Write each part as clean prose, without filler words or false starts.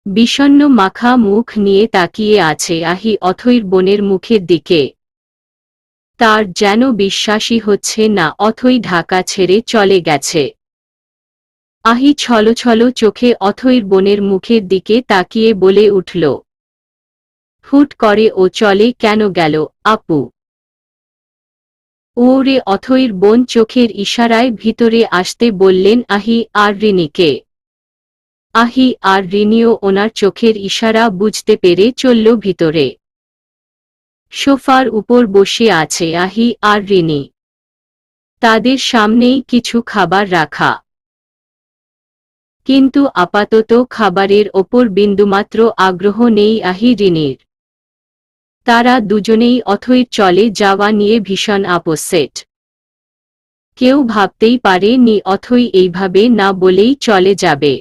বিষণ্ণ মাখা মুখ নিয়ে তাকিয়ে আছে আহি অথৈর বোনের মুখের দিকে। তার যেন বিশ্বাসই হচ্ছে না অথৈ ঢাকা ছেড়ে চলে গেছে। আহি ছলছল চোখে অথৈর বোনের মুখের দিকে তাকিয়ে বলে উঠল, হুট করে ও চলে কেন গেল, আপু? ওরে অথৈর বোন চোখের ইশারায় ভিতরে আসতে বললেন আহি আর রিনিকে। আহি আর রিনিও ওনার চোখের ইশারা বুঝতে পেরে চলল ভিতরে। সোফার উপর বসে আছে আহি আর রিনি। তাদের সামনেই কিছু খাবার রাখা, কিন্তু আপাতত খাবারের ওপর বিন্দুমাত্র আগ্রহ নেই আহি রিনির। তারা দুজনেই অথৈর চলে যাওয়া নিয়ে ভীষণ আপসেট। কেউ ভাবতেই পারে নি অথৈ এইভাবে না বলেই চলে যাবে।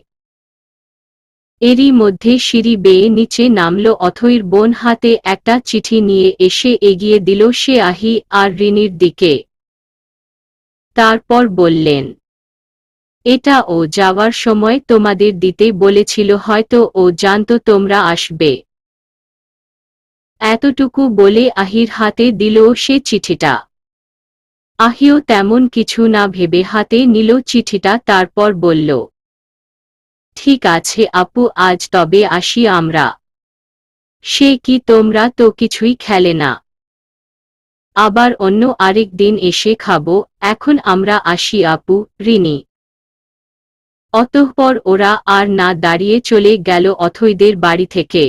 এরই মধ্যে সিঁড়ি বেয়ে নিচে নামল অথৈর বোন, হাতে একটা চিঠি নিয়ে এসে এগিয়ে দিল সে আহি আর রিনির দিকে। তারপর বললেন, এটা ও যাওয়ার সময় তোমাদের দিতে বলেছিল, হয়তো ও জানতো তোমরা আসবে। এতটুকু বলে আহির হাতে দিল সে চিঠিটা। আহিও তেমন কিছু না ভেবে হাতে নিল চিঠিটা, তারপর বলল, ঠিক আছে আপু, আজ তবে আসি আমরা। সে কি, তোমরা তো কিছুই খেলে না। আবার অন্য আরেক দিন এসে খাবো, এখন আমরা আসি আপু, রিনি। অতঃপর ওরা আর না দাঁড়িয়ে চলে গেল অথৈদের বাড়ি থেকে।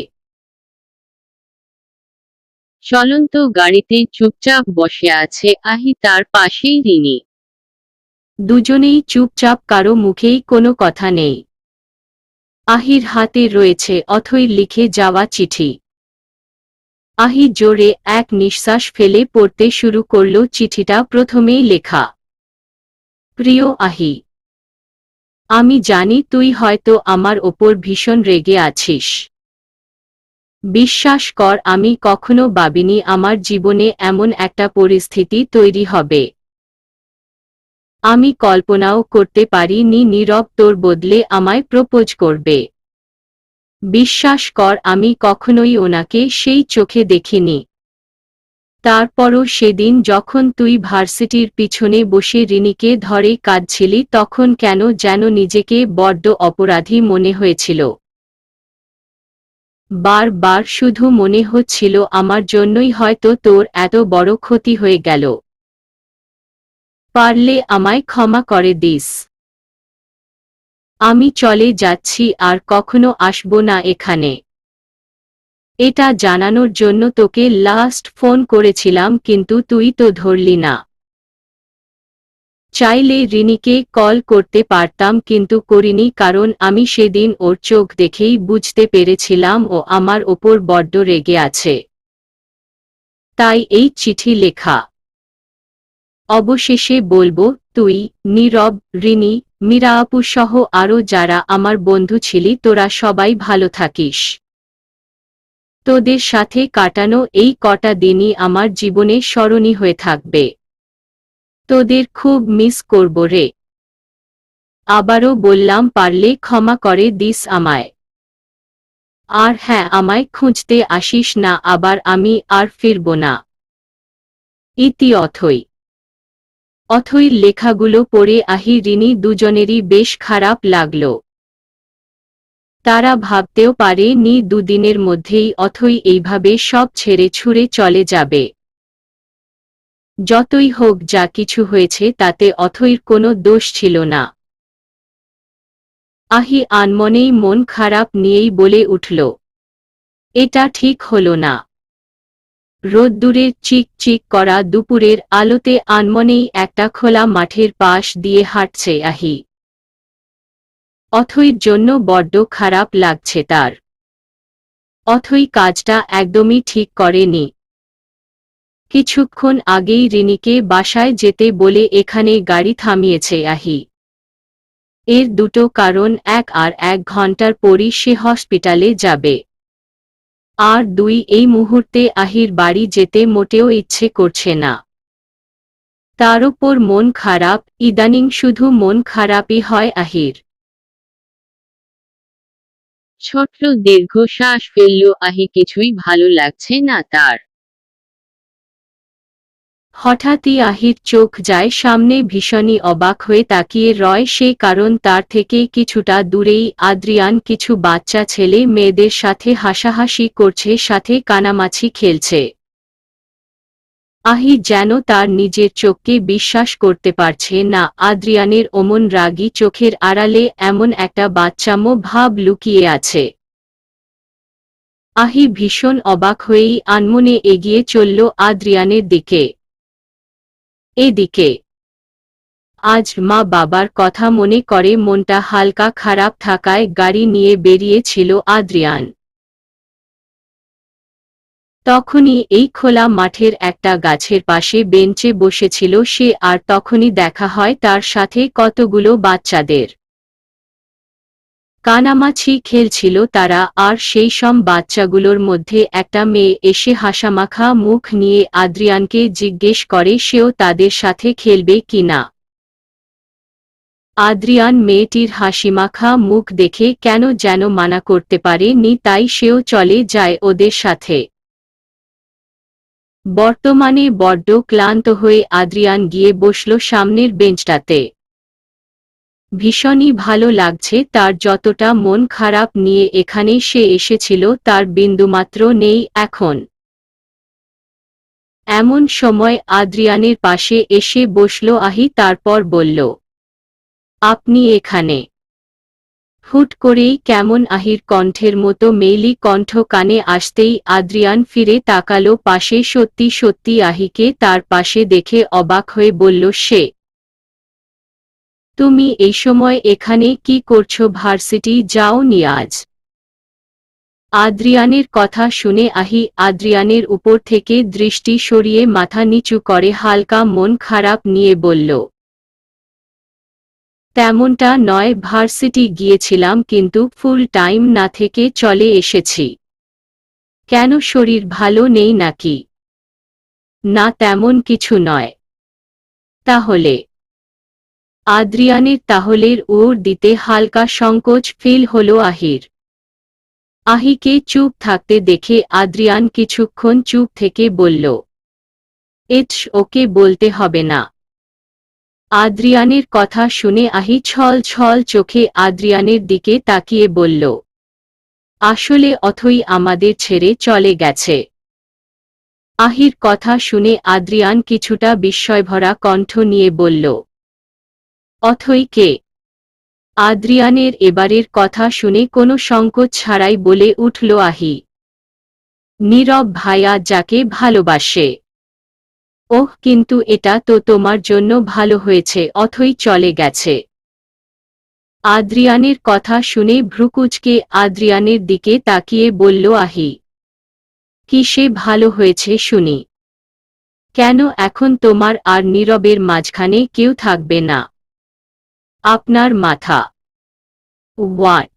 চলন্ত গাড়িতে চুপচাপ বসে আছে আহি, তার পাশেই রিনি। দুজনেই চুপচাপ, কারো মুখেই কোনো কথা নেই। আহির হাতে রয়েছে অথৈর লিখে যাওয়া চিঠি। আহি জোরে এক নিঃশ্বাস ফেলে পড়তে শুরু করল চিঠিটা। প্রথমেই লেখা, প্রিয় আহি, আমি জানি তুই হয়তো আমার ওপর ভীষণ রেগে আছিস। বিশ্বাস কর, আমি কখনো ভাবিনি আমার জীবনে এমন একটা পরিস্থিতি তৈরি হবে। আমি কল্পনাও করতে পারিনি নীরব তোর বদলে আমায় প্রপোজ করবে। বিশ্বাস কর, আমি কখনোই ওনাকে সেই চোখে দেখিনি। তারপরও সেদিন যখন তুই ভার্সিটির পিছনে বসে রিনিকে ধরে কাঁদছিলি, তখন কেন যেন নিজেকে বড্ড অপরাধী মনে হয়েছিল। বারবার শুধু মনে হচ্ছিল আমার জন্যই হয়তো তোর এত বড় ক্ষতি হয়ে গেল। পারলে আমায় ক্ষমা করে দিস। আমি চলে যাচ্ছি, আর কখনো আসব না এখানে। এটা জানানোর জন্য তোকে লাস্ট ফোন করেছিলাম, কিন্তু তুই তো ধরলি না। চাইলে রিনিকে কল করতে পারতাম, কিন্তু করিনি, কারণ আমি সেদিন ওর চোখ দেখেই বুঝতে পেরেছিলাম ও আমার ওপর বড্ড রেগে আছে। তাই এই চিঠি লেখা। অবশেষে বলবো, তুই, নীরব, রিনি, মীরা আপু সহ আরও যারা আমার বন্ধু ছিলি, তোরা সবাই ভালো থাকিস। তোদের সাথে কাটানো এই কটা দিনই আমার জীবনে স্মরণীয় হয়ে থাকবে। তোদের খুব মিস করব রে। আবারও বললাম, পারলে ক্ষমা করে দিস আমায়। আর হ্যাঁ, আমায় খুঁজতে আসিস না আবার, আমি আর ফিরব না। ইতি অথৈ। অথৈর লেখাগুলো পড়ে আহি রিনি দুজনেরই বেশ খারাপ লাগল। তারা ভাবতেও পারে নি দুদিনের মধ্যেই অথৈ এইভাবে সব ছেড়ে ছুড়ে চলে যাবে। যতই হোক, যা কিছু হয়েছে তাতে অথৈর কোনো দোষ ছিল না। আহি আনমনেই মন খারাপ নিয়েই বলে উঠল, এটা ঠিক হলো না। রোদ্দুরের চিক চিক করা দুপুরের আলোতে আনমনেই একটা খোলা মাঠের পাশ দিয়ে হাঁটছে আহি। অথৈর জন্য বড্ড খারাপ লাগছে তার। অথৈ কাজটা একদমই ঠিক করেনি। কিছুক্ষণ আগেই রিনিকে বাসায় যেতে বলে এখানে গাড়ি থামিয়েছে আহি। এর দুটো কারণ, এক, আর 1 ঘন্টার পরই সে হসপিটালে যাবে। আর 2, এই মুহূর্তে আহির বাড়ি যেতে মোটেও ইচ্ছে করছে না। তার উপর মন খারাপ, ইদানিং শুধু মন খারাপই হয় আহির। ছোট্ট দীর্ঘশ্বাস ফেলল আহি, কিছুই ভালো লাগছে না তার। হঠাৎই আহির চোখ যায় সামনে, ভীষণই অবাক হয়ে তাকিয়ে রয় সে, কারণ তার থেকে কিছুটা দূরেই আদ্রিয়ান কিছু বাচ্চা ছেলে মেয়েদের সাথে হাসাহাসি করছে, সাথে কানামাছি খেলছে। আহি যেন তার নিজের চোখকে বিশ্বাস করতে পারছে না, আদ্রিয়ানের অমন রাগী চোখের আড়ালে এমন একটা বাচ্চামো ভাব লুকিয়ে আছে। আহি ভীষণ অবাক হয়েই আনমনে এগিয়ে চলল আদ্রিয়ানের দিকে। এদিকে আজ মা বাবার কথা মনে করে মনটা হালকা খারাপ থাকায় গাড়ি নিয়ে বেরিয়েছিল আদ্রিয়ান। তখনই এই খোলা মাঠের একটা গাছের পাশে বেঞ্চে বসেছিল সে, আর তখনই দেখা হয় তার সাথে কতগুলো বাচ্চাদের। কানামাছি খেলছিল তারা, আর সেই সব বাচ্চাগুলোর মধ্যে একটা মেয়ে এসে হাসামাখা মুখ নিয়ে আদ্রিয়ানকে জিজ্ঞেস করে সেও তাদের সাথে খেলবে কিনা। আদ্রিয়ান মেয়েটির হাসিমাখা মুখ দেখে কেন যেন মানা করতে পারে নি, তাই সেও চলে যায় ওদের সাথে। বর্তমানে বড্ড ক্লান্ত হয়ে আদ্রিয়ান গিয়ে বসল সামনের বেঞ্চটাতে। ভীষণই ভালো লাগছে তার, যতটা মন খারাপ নিয়ে এখানে সে এসেছিল তার বিন্দুমাত্র নেই এখন। এমন সময় আদ্রিয়ানের পাশে এসে বসল আহি, তারপর বলল, আপনি এখানে? হুট করেই কেমন আহির কণ্ঠের মতো মেইলি কণ্ঠ কানে আসতেই আদ্রিয়ান ফিরে তাকালো পাশে, সত্যি সত্যি আহিকে তার পাশে দেখে অবাক হয়ে বলল সে, তুমি এই সময় এখানে কি করছো? ভার্সিটি যাওনি আজ? আদ্রিয়ানের কথা শুনে আহি আদ্রিয়ানের উপর থেকে দৃষ্টি সরিয়ে মাথা নিচু করে হালকা মন খারাপ নিয়ে বলল, তেমনটা নয়, ভার্সিটি গিয়েছিলাম কিন্তু ফুল টাইম না থেকে চলে এসেছি। কেন, শরীর ভালো নেই নাকি? না, তেমন কিছু নয়। তাহলে? আদ্রিয়ানের তাহলের উড় দিতে হালকা সংকোচ ফিল হলো আহির। আহিকে চুপ থাকতে দেখে আদ্রিয়ান কিছুক্ষণ চুপ থেকে বলল, ইটস ওকে, বলতে হবে না। আদ্রিয়ানের কথা শুনে আহি ছল ছল চোখে আদ্রিয়ানের দিকে তাকিয়ে বলল, আসলে অথই আমাদের ছেড়ে চলে গেছে। আহির কথা শুনে আদ্রিয়ান কিছুটা বিস্ময়ভরা কণ্ঠ নিয়ে বলল, অথই কে? আদ্রিয়ানের এবারের কথা শুনে কোনো সংকোচ ছাড়াই বলে উঠল আহি, নীরব ভাইয়া, যাকে ভালোবাসে। ওহ, কিন্তু এটা তো তোমার জন্য ভালো হয়েছে, অথই চলে গেছে। আদ্রিয়ানের কথা শুনে ভ্রুকুচকে আদ্রিয়ানের দিকে তাকিয়ে বলল আহি, কি সে ভালো হয়েছে শুনি? কেন, এখন তোমার আর নীরবের মাঝখানে কেউ থাকবে না? আপনার মাথা। হোয়াট?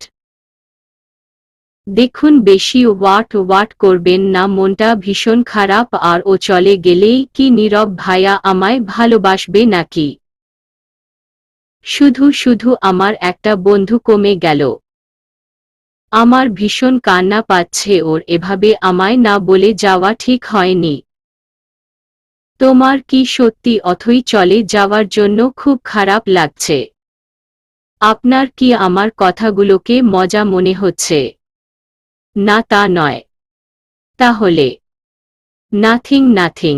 দেখুন, বেশি ওয়াট ওয়াট করবেন না, মনটা ভীষণ খারাপ, আর ও চলে গেলেই কি নীরব ভাইয়া আমায় ভালোবাসবে নাকি? শুধু শুধু আমার একটা বন্ধু কমে গেল। আমার ভীষণ কান্না পাচ্ছে ওর, এভাবে আমায় না বলে যাওয়া ঠিক হয়নি। তোমার কি সত্যি অথই চলে যাওয়ার জন্য খুব খারাপ লাগছে? আপনার কি আমার কথাগুলোকে মজা মনে হচ্ছে? না, তা নয়। তাহলে? Nothing nothing.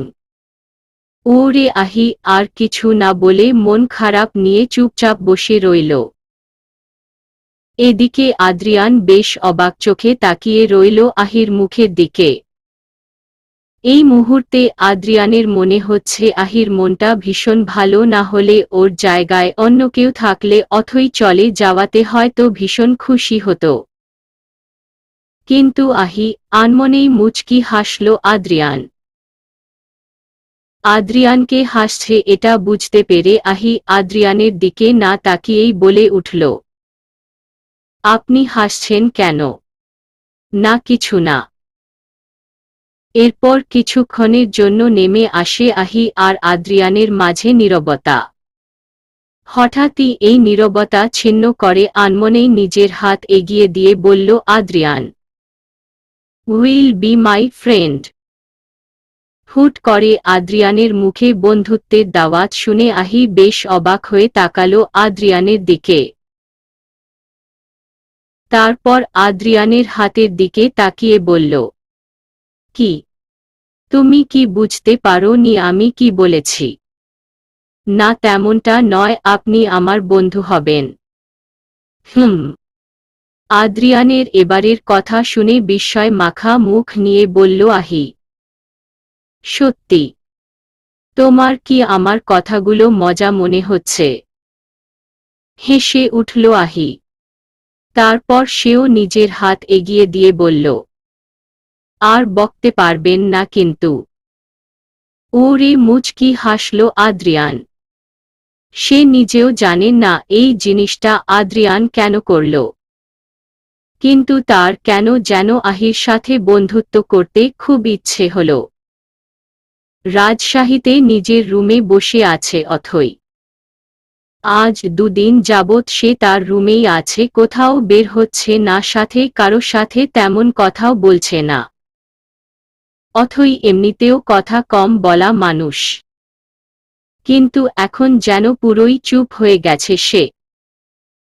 ওরে আহি আর কিছু না বলে মন খারাপ নিয়ে চুপচাপ বসে রইল। এদিকে আদ্রিয়ান বেশ অবাক চোখে তাকিয়ে রইল আহির মুখের দিকে। এই মুহূর্তে আদ্রিয়ানের মনে হচ্ছে আহির মনটা ভীষণ ভালো, না হলে ওর জায়গায় অন্য কেউ থাকলে অথই চলে যাওয়াতে হয়তো ভীষণ খুশি হতো। কিন্তু আহি আনমনেই মুচকি হাসল আদ্রিয়ান। আদ্রিয়ানকে হাসছে এটা বুঝতে পেরে আহি আদ্রিয়ানের দিকে না তাকিয়েই বলে উঠল, আপনি হাসছেন কেন? না, কিছু না। এরপর কিছুক্ষণের জন্য নেমে আসে আহি আর আদ্রিয়ানের মাঝে নীরবতা। হঠাৎই এই নীরবতা ছিন্ন করে আনমনেই নিজের হাত এগিয়ে দিয়ে বলল Adrian, will be my friend. হুট করে আদ্রিয়ানের মুখে বন্ধুত্বের দাওয়াত শুনে আহি বেশ অবাক হয়ে তাকালো আদ্রিয়ানের দিকে। তারপর আদ্রিয়ানের হাতের দিকে তাকিয়ে বলল, কি, তুমি কি বুঝতে পারো নি আমি কি বলেছি? না তেমনটা নয়, আপনি আমার বন্ধু হবেন। আদ্রিয়ানের এবারের কথা শুনে বিস্ময় মাখা মুখ নিয়ে বলল আহি, সত্যি? তোমার কি আমার কথাগুলো মজা মনে হচ্ছে? হেসে উঠল আহি। তারপর সেও নিজের হাত এগিয়ে দিয়ে বলল, আর বকতে পারবেন না কিন্তু। ওরে মুচকি হাসল আদ্রিয়ান। সে নিজেও জানে না এই জিনিসটা আদ্রিয়ান কেন করল, কিন্তু তার কেন যেন আহির সাথে বন্ধুত্ব করতে খুব ইচ্ছে হল। রাজশাহীতে নিজের রুমে বসে আছে অথই। আজ দুদিন যাবৎ সে তার রুমেই আছে, কোথাও বের হচ্ছে না, সাথে কারো সাথে তেমন কথাও বলছে না। অথই এমনিতেও কথা কম বলা মানুষ, কিন্তু এখন যেন পুরোই চুপ হয়ে গেছে সে।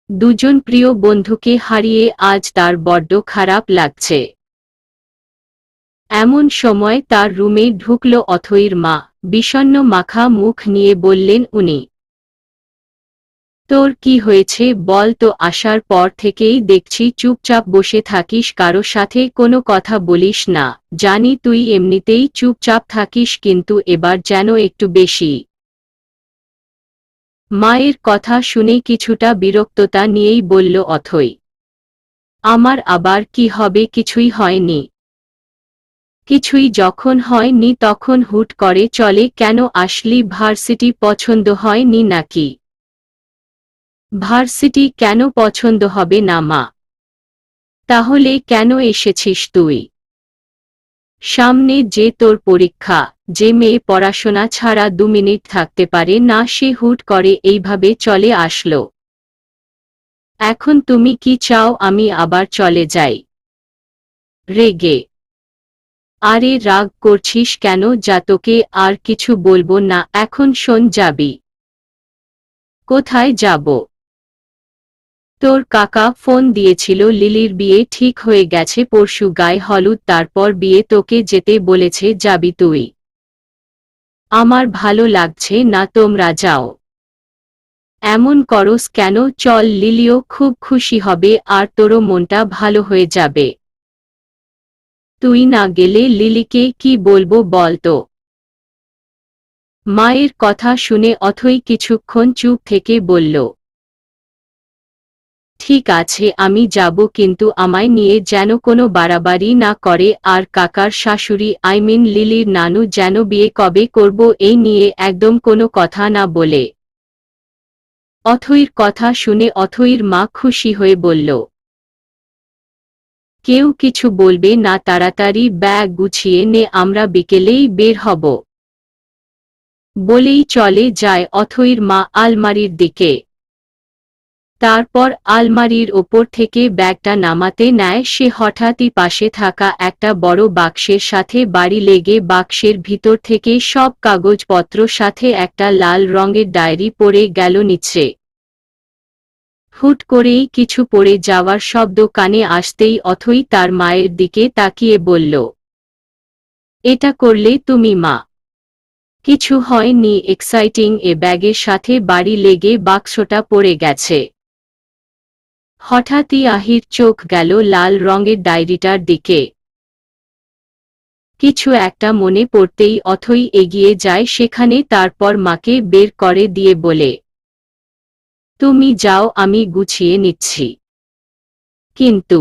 দুজন প্রিয় বন্ধুকে হারিয়ে আজ তার বড্ড খারাপ লাগছে। এমন সময় তার রুমে ঢুকল অথইর মা। বিষণ্ণ মাখা মুখ নিয়ে বললেন উনি, তোর কি হয়েছে বল তো? আসার পর থেকেই দেখছি চুপচাপ বসে থাকিস, কারো সাথে কোনো কথা বলিস না। জানি তুই এমনিতেই চুপচাপ থাকিস, কিন্তু এবার যেন একটু বেশি। মায়ের কথা শুনে কিছুটা বিরক্ততা নিয়েই বলল অথই, আমার আবার কি হবে? কিছুই হয়নি। কিছুই যখন হয়নি তখন হুট করে চলে কেন আসলি? ভার্সিটি পছন্দ হয়নি নাকি? ভার্সিটি কেন পছন্দ হবে না মা? তাহলে কেন এসেছিস তুই? সামনে যে তোর পরীক্ষা। যে মেয়ে পড়াশোনা ছাড়া 2 মিনিট থাকতে পারে না সে হুট করে এইভাবে চলে আসলো। এখন তুমি কি চাও আমি আবার চলে যাই? রেগে? আরে রাগ করছিস কেন? যা, তোকে আর কিছু বলবো না। এখন শোন, যাবি কোথায়? যাব? তোর কাকা ফোন দিয়েছিল, লিলির বিয়ে ঠিক হয়ে গেছে পরশু, গায়ে হলুদ, তারপর বিয়ে, তোকে যেতে বলেছে, যাবি তুই? আমার ভালো লাগছে না, তোমরা যাও। এমন করস কেন? চল, লিলিও খুব খুশি হবে আর তোরও মনটা ভালো হয়ে যাবে। তুই না গেলে লিলিকে কি বলবো বল তো? মায়ের কথা শুনে অথই কিছুক্ষণ চুপ থেকে বলল, ঠিক আছে আমি যাব, কিন্তু আমায় নিয়ে যেন কোনো বাড়াবাড়ি না করে। আর কাকার শাশুড়ি, আই মিন লিলির নানু, যেন বিয়ে কবে করব এই নিয়ে একদম কোনো কথা না বলে। অথইর কথা শুনে অথইর মা খুশি হয়ে বলল, কেউ কিছু বলবে না, তাড়াতাড়ি ব্যাগ গুছিয়ে নে, আমরা বিকেলেই বের হব। বলেই চলে যায় অথইর মা আলমারির দিকে। তারপর আলমারির ওপর থেকে ব্যাগটা নামাতে নেয় সে, হঠাৎই পাশে থাকা একটা বড় বাক্সের সাথে বাড়ি লেগে বাক্সের ভিতর থেকে সব কাগজপত্র সাথে একটা লাল রঙের ডায়েরি পড়ে গেল নিচে। হুট করেই কিছু পড়ে যাওয়ার শব্দ কানে আসতেই অথই তার মায়ের দিকে তাকিয়ে বলল, এটা করলে তুমি মা? কিছু হয়নি, এক্সাইটিং। এ ব্যাগের সাথে বাড়ি লেগে বাক্সটা পড়ে গেছে। হঠাৎই আহির চোখ গেল লাল রঙের ডায়েরিটার দিকে। কিছু একটা মনে পড়তেই অথই এগিয়ে যায় সেখানে, তারপর মাকে বের করে দিয়ে বলে, তুমি যাও, আমি গুছিয়ে নিচ্ছি। কিন্তু?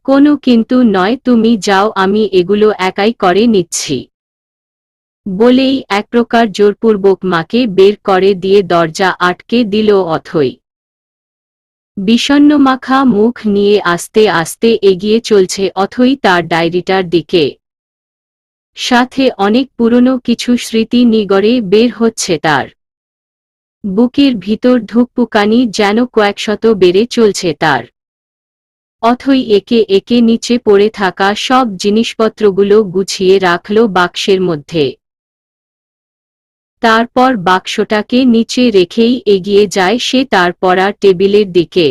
কোনো কিন্তু নয়, তুমি যাও, আমি এগুলো একাই করে নিচ্ছি। বলেই এক প্রকার জোরপূর্বক মাকে বের করে দিয়ে দরজা আটকে দিল অথই। বিষণ্ণমাখা মুখ নিয়ে আস্তে আস্তে এগিয়ে চলছে অথই তার ডায়েরিটার দিকে। সাথে অনেক পুরনো কিছু স্মৃতি নিগড়ে বের হচ্ছে তার। বুকের ভিতর ধুকপুকানি যেন কয়েকশত বেড়ে চলছে তার। অথই একে একে নিচে পড়ে থাকা সব জিনিসপত্রগুলো গুছিয়ে রাখল বাক্সের মধ্যে। তারপর বাক্সটাকে নিচে রেখেই এগিয়ে যায় সে তার পড়ার টেবিলের দিকে।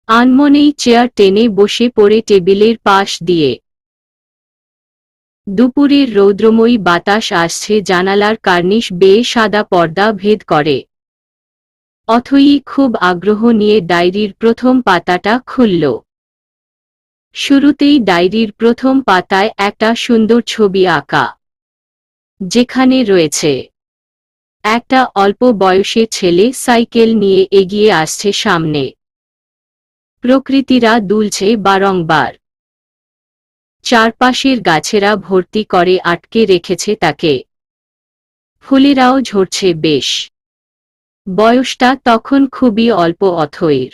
আনমনেই চেয়ার টেনে বসে পড়ে টেবিলের পাশ দিয়ে। দুপুরের রৌদ্রময়ী বাতাস আসছে জানালার কার্নিশ বেয়ে সাদা পর্দা ভেদ করে। অথই খুব আগ্রহ নিয়ে ডায়েরির প্রথম পাতাটা খুলল। শুরুতেই ডায়েরির প্রথম পাতায় একটা সুন্দর ছবি আঁকা, যেখানে রয়েছে একটা অল্প বয়সী ছেলে সাইকেল নিয়ে এগিয়ে আসছে সামনে। প্রকৃতিরা দুলছে বারংবার। চারপাশের গাছেরা ভর্তি করে আটকে রেখেছে তাকে। ফুলেরাও ঝরছে বেশ। বয়সটা তখন খুবই অল্প অথইর।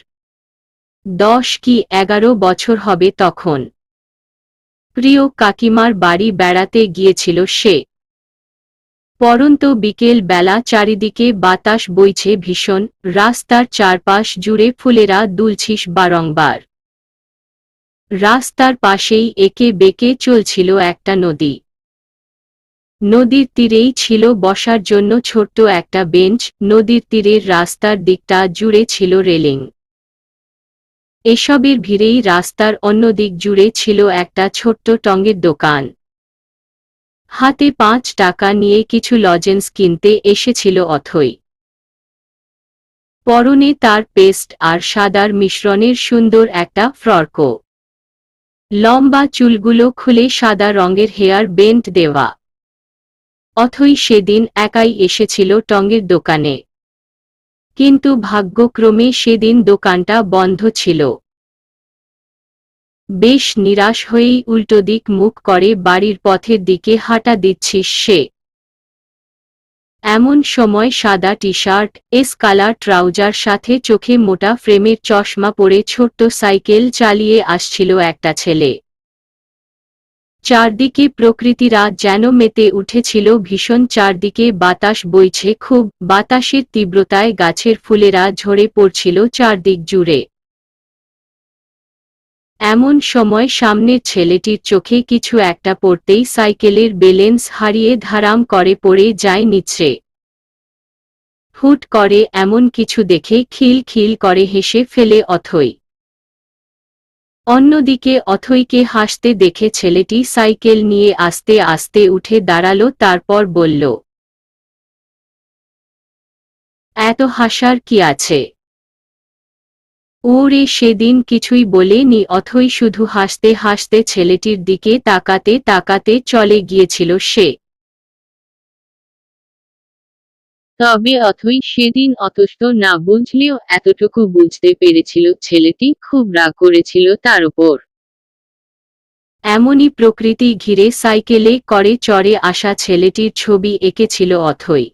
10 কি 11 বছর হবে তখন। প্রিয় কাকিমার বাড়ি বেড়াতে গিয়েছিল সে। পরন্ত বিকেল বেলা চারিদিকে বাতাস বইছে ভীষণ, রাস্তার চারপাশ জুড়ে ফুলেরা দুলছিস বারংবার। রাস্তার পাশেই একে বেঁকে চলছিল একটা নদী। নদীর তীরেই ছিল বসার জন্য ছোট্ট একটা বেঞ্চ। নদীর তীরের রাস্তার দিকটা জুড়ে ছিল রেলিং। এসবের ভিড়েই রাস্তার অন্যদিক জুড়ে ছিল একটা ছোট্ট টঙের দোকান। হাতে 5 টাকা নিয়ে কিছু লজেন্স কিনতে এসেছিল অথই। পরনে তার পেস্ট আর সাদার মিশ্রণের সুন্দর একটা ফ্রকও। লম্বা চুলগুলো খুলে সাদা রঙের হেয়ার বেন্ড দেওয়া। অথই সেদিন একাই এসেছিল টঙের দোকানে। কিন্তু ভাগ্যক্রমে সেদিন দোকানটা বন্ধ ছিল। বেশ নিরাশ হয়েই উল্টোদিক মুখ করে বাড়ির পথের দিকে হাঁটা দিচ্ছিস সে। এমন সময় সাদা T shirt, S colour trouser সাথে চোখে মোটা ফ্রেমের চশমা পরে ছোট্ট সাইকেল চালিয়ে আসছিল একটা ছেলে। চারদিকে প্রকৃতিরা যেন মেতে উঠেছিল ভীষণ। চারদিকে বাতাস বইছে খুব। বাতাসের তীব্রতায় গাছের ফুলেরা ঝরে পড়ছিল চারদিক জুড়ে। এমন সময় সামনের ছেলেটির চোখে কিছু একটা পড়তেই সাইকেলের ব্যালেন্স হারিয়ে ধারাম করে পড়ে যায় নিচে। হুট করে এমন কিছু দেখে খিল খিল করে হেসে ফেলে অথই। অন্যদিকে অথইকে হাসতে দেখে ছেলেটি সাইকেল নিয়ে আস্তে আস্তে উঠে দাঁড়ালো। তারপর বলল, এত হাসার কি আছে? ওরে সেদিন কিছুই বলেনি। অথই শুধু হাসতে হাসতে ছেলেটির দিকে তাকাতে তাকাতে চলে গিয়েছিল সে। তবে অথই সেদিন অতষ্ট না বুঝলেও এতটুকু বুঝতে পেরেছিল ছেলেটি খুব রাগ করেছিল তার উপর। এমনই প্রকৃতি ঘিরে সাইকেলে করে চড়ে আসা ছেলেটির ছবি এঁকেছিল অথই।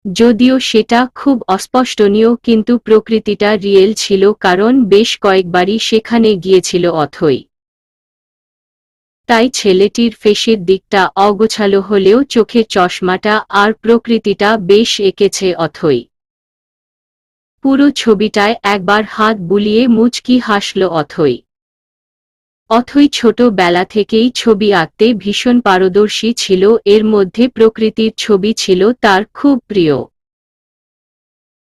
যদিও সেটা খুব অস্পষ্টনীয়, কিন্তু প্রকৃতিটা রিয়েল ছিল, কারণ বেশ কয়েকবারই সেখানে গিয়েছিল অথই। তাই ছেলেটির ফেসের দিকটা অগোছালো হলেও চোখের চশমাটা আর প্রকৃতিটা বেশ এঁকেছে অথই। পুরো ছবিটায় একবার হাত বুলিয়ে মুচকি হাসল অথই। অথই ছোটবেলা থেকেই ছবি আঁকতে ভীষণ পারদর্শী ছিল। এর মধ্যে প্রকৃতির ছবি ছিল তার খুব প্রিয়।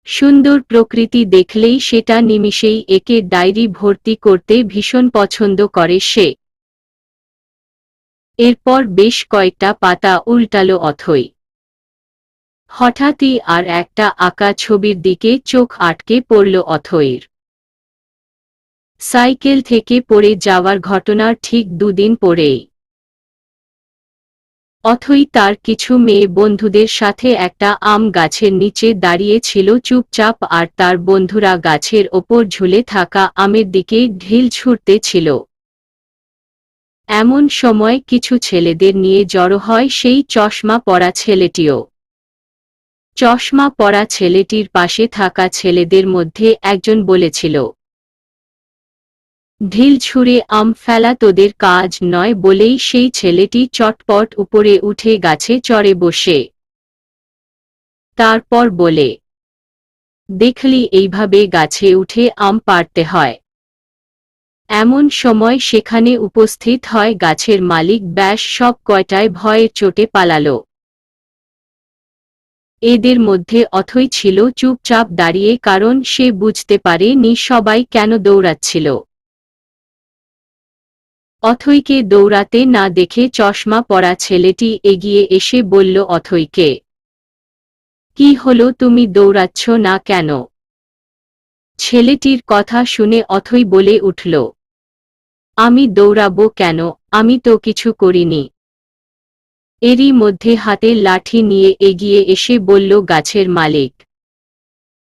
সুন্দর প্রকৃতি দেখলেই সেটা নিমিষেই একে ডায়েরি ভর্তি করতে ভীষণ পছন্দ করে সে। এরপর বেশ কয়েকটা পাতা উল্টালো অথই। হঠাৎই আর একটা আঁকা ছবির দিকে চোখ আটকে পড়ল অথইর। সাইকেল থেকে পড়ে যাওয়ার ঘটনার ঠিক 2 দিন পরেই অথই তার কিছু মেয়ে বন্ধুদের সাথে একটা আম গাছের নিচে দাঁড়িয়ে ছিল চুপচাপ, আর তার বন্ধুরা গাছের ওপর ঝুলে থাকা আমের দিকে ঢিল ছুঁড়তে ছিল। এমন সময় কিছু ছেলেদের নিয়ে জড়ো হয় সেই চশমা পরা ছেলেটিও। চশমা পরা ছেলেটির পাশে থাকা ছেলেদের মধ্যে একজন বলেছিল, ঢিল ছুঁড়ে আম ফেলা তোদের কাজ নয়। বলেই সেই ছেলেটি চটপট উপরে উঠে গাছে চড়ে বসে তারপর বলে, দেখলি এইভাবে গাছে উঠে আম পাড়তে হয়। এমন সময় সেখানে উপস্থিত হয় গাছের মালিক, ব্যাস সব কয়টায় ভয়ের চোটে পালালো। এদের মধ্যে অথই ছিল চুপচাপ দাঁড়িয়ে, কারণ সে বুঝতে পারে নি সবাই কেন দৌড়াচ্ছিল। অথইকে দৌড়াতে না দেখে চশমা পরা ছেলেটি এগিয়ে এসে বলল অথইকে, কি হলো, তুমি দৌড়াচ্ছ না কেন? ছেলেটির কথা শুনে অথই বলে উঠল, আমি দৌড়াবো কেন, আমি তো কিছু করিনি। এরই মধ্যে হাতে লাঠি নিয়ে এগিয়ে এসে বলল গাছের মালিক,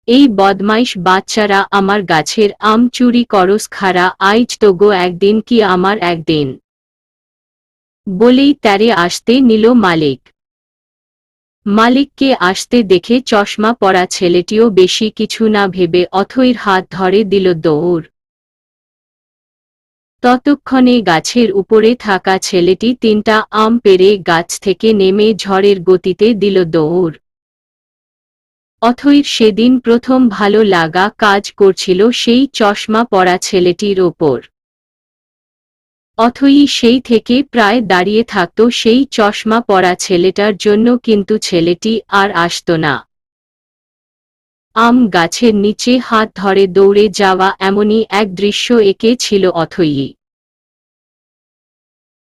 এই বদমাইশ বাচ্চারা আমার গাছের আম চুরি করস খারা, আইজ তো গো একদিন কি আমার একদিন। বলেই তারে আসতে নিল মালিক। মালিককে আসতে দেখে চশমা পরা ছেলেটিও বেশি কিছু না ভেবে অথইর হাত ধরে দিল দৌড়। ততক্ষণে গাছের উপরে থাকা ছেলেটি 3টা আম পেড়ে গাছ থেকে নেমে ঝড়ের গতিতে দিল দৌড়। অথইর সেদিন প্রথম ভালো লাগা কাজ করছিল সেই চশমা পরা ছেলেটির ওপর। অথই সেই থেকে প্রায় দাঁড়িয়ে থাকত সেই চশমা পরা ছেলেটার জন্য, কিন্তু ছেলেটি আর আসত না। আম গাছের নিচে হাত ধরে দৌড়ে যাওয়া, এমনই এক দৃশ্য এঁকেছিল অথই।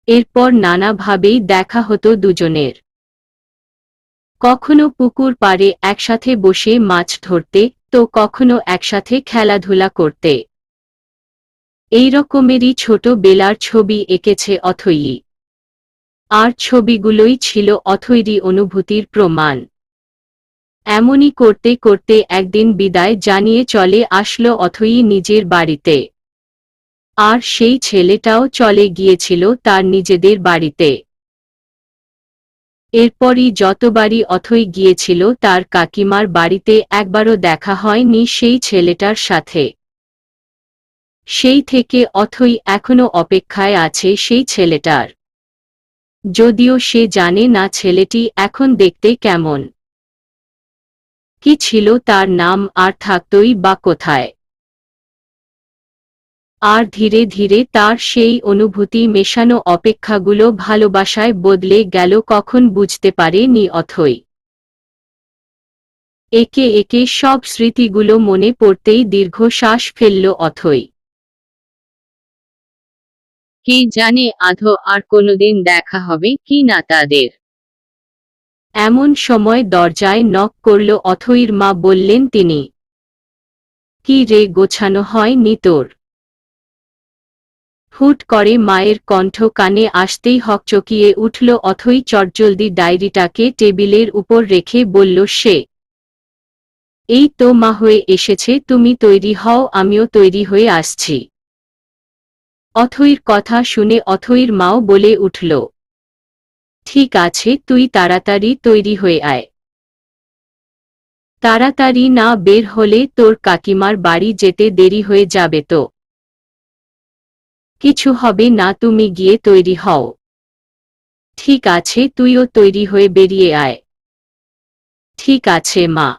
এরপর নানাভাবেই দেখা হতো দুজনের। কখনো পুকুর পাড়ে একসাথে বসে মাছ ধরতে, তো কখনো একসাথে খেলাধুলা করতে। এই রকমেরই ছোট বেলার ছবি এঁকেছে অথই। আর ছবিগুলোই ছিল অথৈরই অনুভূতির প্রমাণ। এমনই করতে করতে একদিন বিদায় জানিয়ে চলে আসলো অথই নিজের বাড়িতে। আর সেই ছেলেটাও চলে গিয়েছিল তার নিজেদের বাড়িতে। এরপরই যতবারই অথই গিয়েছিল তার কাকিমার বাড়িতে, একবারও দেখা হয়নি সেই ছেলেটার সাথে। সেই থেকে অথই এখনো অপেক্ষায় আছে সেই ছেলেটার। যদিও সে জানে না ছেলেটি এখন দেখতে কেমন, কি ছিল তার নাম, আর থাকতই বা কোথায়। আর ধীরে ধীরে তার সেই অনুভূতি মেশানো অপেক্ষাগুলো ভালোবাসায় বদলে গেল, কখন বুঝতে পারে নি অথই। একে একে সব স্মৃতিগুলো মনে পড়তেই দীর্ঘশ্বাস ফেলল অথই। কে জানে আদৌ আর কোনোদিন দেখা হবে কি না তাদের। এমন সময় দরজায় নক করল অথইর মা। বললেন তিনি, কি রে, গোছানো হয়নি তোর? হুট করে মায়ের কণ্ঠ কানে আসতেই হকচকিয়ে উঠল অথই। চটজলদি ডায়েরিটাকে টেবিলের উপর রেখে বলল সে, এই তো মা হয়ে এসেছে, তুমি তৈরি হও, আমিও তৈরি হয়ে আসছি। অথইর কথা শুনে অথইর মাও বলে উঠল, ঠিক আছে, তুই তাড়াতাড়ি তৈরি হয়ে আয়। তাড়াতাড়ি না বের হলে তোর কাকিমার বাড়ি যেতে দেরি হয়ে যাবে তো। কিছু হবে না, তুমি গিয়ে তৈরি হও। ঠিক আছে, তুইও তৈরি হয়ে বেরিয়ে আয়। ঠিক আছে মা।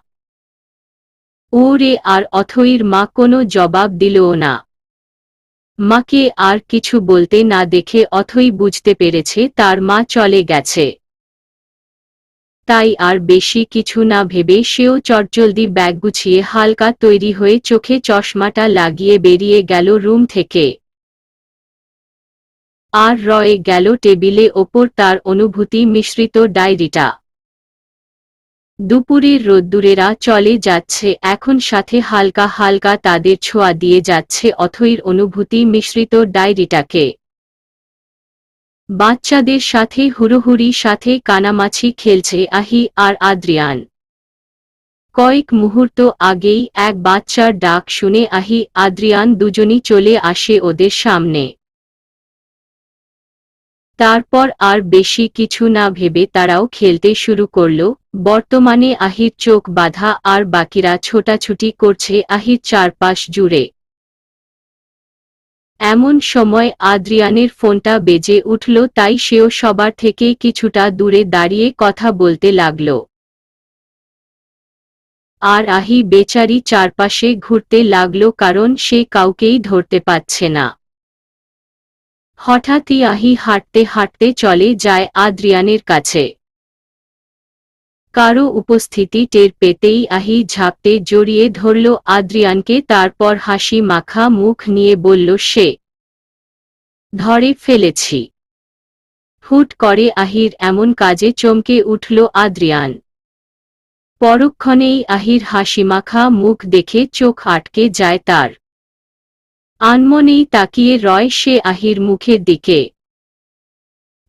ওরে, আর অথইর মা কোনো জবাব দিলও না। মাকে আর কিছু বলতে না দেখে অথই বুঝতে পেরেছে তার মা চলে গেছে। তাই আর বেশি কিছু না ভেবে সেও চটজলদি ব্যাগ গুছিয়ে হালকা তৈরি হয়ে চোখে চশমাটা লাগিয়ে বেরিয়ে গেল রুম থেকে। আর রয়ে গেল টেবিলে ওপর তার অনুভূতি মিশ্রিত ডায়েরিটা। দুপুরের রোদ্দুরেরা চলে যাচ্ছে এখন, সাথে হালকা হালকা তাদের ছোঁয়া দিয়ে যাচ্ছে অথইর অনুভূতি মিশ্রিত ডায়েরিটাকে। বাচ্চাদের সাথে হুড়োহুড়ি সাথে কানামাছি খেলছে আহি আর আদ্রিয়ান। কয়েক মুহূর্ত আগেই এক বাচ্চার ডাক শুনে আহি আদ্রিয়ান দুজনই চলে আসে ওদের সামনে। তারপর আর বেশি কিছু না ভেবে তারাও খেলতে শুরু করল। বর্তমানে আহির চোখ বাঁধা আর বাকিরা ছোটাছুটি করছে আহির চারপাশ জুড়ে। এমন সময় আদ্রিয়ানের ফোনটা বেজে উঠল, তাই সেও সবার থেকে কিছুটা দূরে দাঁড়িয়ে কথা বলতে লাগল। আর আহি বেচারি চারপাশে ঘুরতে লাগলো কারণ সে কাউকেই ধরতে পারছে না। হঠাৎই আহি হাঁটতে হাঁটতে চলে যায় আদ্রিয়ানের কাছে। কারো উপস্থিতি টের পেতেই আহি ঝাঁপতে জড়িয়ে ধরল আদ্রিয়ানকে, তারপর হাসি মাখা মুখ নিয়ে বলল সে, ধরে ফেলেছি। হুট করে আহির এমন কাজে চমকে উঠল আদ্রিয়ান। পরক্ষণেই আহির হাসিমাখা মুখ দেখে চোখ আটকে যায় তার। আনমনেই তাকিয়ে রয় সে আহির মুখের দিকে।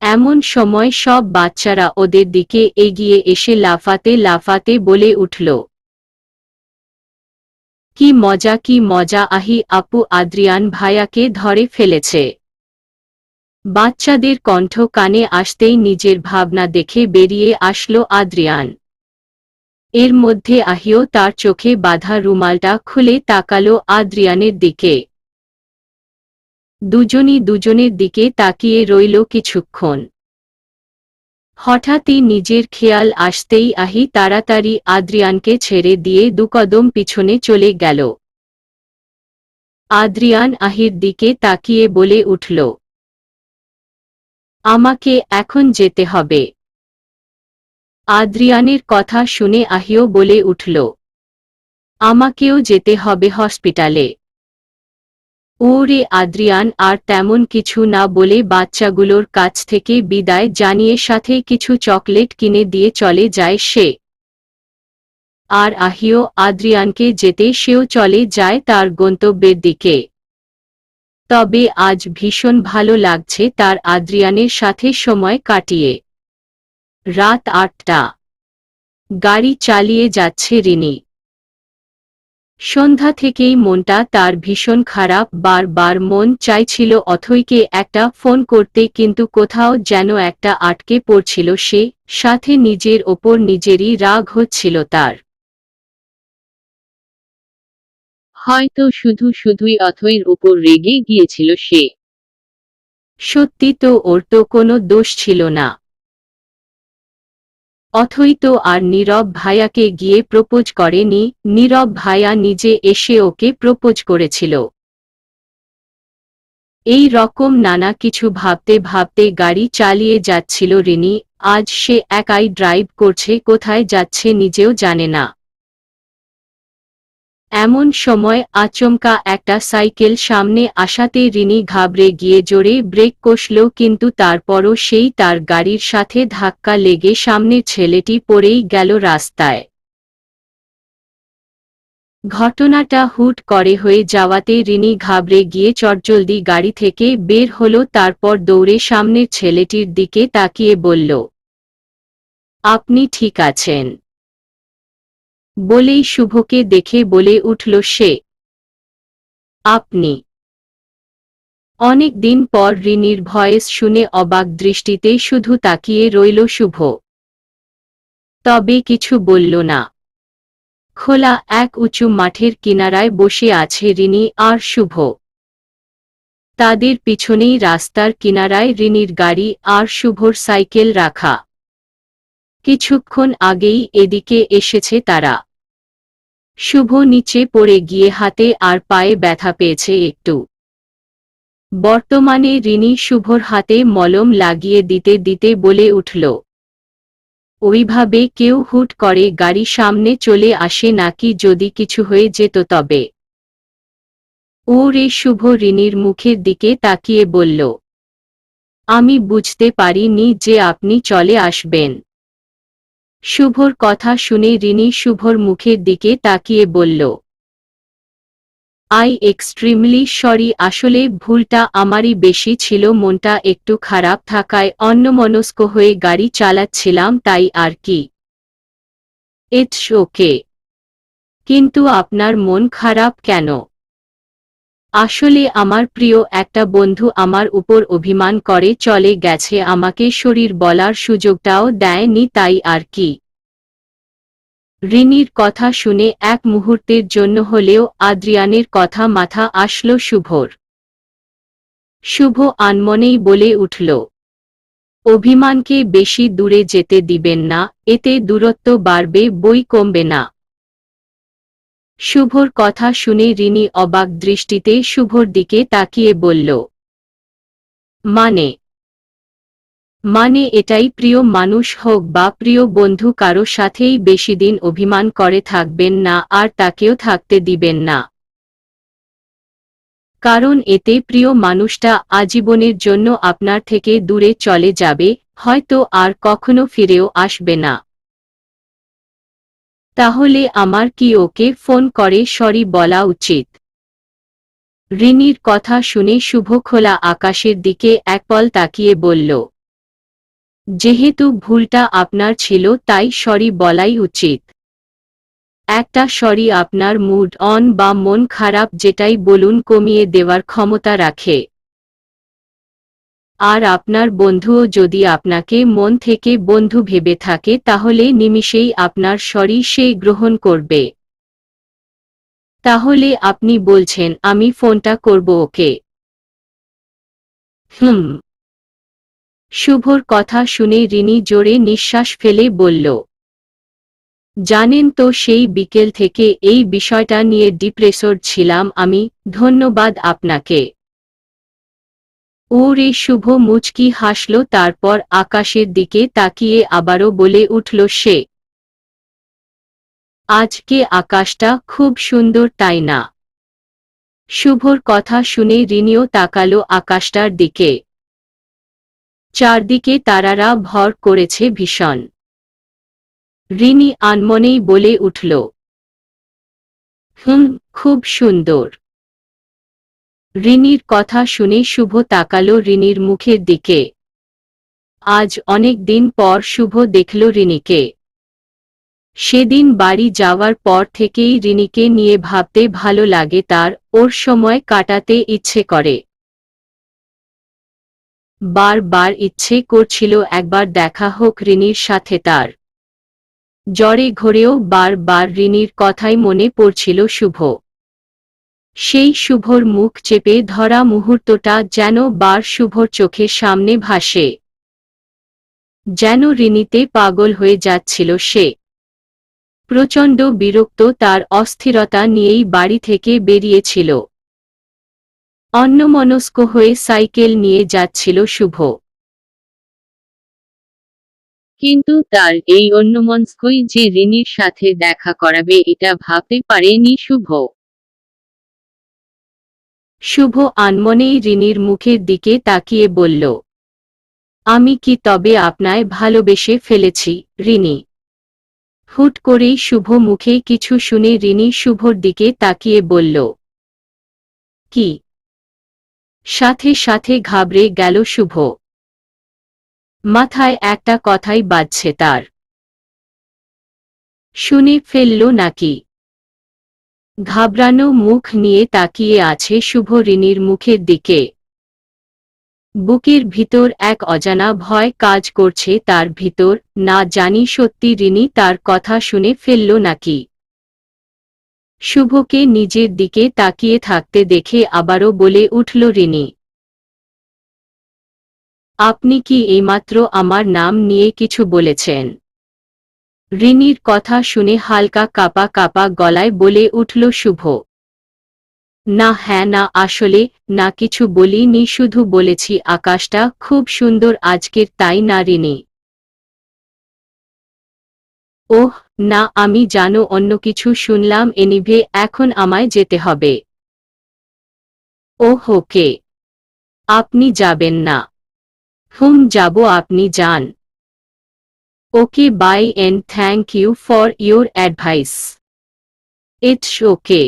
এমন সময় সব বাচ্চারা ওদের দিকে এগিয়ে এসে লাফাতে লাফাতে বলে উঠল, কি মজা কি মজা, আহি আপু আদ্রিয়ান ভাইয়াকে ধরে ফেলেছে। বাচ্চাদের কণ্ঠ কানে আসতেই নিজের ভাবনা দেখে বেরিয়ে আসলো আদ্রিয়ান। এর মধ্যে আহিও তার চোখে বাঁধা রুমালটা খুলে তাকালো আদ্রিয়ানের দিকে। দুজনই দুজনের দিকে তাকিয়ে রইল কিছুক্ষণ। হঠাৎই নিজের খেয়াল আসতেই আহি তাড়াতাড়ি আদ্রিয়ানকে ছেড়ে দিয়ে দুকদম পিছনে চলে গেল। আদ্রিয়ান আহির দিকে তাকিয়ে বলে উঠল, আমাকে এখন যেতে হবে। আদ্রিয়ানের কথা শুনে আহিও বলে উঠল, আমাকেও যেতে হবে হসপিটালে। ওরে আদ্রিয়ান আর তেমন কিছু না বলে বাচ্চাগুলোর কাছ থেকে বিদায় জানিয়ে সাথে কিছু চকলেট কিনে দিয়ে চলে যায় সে। আর আহিও আদ্রিয়ানকে যেতে সেও চলে যায় তার গন্তব্যের দিকে। তবে আজ ভীষণ ভালো লাগছে তার আদ্রিয়ানের সাথে সময় কাটিয়ে। রাত ৮টা। গাড়ি চালিয়ে যাচ্ছে রিনি। সন্ধ্যা থেকেই মনটা তার ভীষণ খারাপ, বারবার মন চাইছিল অথৈকে একটা ফোন করতে, কিন্তু কোথাও যেন একটা আটকে পড়ছিল সে, সাথে নিজের ওপর নিজেরই রাগ হচ্ছিল তার। হয়তো শুধু শুধুই অথৈর উপর রেগে গিয়েছিল সে। সত্যি তো ওর তো কোনো দোষ ছিল না। অথই তো আর নীরব ভাইয়াকে গিয়ে প্রপোজ করেনি, নীরব ভাইয়া নিজে এসে ওকে প্রপোজ করেছিল। এই রকম নানা কিছু ভাবতে ভাবতে গাড়ি চালিয়ে যাচ্ছিল রিনি। আজ সে একাই ড্রাইভ করছে, কোথায় যাচ্ছে নিজেও জানে না। এমন সময় আচমকা একটা সাইকেল সামনে আসাতে রিনি ঘাবড়ে গিয়ে জোরে ব্রেক কষল, কিন্তু তারপরও সেই তার গাড়ির সাথে ধাক্কা লেগে সামনের ছেলেটি পড়েই গেল রাস্তায়। ঘটনাটা হুট করে হয়ে যাওয়াতে রিনি ঘাবড়ে গিয়ে চটজলদি গাড়ি থেকে বের হলো, তারপর দৌড়ে সামনের ছেলেটির দিকে তাকিয়ে বলল, আপনি ঠিক আছেন? বলেই শুভকে দেখে বলে উঠল সে, আপনি? অনেক দিন পর রিনির ভয়েস শুনে অবাক দৃষ্টিতে শুধু তাকিয়ে রইল শুভ। তবে কিছু বলল না। খোলা এক উঁচু মাঠের কিনারায় বসে আছে রিনি আর শুভ। তাদের পিছনেই রাস্তার কিনারায় রিনির গাড়ি আর শুভর সাইকেল রাখা। কিছুক্ষণ আগেই এদিকে এসেছে তারা। শুভ নিচে পড়ে গিয়ে হাতে আর পায়ে ব্যথা পেয়েছে একটু। বর্তমানে রিনি শুভর হাতে মলম লাগিয়ে দিতে দিতে বলে উঠল, ওইভাবে কেউ হুট করে গাড়ি সামনে চলে আসে নাকি? যদি কিছু হয়ে যেত তবে? ওরে শুভ রিনির মুখের দিকে তাকিয়ে বলল, আমি বুঝতে পারিনি যে আপনি চলে আসবেন। শুভর কথা শুনে রিনি শুভর মুখের দিকে তাকিয়ে বলল, আই এক্সট্রিমলি সরি, আসলে ভুলটা আমারই বেশি ছিল, মনটা একটু খারাপ থাকায় অন্যমনস্ক হয়ে গাড়ি চালাচ্ছিলাম, তাই আর কি। It's okay. কিন্তু আপনার মন খারাপ কেন? আসলে আমার প্রিয় একটা বন্ধু আমার উপর অভিমান করে চলে গেছে, আমাকে শরীর বলার সুযোগটাও দেয়নি, তাই আর কি। রিনির কথা শুনে এক মুহূর্তের জন্য হলেও আদ্রিয়ানের কথা মাথা আসলো শুভর। শুভ আনমনেই বলে উঠল, অভিমানকে বেশি দূরে যেতে দিবেন না, এতে দূরত্ব বাড়বে বই কমবে না। শুভর কথা শুনে রিনি অবাক দৃষ্টিতে শুভর দিকে তাকিয়ে বলল, মানে মানে এটাই প্রিয় মানুষ হোক বা প্রিয় বন্ধু কারো সাথেই বেশিদিন অভিমান করে থাকবেন না আর তাকেও থাকতে দিবেন না। কারণ এতে প্রিয় মানুষটা আজীবনের জন্য আপনার থেকে দূরে চলে যাবে, হয়তো আর কখনো ফিরেও আসবে না। তাহলে আমার কি ওকে ফোন করে সরি বলা উচিত? রিনির কথা শুনে শুভ খোলা আকাশের দিকে একপল তাকিয়ে বলল, যেহেতু ভুলটা আপনার ছিল তাই সরি বলাই উচিত। একটা সরি আপনার মুড অন বা মন খারাপ যেটাই বলুন কমিয়ে দেওয়ার ক্ষমতা রাখে। আর আপনার বন্ধুও যদি আপনাকে মন থেকে বন্ধু ভেবে থাকে তাহলে নিমিষেই আপনার সরি সে গ্রহণ করবে। তাহলে আপনি বলছেন আমি ফোনটা করব ওকে? শুভর কথা শুনে রিনি জোরে নিঃশ্বাস ফেলে বলল, জানেন তো সেই বিকেল থেকে এই বিষয়টা নিয়ে ডিপ্রেসড ছিলাম আমি। ধন্যবাদ আপনাকে। ওরে শুভ মুচকি হাসল, তারপর আকাশের দিকে তাকিয়ে আবারও বলে উঠল সে, আজকে আকাশটা খুব সুন্দর তাই না? শুভর কথা শুনে রিনিও তাকালো আকাশটার দিকে। চারদিকে তারারা ভর করেছে ভীষণ। রিনি আনমনেই বলে উঠল, খুব সুন্দর। রিনির কথা শুনে শুভ তাকালো রিনির মুখের দিকে। আজ অনেক দিন পর শুভ দেখল রিনিকে। সেদিন বাড়ি যাওয়ার পর থেকেই রিনিকে নিয়ে ভাবতে ভালো লাগে তার, ওর সময় কাটাতে ইচ্ছে করে। বার ইচ্ছে করছিল একবার দেখা হোক রিনির সাথে তার। জ্বরে ঘোরেও বার রিনির কথাই মনে পড়ছিল শুভ। সেই শুভর মুখ চেপে ধরা মুহূর্তটা যেন শুভর চোখের সামনে ভাসে। যেন রিনিতে পাগল হয়ে যাচ্ছিল সে। প্রচণ্ড বিরক্ত তার অস্থিরতা নিয়েই বাড়ি থেকে বেরিয়েছিল। অন্যমনস্ক হয়ে সাইকেল নিয়ে যাচ্ছিল শুভ। কিন্তু তার এই অন্যমনস্কই যে রিনির সাথে দেখা করাবে এটা ভাবতে পারেনি শুভ। শুভ আনমনেই রিনির মুখের দিকে তাকিয়ে বলল, আমি কি তবে আপনায় ভালোবেসে ফেলেছি রিনি? হুট করেই শুভ মুখে কিছু শুনে রিনি শুভর দিকে তাকিয়ে বলল, কি? সাথে সাথে ঘাবড়ে গেল শুভ। মাথায় একটা কথাই বাজছে তার। শুনে ফেলল নাকি? ঘাবড়ানো মুখ নিয়ে তাকিয়ে আছে শুভ রিনির মুখের দিকে। বুকের ভিতর এক অজানা ভয় কাজ করছে তার ভিতর, না জানি সত্যি রিনি তার কথা শুনে ফেলল নাকি। শুভকে নিজের দিকে তাকিয়ে থাকতে দেখে আবারও বলে উঠল রিনি, আপনি কি এইমাত্র আমার নাম নিয়ে কিছু বলেছেন? রিনির কথা শুনে হালকা কাঁপা কাঁপা গলায় বলে উঠল শুভ, না হ্যাঁ না আসলে না কিছু বলিনি, শুধু বলেছি আকাশটা খুব সুন্দর আজকের তাই না রিনি? ওহ না আমি জানো অন্য কিছু শুনলাম এনিভে এখন আমায় যেতে হবে। ওহ ওকে। আপনি যাবেন না? যাব আপনি যান। Okay bye and thank you for your advice. It's okay.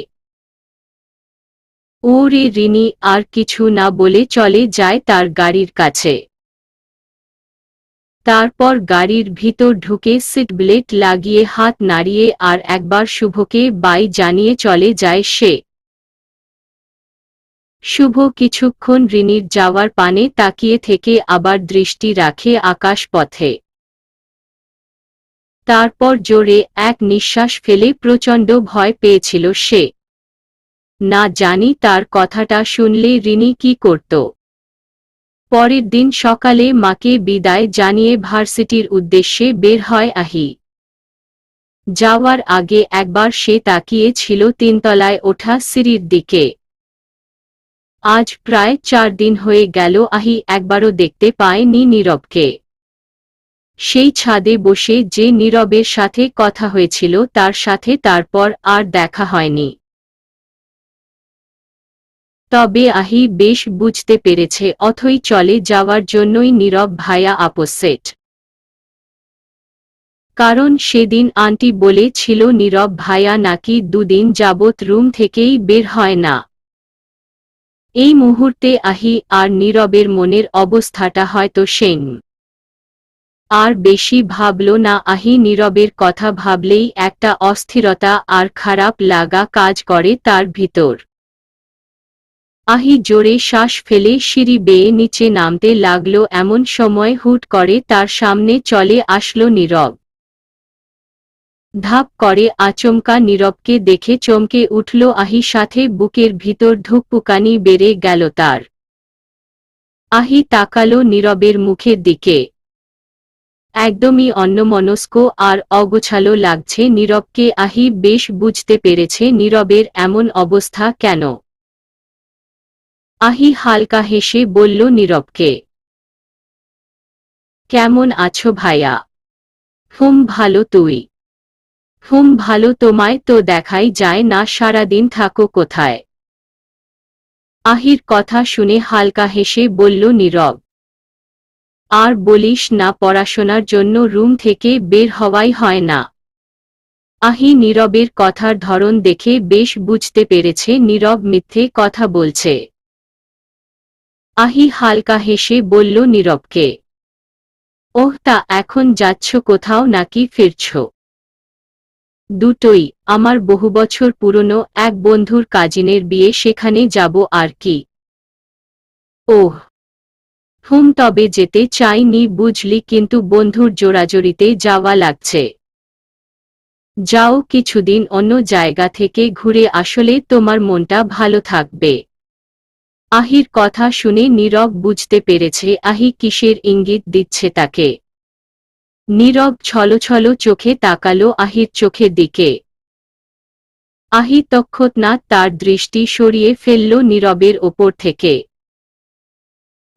ওরে রিনি আর কিছু না বলে চলে যায় তার গাড়ির কাছে। তারপর গাড়ির ভিতর ঢুকে সিট বেল্ট লাগিয়ে হাত নাড়িয়ে আর একবার শুভকে বাই জানিয়ে চলে যায় সে। শুভ কিছুক্ষণ রিনির যাওয়ার পানে তাকিয়ে থেকে আবার দৃষ্টি রাখে আকাশপথে। তারপর জোরে এক নিঃশ্বাস ফেলে প্রচণ্ড ভয় পেয়েছিল সে। না জানি তার কথাটা শুনলে রিনি কি করত। পরের দিন সকালে মাকে বিদায় জানিয়ে ভার্সিটির উদ্দেশ্যে বের হয় আহি। যাওয়ার আগে একবার সে তাকিয়েছিল তিনতলায় ওঠা সিঁড়ির দিকে। আজ প্রায় 4 দিন হয়ে গেল আহি একবারও দেখতে পায়নি নীরবকে। সেই ছাদে বসে যে নীরবের সাথে কথা হয়েছিল তার সাথে তারপর আর দেখা হয়নি। তবে আহি বেশ বুঝতে পেরেছে অথই চলে যাওয়ার জন্যই নীরব ভায়া আপসেট। কারণ সেদিন আন্টি বলেছিল নীরব ভায়া নাকি 2 দিন যাবৎ রুম থেকেই বের হয় না। এই মুহূর্তে আহি আর নীরবের মনের অবস্থাটা হয়তো সেম। আর বেশি ভাবল না আহি। নীরবের কথা ভাবলেই একটা অস্থিরতা আর খারাপ লাগা কাজ করে তার ভিতর। আহি জোরে শ্বাস ফেলে সিঁড়ি বেয়ে নিচে নামতে লাগল। এমন সময় হুট করে তার সামনে চলে আসলো নীরব। ধাপ করে আচমকা নীরবকে দেখে চমকে উঠল আহি, সাথে বুকের ভিতর ধুকপুকানি বেড়ে গেল তার। আহি তাকালো নীরবের মুখের দিকে। একদমই অন্যমনস্ক আর অগোছালো লাগছে নীরবকে। আহি বেশ বুঝতে পেরেছে নীরবের এমন অবস্থা কেন। আহি হালকা হেসে বলল নীরবকে, কেমন আছো ভাইয়া? ভালো। তুই? ভালো। তোমায় তো দেখাই যায় না, সারাদিন থাকো কোথায়? আহির কথা শুনে হালকা হেসে বলল নীরব, আর বলিস না, পড়াশোনার জন্য রুম থেকে বের হওয়াই হয় না। আহি নীরবের কথার ধরন দেখে বেশ বুঝতে পেরেছে নীরব মিথ্যে কথা বলছে। আহি হালকা হেসে বলল নীরবকে, ওহ, তা এখন যাচ্ছ কোথাও নাকি ফিরছ? দুটোই। আমার বহু বছর পুরনো এক বন্ধুর কাজিনের বিয়ে, সেখানে যাব আর কি। ওহ, তবে যেতে চাইনি বুঝলি, কিন্তু বন্ধুর জোরাজোরিতে যাওয়া লাগছে। যাও, কিছুদিন অন্য জায়গা থেকে ঘুরে আসলে তোমার মনটা ভালো থাকবে। আহির কথা শুনে নীরব বুঝতে পেরেছে আহি কিসের ইঙ্গিত দিচ্ছে তাকে। নীরব ছলছল চোখে তাকালো আহির চোখের দিকে। আহি তৎক্ষণাৎ তার দৃষ্টি সরিয়ে ফেলল নীরবের ওপর থেকে।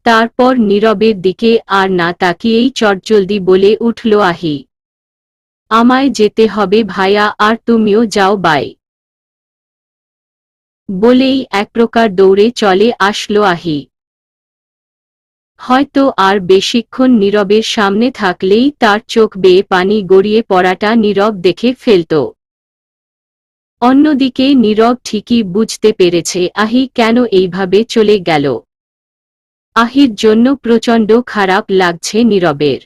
তারপর নীরবের দিকে আর না তাকিয়েই চটজলদি বলে উঠল আহি, আমায় যেতে হবে ভাইয়া, আর তুমিও যাও, বাই। বলেই এক প্রকার দৌড়ে চলে আসলো আহি। হয়তো আর বেশিক্ষণ নীরবের সামনে থাকলেই তার চোখ বেয়ে পানি গড়িয়ে পড়াটা নীরব দেখে ফেলত। অন্যদিকে নীরব ঠিকই বুঝতে পেরেছে আহি কেন এইভাবে চলে গেল। আহির জন্য প্রচণ্ড খারাপ লাগছে নীরবের।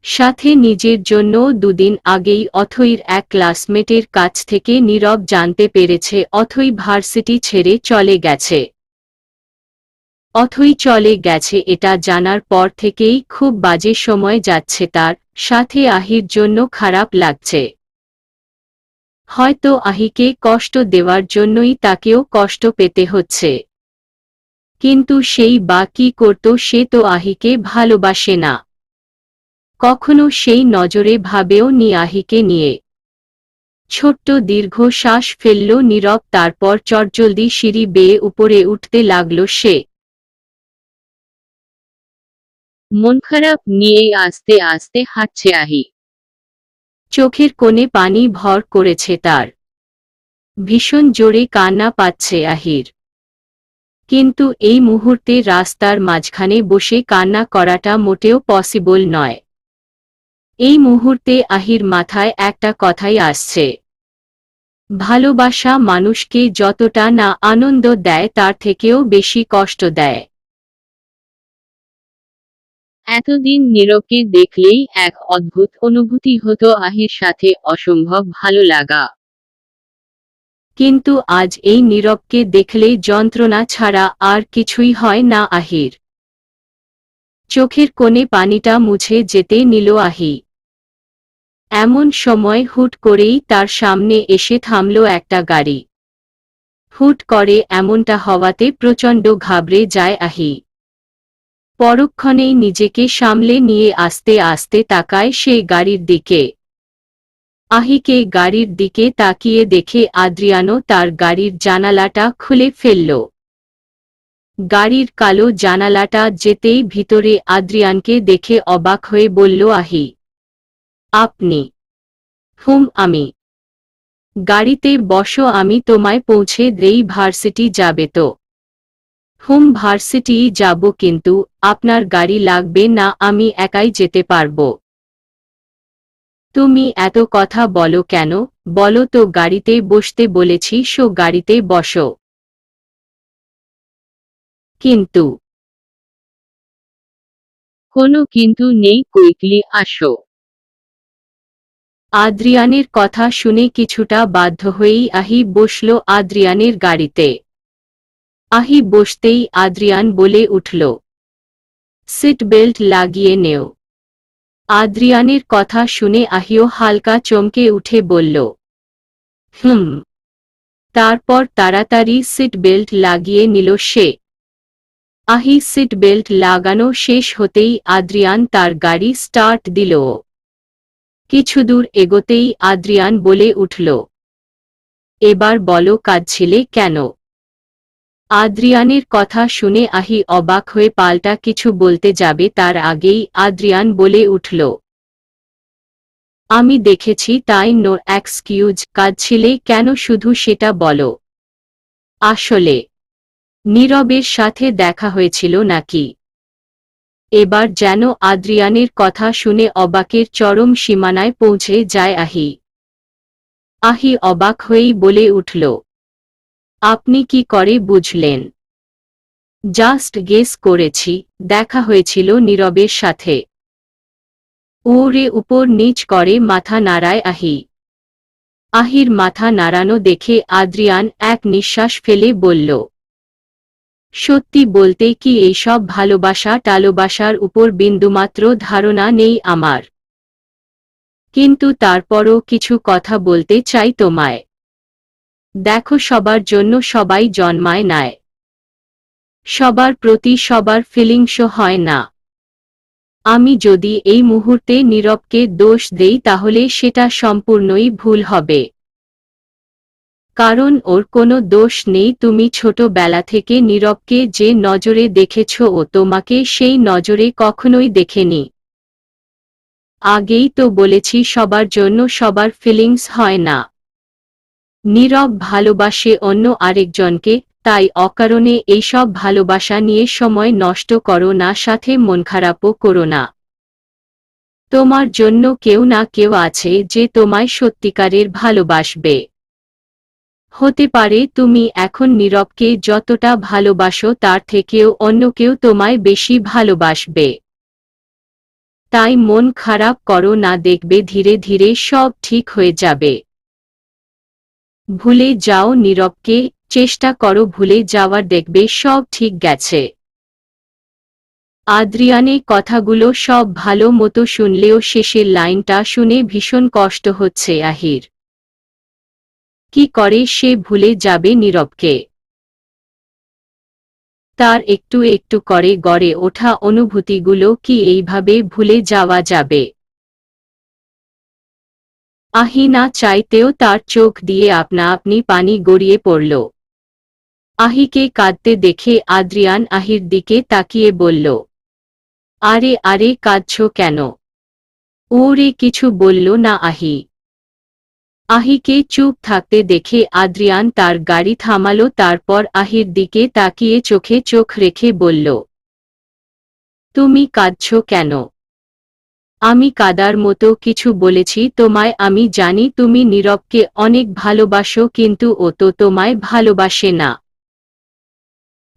সাথে নিজের জন্য। 2 দিন আগেই অথইর এক ক্লাসমেটের কাছ থেকে নীরব জানতে পেরেছে অথই ভার্সিটি ছেড়ে চলে গেছে। অথই চলে গেছে এটা জানার পর থেকেই খুব বাজে সময় যাচ্ছে তার, সাথে আহির জন্য খারাপ লাগছে। হয়তো আহিকে কষ্ট দেওয়ার জন্যই তাকেও কষ্ট পেতে হচ্ছে। কিন্তু সেই বা কি করত, সে তো আহিকে ভালোবাসে না। কখনো সেই নজরে ভাবেও নি আহিকে নিয়ে। ছোট্ট দীর্ঘ শ্বাস ফেলল নীরব, তারপর চটজলদি সিঁড়ি বেয়ে উপরে উঠতে লাগল সে। মন খারাপ নিয়েই আস্তে আস্তে হাঁটছে আহি। চোখের কোণে পানি ভর করেছে তার। ভীষণ জোরে কান্না পাচ্ছে আহির। কিন্তু এই মুহূর্তে রাস্তার মাঝখানে বসে কান্না করাটা মোটেও পসিবল নয়। এই মুহূর্তে আহির মাথায় একটা কথাই আসছে, ভালোবাসা মানুষকে যতটা না আনন্দ দেয় তার থেকেও বেশি কষ্ট দেয়। এতদিন নীরবকে দেখলেই এক অদ্ভুত অনুভূতি হতো আহির সাথে, অসম্ভব ভালো লাগা। কিন্তু আজ এই নীরবকে দেখলে যন্ত্রণা ছাড়া আর কিছুই হয় না আহির। চোখের কোণে পানিটা মুছে যেতে নিল আহি। এমন সময় হুট করেই তার সামনে এসে থামল একটা গাড়ি। হুট করে এমনটা হওয়াতে প্রচণ্ড ঘাবড়ে যায় আহি। পরক্ষণেই নিজেকে সামলে নিয়ে আস্তে আস্তে তাকায় সে গাড়ির দিকে। আহিকে গাড়ির দিকে তাকিয়ে দেখে আদ্রিয়ানো তার গাড়ির জানালাটা খুলে ফেলল। গাড়ির কালো জানালাটা যেতেই ভিতরে আদ্রিয়ানকে দেখে অবাক হয়ে বলল আহি, আপনি? আমি। গাড়িতে বসো, আমি তোমায় পৌঁছে দেই। ভার্সিটি যাবে তো? ভার্সিটি যাব, কিন্তু আপনার গাড়ি লাগবে না, আমি একাই যেতে পারবো। তুমি এত কথা বলো কেন? বলো তো, গাড়িতে বসতে বলেছি, গাড়িতে বসো। কিন্তু কোনো কিন্তু নেই, কুইকলি আসো। আদ্রিয়ানের কথা শুনে কিছুটা বাধ্য হয়েই আহি বসল আদ্রিয়ানের গাড়িতে। আহি বসতেই আদ্রিয়ান বলে উঠল, সিট বেল্ট লাগিয়ে নেও। আদ্রিয়ানের কথা শুনে আহিও হালকা চমকে উঠে বলল, তারপর তাড়াতাড়ি সিট বেল্ট লাগিয়ে নিল সে। আহি সিট বেল্ট লাগানো শেষ হতেই আদ্রিয়ান তার গাড়ি স্টার্ট দিল। কিছুদূর এগোতেই আদ্রিয়ান বলে উঠল, এবার বলো, কাঁদছিলে কেন? আদ্রিয়ানের কথা শুনে আহি অবাক হয়ে পাল্টা কিছু বলতে যাবে তার আগেই আদ্রিয়ান বলে উঠল, আমি দেখেছি, তাই নো এক্সকিউজ। কাঁদছিলে কেন শুধু সেটা বলো। আসলে নীরবের সাথে দেখা হয়েছিল নাকি? এবার যেন আদ্রিয়ানের কথা শুনে অবাকের চরম সীমানায় পৌঁছে যায় আহি। আহি অবাক হয়েই বলে উঠল, আপনি কি করে বুঝলেন? জাস্ট গেস করেছি, দেখা হয়েছিল নীরবের সাথে। ওরে উপর নিচ করে মাথা নাড়ায় আহি। আহির মাথা নাড়ানো দেখে আদ্রিয়ান এক নিঃশ্বাস ফেলে বলল, সত্যি বলতে কি এইসব ভালোবাসা টালোবাসার উপর বিন্দুমাত্র ধারণা নেই আমার। কিন্তু তারপরও কিছু কথা বলতে চাই তোমায়। দেখো, সবার জন্য সবাই জন্মায় না। সবার প্রতি সবার ফিলিংসও হয় না। আমি যদি এই মুহূর্তে নীরবকে দোষ দেই তাহলে সেটা সম্পূর্ণই ভুল হবে। কারণ ওর কোনো দোষ নেই। তুমি ছোটবেলা থেকে নীরবকে যে নজরে দেখেছ, ও তোমাকে সেই নজরে কখনোই দেখেনি। আগেই তো বলেছি, সবার জন্য সবার ফিলিংস হয় না। নীরব ভালোবাসে অন্য আরেকজনকে, তাই অকারণে এইসব ভালোবাসা নিয়ে সময় নষ্ট করো না, সাথে মন খারাপও করো না। তোমার জন্য কেউ না কেউ আছে যে তোমায় সত্যিকারের ভালোবাসবে। হতে পারে তুমি এখন নীরবকে যতটা ভালোবাসো তার থেকেও অন্য কেউ তোমায় বেশি ভালোবাসবে। তাই মন খারাপ করো না, দেখবে ধীরে ধীরে সব ঠিক হয়ে যাবে। ভুলে যাও নীরবকে, চেষ্টা করো ভুলে যাওয়ার, দেখবে সব ঠিক গেছে। আদ্রিয়ানে কথাগুলো সব ভালো মতো শুনলেও শেষের লাইনটা শুনে ভীষণ কষ্ট হচ্ছে আহির। কি করে সে ভুলে যাবে নীরবকে? তার একটু একটু করে গড়ে ওঠা অনুভূতিগুলো কি এইভাবে ভুলে যাওয়া যাবে? আহি না চাইতেও তার চোখ দিয়ে আপনা আপনি পানি গড়িয়ে পড়ল। আহিকে কাঁদতে দেখে আদ্রিয়ান আহির দিকে তাকিয়ে বলল, আরে আরে, কাঁদছ কেন? ওরে কিছু বলল না আহি। আহিকে চুপ থাকতে দেখে আদ্রিয়ান তার গাড়ি থামালো, তারপর আহির দিকে তাকিয়ে চোখে চোখ রেখে বলল, তুমি কাঁদছ কেন? আমি কাদার মতো কিছু বলেছি তোমায়? আমি জানি তুমি নীরবকে অনেক ভালোবাসো, কিন্তু ও তো তোমায় ভালোবাসে না।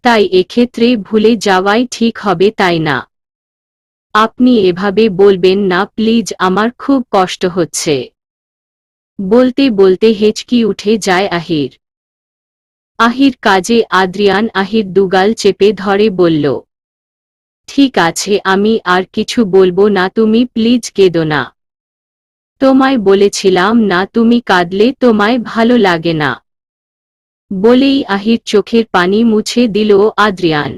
তাই এক্ষেত্রে ভুলে যাওয়াই ঠিক হবে, তাই না? আপনি এভাবে বলবেন না প্লিজ, আমার খুব কষ্ট হচ্ছে। বলতে বলতে হেঁচকি উঠে যায় আহির। আহির কাজে আদ্রিয়ান আহির দুগাল চেপে ধরে বলল, ঠিক আছে, আমি আর কিছু বলবো না, তুমি প্লিজ কেঁদো না। তোমায় বলেছিলাম না, তুমি কাঁদলে তোমায় ভালো লাগে না। বলেই আহির চোখের পানি মুছে দিল আদ্রিয়ান।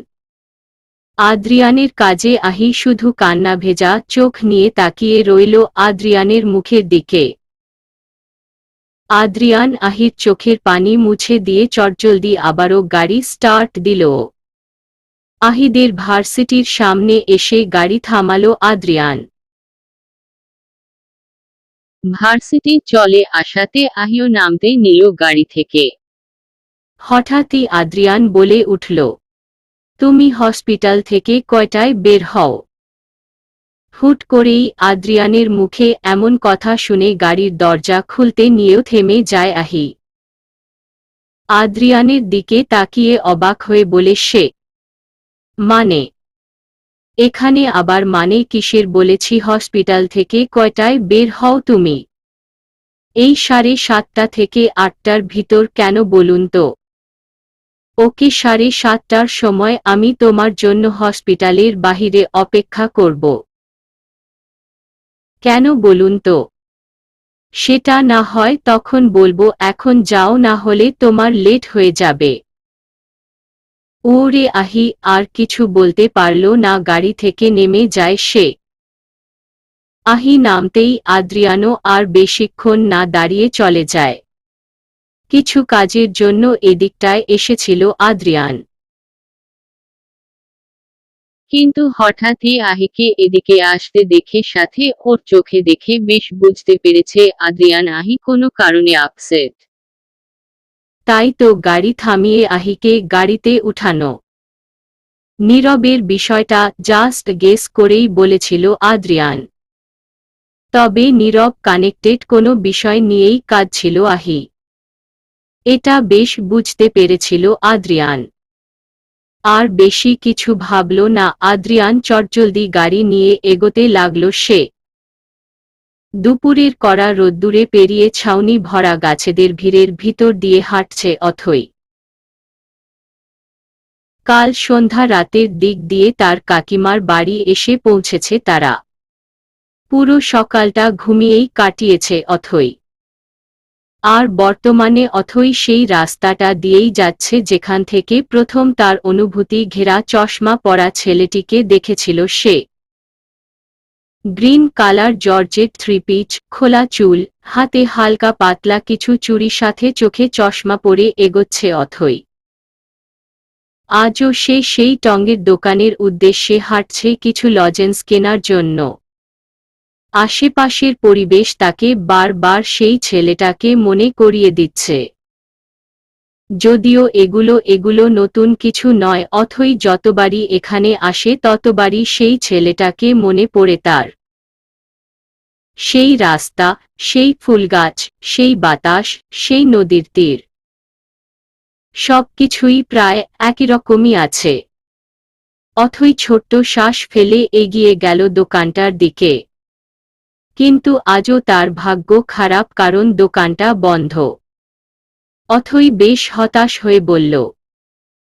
আদ্রিয়ানের কাজে আহি শুধু কান্না ভেজা চোখ নিয়ে তাকিয়ে রইল আদ্রিয়ানের মুখের দিকে। আদ্রিয়ান আহির চোখের পানি মুছে দিয়ে চটজলদি আবারও গাড়ি স্টার্ট দিল। আহিদের ভার্সিটির সামনে এসে গাড়ি থামালো আদ্রিয়ান। ভার্সিটি চলে আসাতে আহিও নামতে নিল গাড়ি থেকে। হঠাৎই আদ্রিয়ান বলে উঠল, তুমি হসপিটাল থেকে কয়টায় বের হও? হুট করেই আদ্রিয়ানের মুখে এমন কথা শুনে গাড়ির দরজা খুলতে নিয়েও থেমে যায় আহি। আদ্রিয়ানের দিকে তাকিয়ে অবাক হয়ে বলে সে, মানে? এখানে আবার মানে কিসের? বলেছি হসপিটাল থেকে কয়টায় বের হও তুমি। এই 7:30 থেকে 8টার ভিতর কেন বলুন তো? ওকে, 7:30টার সময় আমি তোমার জন্য হসপিটালের বাহিরে অপেক্ষা করব। কেন বলুন তো? সেটা না হয় তখন বলবো, এখন যাও, না হলে তোমার লেট হয়ে যাবে। ওরে আহি আর কিছু বলতে পারল না, গাড়ি থেকে নেমে যায় সে। আহি নামতেই আদ্রিয়ানো আর বেশিক্ষণ না দাঁড়িয়ে চলে যায়। কিছু কাজের জন্য এদিকটায় এসেছিল আদ্রিয়ান। কিন্তু হঠাৎই আহিকে এদিকে আসতে দেখে সাথে ওর চোখে দেখে বেশ বুঝতে পেরেছে আদ্রিয়ান আহি কোনো কারণে আপসেট। তাই তো গাড়ি থামিয়ে আহিকে গাড়িতে উঠানো। নীরবের বিষয়টা জাস্ট গেস করেই বলেছিল আদ্রিয়ান। তবে নীরব কানেক্টেড কোনো বিষয় নিয়েই কাজ ছিল আহি, এটা বেশ বুঝতে পেরেছিল আদ্রিয়ান। আর বেশি কিছু ভাবল না আদ্রিয়ান, চটজলদি গাড়ি নিয়ে এগোতে লাগল সে। দুপুরের কড়া রোদ্দুরে পেরিয়ে ছাউনি ভরা গাছেদের ভিড়ের ভিতর দিয়ে হাঁটছে অথই। কাল সন্ধ্যা রাতের দিক দিয়ে তার কাকিমার বাড়ি এসে পৌঁছেছে তারা। পুরো সকালটা ঘুমিয়েই কাটিয়েছে অথই। আর বর্তমানে অথই সেই রাস্তাটা দিয়েই যাচ্ছে যেখান থেকে প্রথম তার অনুভূতি ঘেরা চশমা পরা ছেলেটিকে দেখেছিল সে। গ্রিন কালার জর্জেট থ্রি-পিচ, খোলা চুল, হাতে হালকা পাতলা কিছু চুড়ি, সাথে চোখে চশমা পরে এগোচ্ছে অথই। আজও সে সেই টঙের দোকানের উদ্দেশ্যে হাঁটছে কিছু লজেন্স কেনার জন্য। আশেপাশের পরিবেশ তাকে বারবার সেই ছেলেটাকে মনে করিয়ে দিচ্ছে। যদিও এগুলো নতুন কিছু নয়, অথই যতবারই এখানে আসে ততবারই সেই ছেলেটাকে মনে পড়ে তার। সেই রাস্তা, সেই ফুলগাছ, সেই বাতাস, সেই নদীর তীর, সবকিছুই প্রায় একই রকমই আছে। অথই ছোট্ট শ্বাস ফেলে এগিয়ে গেল দোকানটার দিকে। কিন্তু আজও তার ভাগ্য খারাপ, কারণ দোকানটা বন্ধ। অথই বেশ হতাশ হয়ে বলল,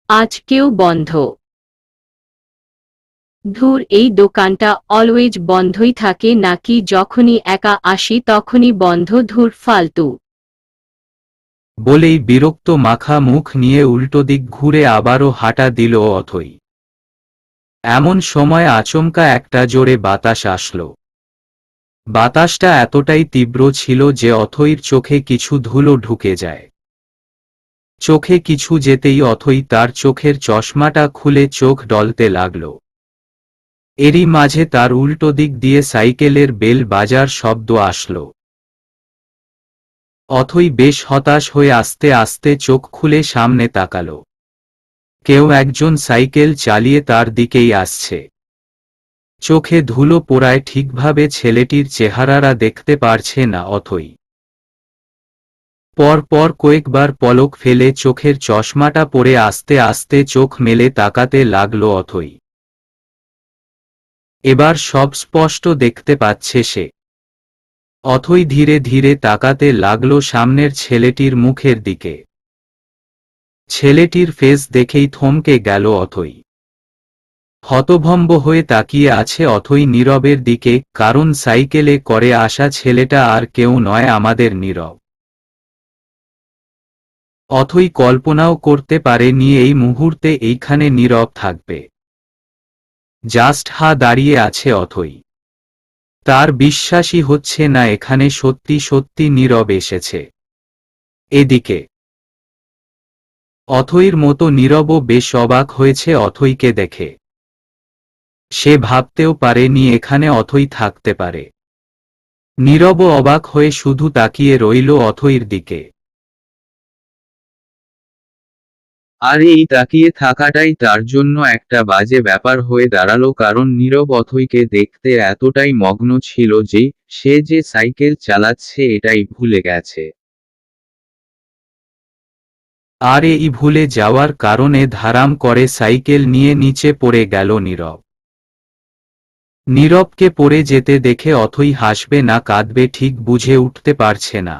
আজকেও বন্ধ। ধুর, এই দোকানটা অলওয়েজ বন্ধই থাকে নাকি যখনই একা আসি তখনই বন্ধ? ধুর, ফালতু। বলেই বিরক্ত মাখা মুখ নিয়ে উল্টো দিক ঘুরে আবারও হাঁটা দিল অথই। এমন সময় আচমকা একটা জোরে বাতাস আসলো। বাতাসটা এতটাই তীব্র ছিল যে অথইর চোখে কিছু ধুলো ঢুকে যায়। চোখে কিছু যেতেই অথই তার চোখের চশমাটা খুলে চোখ ডলতে লাগল। এরই মাঝে তার উল্টো দিক দিয়ে সাইকেলের বেল বাজার শব্দ আসলো। অথই বেশ হতাশ হয়ে আস্তে আস্তে চোখ খুলে সামনে তাকালো। কেউ একজন সাইকেল চালিয়ে তার দিকেই আসছে। চোখে ধুলো পোড়ায় ঠিকভাবে ছেলেটির চেহারাটা দেখতে পারছে না অথই। পরপর কয়েকবার পলক ফেলে চোখের চশমাটা পরে আস্তে আস্তে চোখ মেলে তাকাতে লাগলো অথই। এবার সব স্পষ্ট দেখতে পাচ্ছে সে। অথই ধীরে ধীরে তাকাতে লাগলো সামনের ছেলেটির মুখের দিকে। ছেলেটির ফেস দেখেই থমকে গেল অথই। হতভম্ব হয়ে তাকিয়ে আছে অথই নীরবের দিকে, কারণ সাইকেলে করে আসা ছেলেটা আর কেউ নয়, আমাদের নীরব। অথই কল্পনাও করতে পারেনি এই মুহূর্তে এইখানে নীরব থাকবে। জাস্ট দাঁড়িয়ে আছে অথই। তার বিশ্বাসই হচ্ছে না এখানে সত্যি সত্যি নীরব এসেছে। এদিকে অথৈর মতো নীরবও বেশ অবাক হয়েছে অথৈকে দেখে। সে ভাবতেও পারেনি এখানে অথৈ থাকতে পারে। নীরবও অবাক হয়ে শুধু তাকিয়ে রইল অথৈর দিকে। আর এই তাকিয়ে থাকাটাই তার জন্য একটা বাজে ব্যাপার হয়ে দাঁড়ালো, কারণ নীরব অথৈকে দেখতে এতটাই মগ্ন ছিল যে সে যে সাইকেল চালাচ্ছে এটাই ভুলে গেছে। আর এই ভুলে যাওয়ার কারণে ধারাম করে সাইকেল নিয়ে নিচে পড়ে গেল নীরব। নীরবকে পড়ে যেতে দেখে অথৈ হাসবে না কাঁদবে ঠিক বুঝে উঠতে পারছে না।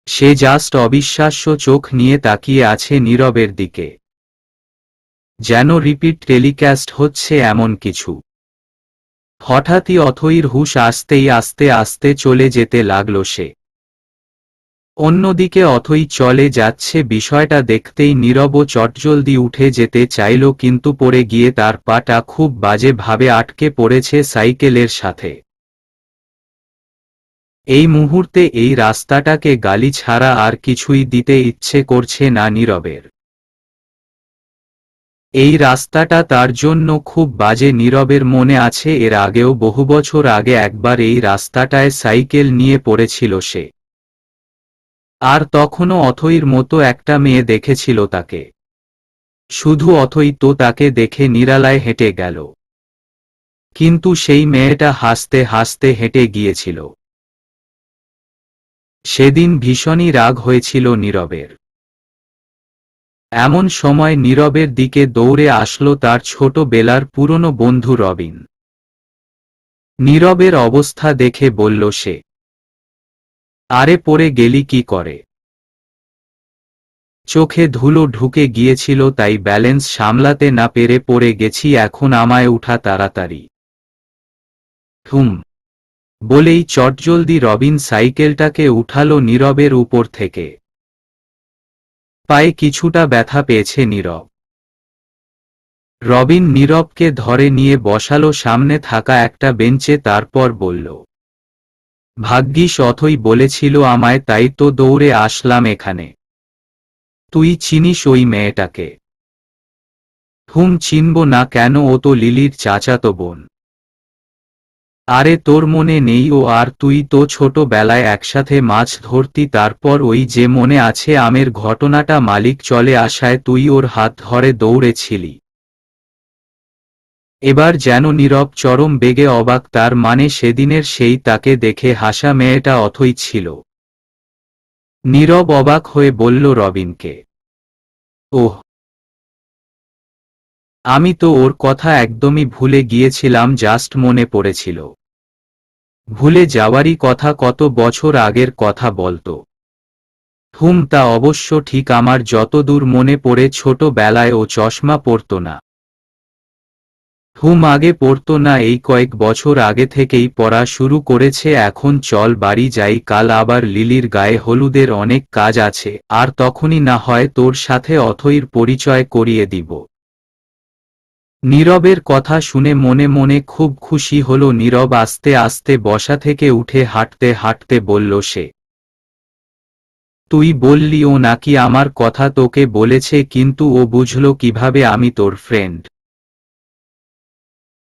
সে জাস্ট অবিশ্বাস্য চোখ নিয়ে তাকিয়ে আছে নীরবের দিকে, যেন রিপিট টেলিকাস্ট হচ্ছে এমন কিছু। হঠাৎই অথৈর হুঁশ আসতেই আস্তে আস্তে চলে যেতে লাগল সে। অন্যদিকে অথৈ চলে যাচ্ছে বিষয়টা দেখতেই নীরবও চটজলদি উঠে যেতে চাইল, কিন্তু পড়ে গিয়ে তার পাটা খুব বাজে ভাবে আটকে পড়েছে সাইকেলের সাথে। এই মুহূর্তে এই রাস্তাটাকে গালি ছাড়া আর কিছুই দিতে ইচ্ছে করছে না নীরবের। এই রাস্তাটা তার জন্য খুব বাজে। নীরবের মনে আছে এর আগেও বহু বছর আগে একবার এই রাস্তাটায় সাইকেল নিয়ে পড়েছিল সে। আর তখনও অথৈর মতো একটা মেয়ে দেখেছিল তাকে। শুধু অথৈ তো তাকে দেখে নিরালায় হেঁটে গেল, কিন্তু সেই মেয়েটা হাসতে হাসতে হেঁটে গিয়েছিল। সেদিন ভীষণই রাগ হয়েছিল নীরবের। এমন সময় নীরবের দিকে দৌড়ে আসলো তার ছোটবেলার পুরনো বন্ধু রবিন। নীরবের অবস্থা দেখে বলল সে, আরে পড়ে গেলি কি করে? চোখে ধুলো ঢুকে গিয়েছিল তাই ব্যালেন্স সামলাতে না পেরে পড়ে গেছি, এখন আমায় উঠা তাড়াতাড়ি। হুম বলেই চটজলদি রবিন সাইকেলটাকে উঠালো নীরবের উপর থেকে। পায়ে কিছুটা ব্যথা পেয়েছে নীরব। রবিন নীরবকে ধরে নিয়ে বসালো সামনে থাকা একটা বেঞ্চে, তারপর বলল, ভাগ্যিস অথৈ বলেছিল আমায়, তাই তো দৌড়ে আসলাম এখানে। তুই চিনিস ওই মেয়েটাকে? হুম চিনব না কেন, ও তো লিলির চাচাতো বোন। আরে তোর মনে নেই ও আর তুই তো ছোটবেলায় একসাথে মাছ ধরতি, তারপর ওই যে মনে আছে আমের ঘটনাটা, মালিক চলে আসায় তুই ওর হাত ধরে দৌড়েছিলি। এবার যেন নীরব চরম বেগে অবাক, তার মানে সেদিনের সেই তাকে দেখে হাসা মেয়েটা অথৈ ছিল। নীরব অবাক হয়ে বলল রবিনকে, ওহ, আমি তো ওর কথা একদমই ভুলে গিয়েছিলাম, জাস্ট মনে পড়েছিল। ভুলে যাওয়ারই কথা, কত বছর আগের কথা বলতো। হুম তা অবশ্য ঠিক, আমার যতদূর মনে পড়ে ছোটবেলায় ও চশমা পরতো না। হুম আগে পড়তো না, এই কয়েক বছর আগে থেকেই পড়া শুরু করেছে। এখন চল বাড়ি যাই, কাল আবার লিলির গায়ে হলুদের অনেক কাজ আছে, আর তখনই না হয় তোর সাথে অথৈর পরিচয় করিয়ে দিব। নীরবের কথা শুনে মনে মনে খুব খুশি হল নীরব। আস্তে আস্তে বসা থেকে উঠে হাঁটতে হাঁটতে বলল সে, তুই বললি ও নাকি আমার কথা তোকে বলেছে, কিন্তু ও বুঝলো কিভাবে আমি তোর ফ্রেন্ড?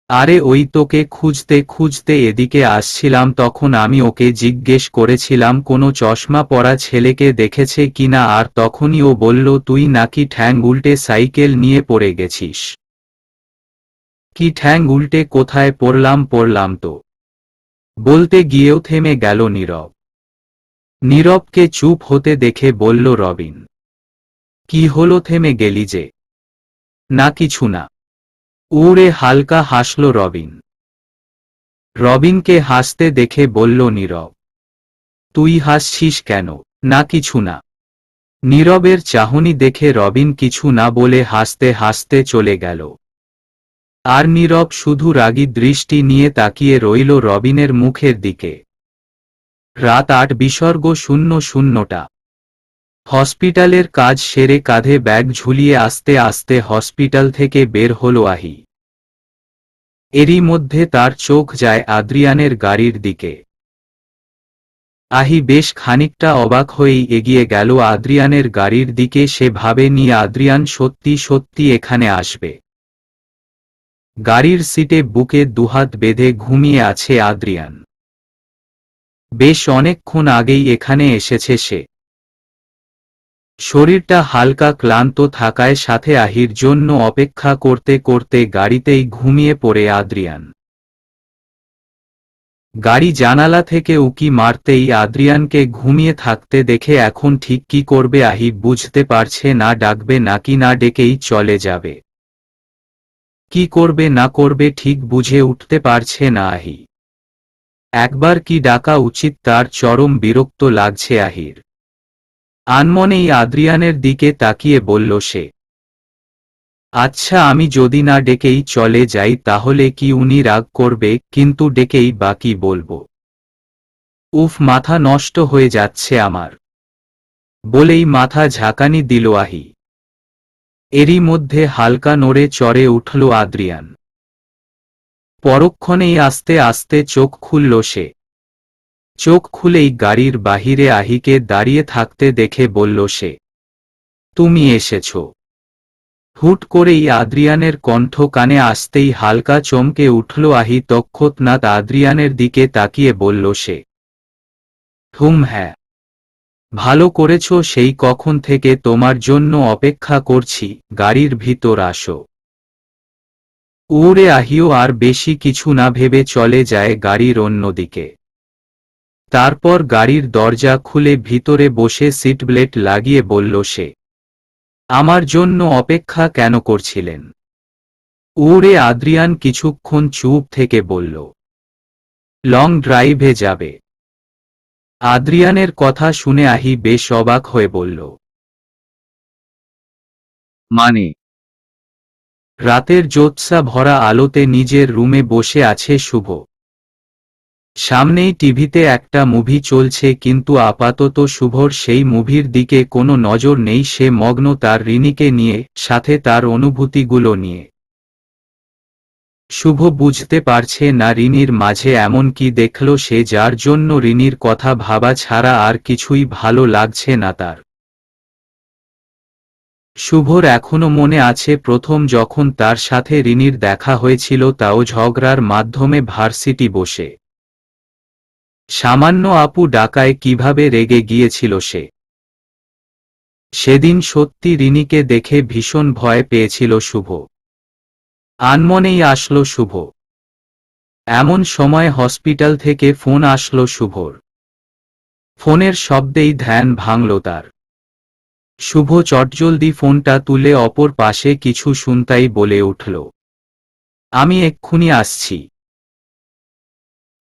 আরে ওই তোকে খুঁজতে খুঁজতে এদিকে আসছিলাম, তখন আমি ওকে জিজ্ঞেস করেছিলাম কোনো চশমা পরা ছেলেকে দেখেছে কিনা, আর তখনই ও বলল তুই নাকি ঠ্যাং উল্টে সাইকেল নিয়ে পড়ে গেছিস। কি ঠ্যাং উল্টে? কোথায় পড়লাম তো। বলতে গিয়েও থেমে গেল নীরব। নীরবকে চুপ হতে দেখে বলল রবিন, কি হলো, থেমে গেলি যে? না কিছু না। উড়ে হালকা হাসল রবিন। রবিনকে হাসতে দেখে বলল নীরব, তুই হাসছিস কেন? না কিছু না। নীরবের চাহনি দেখে রবিন কিছু না বলে হাসতে হাসতে চলে গেল। আর নীরব শুধু রাগী দৃষ্টি নিয়ে তাকিয়ে রইল রবিনের মুখের দিকে। রাত ৮ বিসর্গ ০০টা। হসপিটালের কাজ সেরে কাঁধে ব্যাগ ঝুলিয়ে আস্তে আস্তে হসপিটাল থেকে বের হলো আহি। এরই মধ্যে তার চোখ যায় আদ্রিয়ানের গাড়ির দিকে। আহি বেশ খানিকটা অবাক হয়েই এগিয়ে গেল আদ্রিয়ানের গাড়ির দিকে। সে ভাবেনি আদ্রিয়ান সত্যি সত্যি এখানে আসবে। গাড়ির সিটে বুকে দুহাত বেঁধে ঘুমিয়ে আছে আদ্রিয়ান। বেশ অনেকক্ষণ আগেই এখানে এসেছে সে। শরীরটা হালকা ক্লান্ত থাকায় সাথে আহির জন্য অপেক্ষা করতে করতে গাড়িতেই ঘুমিয়ে পড়ে আদ্রিয়ান। গাড়ি জানালা থেকে উকি মারতেই আদ্রিয়ানকে ঘুমিয়ে থাকতে দেখে এখন ঠিক কি করবে আহি বুঝতে পারছে না। ডাকবে নাকি না ডেকেই চলে যাবে। কি করবে না করবে ঠিক বুঝে উঠতে পারছে না আহি। একবার কি ডাকা উচিত তার চরম বিরক্ত লাগছে আহির। আনমনেই আদ্রিয়ানের দিকে তাকিয়ে বলল সে, আচ্ছা আমি যদি না ডেকেই চলে যাই তাহলে কি উনি রাগ করবে? কিন্তু ডেকেই বা কি বলবো? উফ, মাথা নষ্ট হয়ে যাচ্ছে আমার। বলেই মাথা ঝাঁকানি দিল আহি। এরই মধ্যে হালকা নড়ে চড়ে উঠল আদ্রিয়ান। পরক্ষণেই আস্তে আস্তে চোখ খুলল সে। চোখ খুলেই গাড়ির বাহিরে আহিকে দাঁড়িয়ে থাকতে দেখে বলল সে, তুমি এসেছ? হুট করেই আদ্রিয়ানের কণ্ঠ কানে আসতেই হালকা চমকে উঠল আহি। তৎক্ষণাৎ আদ্রিয়ানের দিকে তাকিয়ে বলল সে, হ্যাঁ, ভালো করেছ, সেই কখন থেকে তোমার জন্য অপেক্ষা করছি, গাড়ির ভিতর আসো। উড়ে আহিও আর বেশি কিছু না ভেবে চলে যায় গাড়ির অন্যদিকে। তারপর গাড়ির দরজা খুলে ভিতরে বসে সিট বেল্ট লাগিয়ে বলল সে, আমার জন্য অপেক্ষা কেন করছিলেন? উড়ে আদ্রিয়ান কিছুক্ষণ চুপ থেকে বলল, লং ড্রাইভে যাবে। আদ্রিয়ানের কথা শুনে আহি বেশ অবাক হয়ে বলল, মানে? রাতের জ্যোৎস্না ভরা আলোতে নিজের রুমে বসে আছে শুভ। সামনেই টিভিতে একটা মুভি চলছে, কিন্তু আপাতত শুভর সেই মুভির দিকে কোনো নজর নেই। সে মগ্ন তার রিনিকে নিয়ে, সাথে তার অনুভূতিগুলো নিয়ে। শুভ বুঝতে পারছে না রিনির মাঝে এমন কি দেখল সে, যার জন্য রিনির কথা ভাবা ছাড়া আর কিছুই ভালো লাগছে না তার। শুভর এখনো মনে আছে প্রথম যখন তার সাথে রিনির দেখা হয়েছিল, তাও ঝগড়ার মাধ্যমে ভার্সিটি বসে। সামান্য আপু ডাকায় কিভাবে রেগে গিয়েছিল সে। সেদিন সত্যি রিনিকে দেখে ভীষণ ভয় পেয়েছিল শুভ। আনমনেই আসলো শুভ। এমন সময় হসপিটাল থেকে ফোন আসলো শুভর। ফোনের শব্দেই ধ্যান ভাঙল তার। শুভ চটজলদি ফোনটা তুলে অপর পাশে কিছু শুনতাই বলে উঠল, আমি এক্ষুনি আসছি।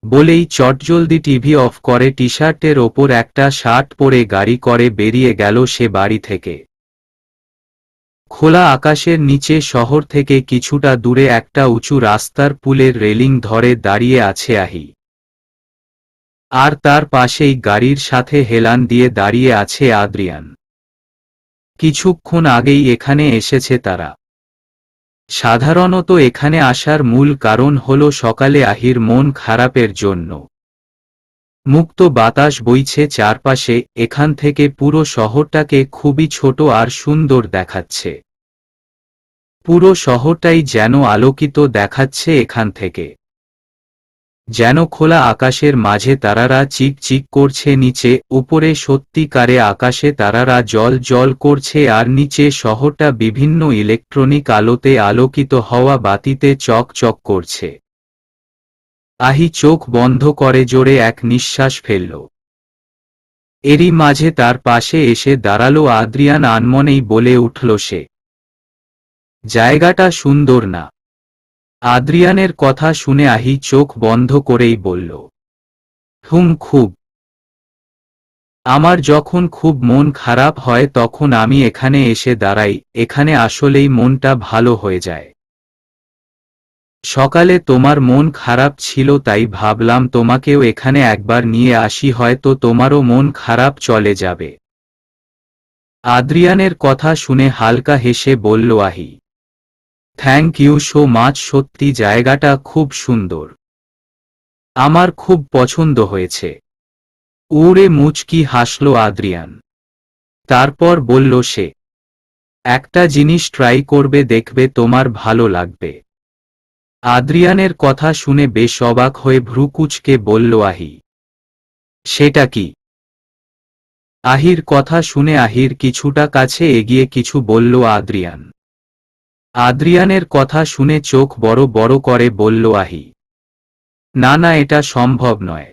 বলেই চটজলদি টিভি অফ করে টি শার্টের ওপর একটা শার্ট পরে গাড়ি করে বেরিয়ে গেল সে বাড়ি থেকে। খোলা আকাশের নিচে শহর থেকে কিছুটা দূরে একটা উঁচু রাস্তার পুলের রেলিং ধরে দাঁড়িয়ে আছে আহি। আর তার পাশেই গাড়ির সাথে হেলান দিয়ে দাঁড়িয়ে আছে আদ্রিয়ান। কিছুক্ষণ আগেই এখানে এসেছে তারা। সাধারণত এখানে আসার মূল কারণ হল সকালে আহির মন খারাপের জন্য। মুক্ত বাতাস বইছে চারপাশে, এখান থেকে পুরো শহরটাকে খুবই ছোট আর সুন্দর দেখাচ্ছে। পুরো শহরটাই যেন আলোকিত দেখাচ্ছে এখান থেকে। যেন খোলা আকাশের মাঝে তারারা চিক চিক করছে, নিচে উপরে সত্যিকারে আকাশে তারারা জল জল করছে, আর নিচে শহরটা বিভিন্ন ইলেকট্রনিক আলোতে আলোকিত হওয়া বাতিতে চক চক করছে। আহি চোখ বন্ধ করে জোরে এক নিঃশ্বাস ফেলল। এরই মাঝে তার পাশে এসে দাঁড়ালো আদ্রিয়ান। আনমনেই বলে উঠল সে, জায়গাটা সুন্দর না? আদ্রিয়ানের কথা শুনে আহি চোখ বন্ধ করেই বলল, খুব। আমার যখন খুব মন খারাপ হয় তখন আমি এখানে এসে দাঁড়াই, এখানে আসলেই মনটা ভালো হয়ে যায়। সকালে তোমার মন খারাপ ছিল, তাই ভাবলাম তোমাকেও এখানে একবার নিয়ে আসি, হয়তো তোমারও মন খারাপ চলে যাবে। আদ্রিয়ানের কথা শুনে হালকা হেসে বলল আহি, থ্যাংক ইউ সো মাচ, সত্যি জায়গাটা খুব সুন্দর, আমার খুব পছন্দ হয়েছে। উড়ে মুচকি হাসল আদ্রিয়ান। তারপর বলল সে, একটা জিনিস ট্রাই করবে, দেখবে তোমার ভালো লাগবে। আদ্রিয়ানের কথা শুনে বেশ অবাক হয়ে ভ্রুকুঁচকে বলল আহি, সেটা কি? আহির কথা শুনে আহির কিছুটা কাছে এগিয়ে কিছু বলল আদ্রিয়ান। আদ্রিয়ানের কথা শুনে চোখ বড় বড় করে বলল আহি, না না, এটা সম্ভব নয়।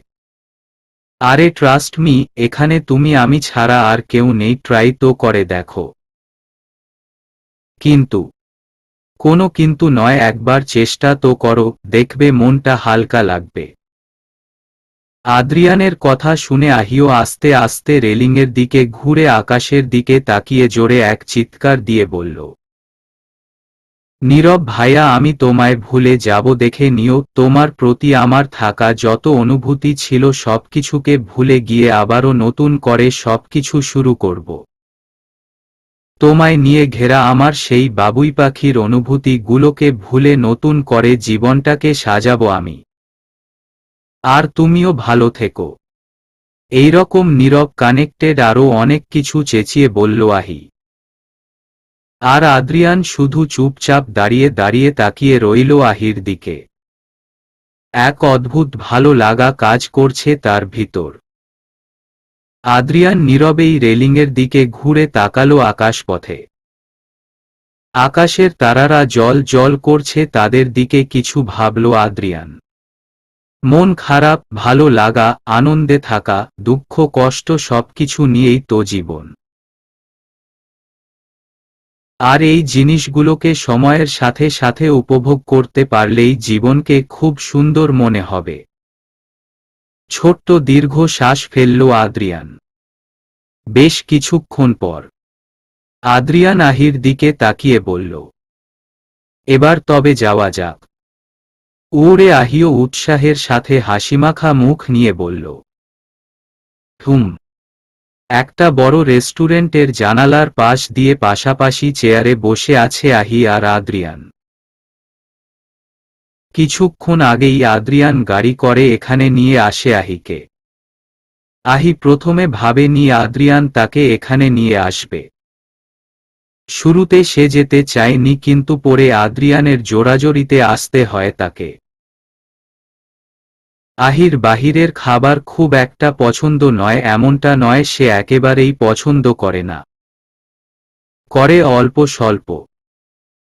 আরে ট্রাস্ট মি, এখানে তুমি আমি ছাড়া আর কেউ নেই, ট্রাই তো করে দেখো। কিন্তু, কোনো কিন্তু নয়, একবার চেষ্টা তো করো, দেখবে মনটা হালকা লাগবে। আদ্রিয়ানের কথা শুনে আহিও আস্তে আস্তে রেলিংয়ের দিকে ঘুরে আকাশের দিকে তাকিয়ে জোরে এক চিৎকার দিয়ে বলল, নীরব ভাইয়া, আমি তোমায় ভুলে যাব দেখে নিও। তোমার প্রতি আমার থাকা যত অনুভূতি ছিল সবকিছুকে ভুলে গিয়ে আবারও নতুন করে সবকিছু শুরু করব। তোমায় নিয়ে ঘেরা আমার সেই বাবুই পাখির অনুভূতিগুলোকে ভুলে নতুন করে জীবনটাকে সাজাবো আমি। আর তুমিও ভালো থেকো। এইরকম নীরব কানেক্টেড আরও অনেক কিছু চেঁচিয়ে বলল আহি। আর আদ্রিয়ান শুধু চুপচাপ দাঁড়িয়ে দাঁড়িয়ে তাকিয়ে রইল আহির দিকে। এক অদ্ভুত ভালো লাগা কাজ করছে তার ভিতর। আদ্রিয়ান নীরবেই রেলিংয়ের দিকে ঘুরে তাকালো আকাশপথে। আকাশের তারারা জল জল করছে তাদের দিকে, কিছু ভাবল আদ্রিয়ান। মন খারাপ, ভালো লাগা, আনন্দে থাকা, দুঃখ কষ্ট সবকিছু নিয়েই তো জীবন। আর এই জিনিসগুলোকে সময়ের সাথে সাথে উপভোগ করতে পারলেই জীবনকে খুব সুন্দর মনে হবে। ছোট্ট দীর্ঘ শ্বাস ফেলল আদ্রিয়ান। বেশ কিছুক্ষণ পর আদ্রিয়ান আহির দিকে তাকিয়ে বলল, এবার তবে যাওয়া যাক। উড়ে আহিও উৎসাহের সাথে হাসিমাখা মুখ নিয়ে বলল, হুম। একটা বড় রেস্টুরেন্টের জানালার পাশ দিয়ে পাশাপাশি চেয়ারে বসে আছে আহি আর আদ্রিয়ান। কিছুক্ষণ আগেই আদ্রিয়ান গাড়ি করে এখানে নিয়ে আসে আহিকে। আহি প্রথমে ভাবেনি আদ্রিয়ান তাকে এখানে নিয়ে আসবে। শুরুতে সে যেতে চায়নি, কিন্তু পরে আদ্রিয়ানের জোরাজোরিতে আসতে হয় তাকে। আহির বাহিরের খাবার খুব একটা পছন্দ নয়, এমনটা নয়, সে একেবারেই পছন্দ করে না, করে অল্প স্বল্প।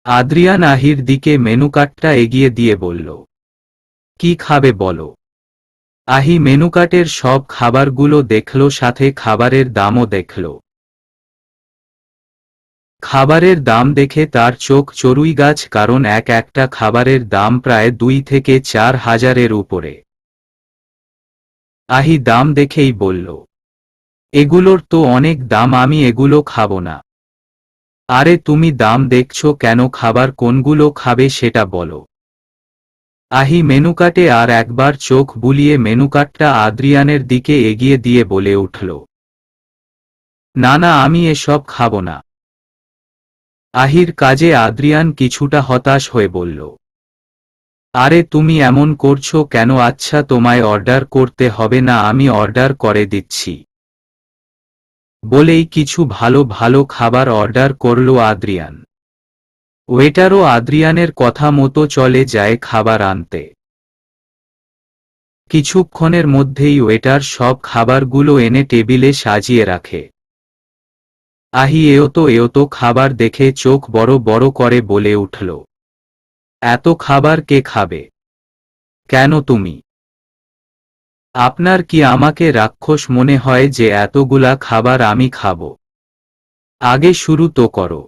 আদ্রিয়ান আহির দিকে মেনু কার্ডটা এগিয়ে দিয়ে বলল, কি খাবে বলো। আহি মেনু কার্ডের সব খাবারগুলো দেখল, সাথে খাবারের দামও দেখল। খাবারের দাম দেখে তার চোখ চড়ুই গাছ, কারণ একটা খাবারের দাম প্রায় 2 থেকে 4 হাজারের উপরে। আহি দাম দেখেই বলল, এগুলোর তো অনেক দাম, আমি এগুলো খাবো না। আরে তুমি দাম দেখছো কেন, খাবার কোনগুলো খাবে সেটা বলো। আহি মেনু কার্ডে আর একবার চোখ বুলিয়ে মেনু কার্ডটা আদ্রিয়ানের দিকে এগিয়ে দিয়ে বলে উঠল, না না, আমি এসব খাবো না। আহির কাজে আদ্রিয়ান কিছুটা হতাশ হয়ে বলল, আরে তুমি এমন করছো কেন, আচ্ছা তোমায় অর্ডার করতে হবে না, আমি অর্ডার করে দিচ্ছি। বলেই কিছু ভালো ভালো খাবার অর্ডার করল আদ্রিয়ান। ওয়েটারও আদ্রিয়ানের কথা মতো চলে যায় খাবার আনতে। কিছুক্ষণের মধ্যেই ওয়েটার সব খাবারগুলো এনে টেবিলে সাজিয়ে রাখে। আহি এও তো খাবার দেখে চোখ বড় বড় করে বলে উঠল, এত খাবার কে খাবে? কেন তুমি? আপনার কি আমাকে রাক্ষস মনে হয় যে এতগুলা খাবার আমি খাবো? আগে শুরু তো করো।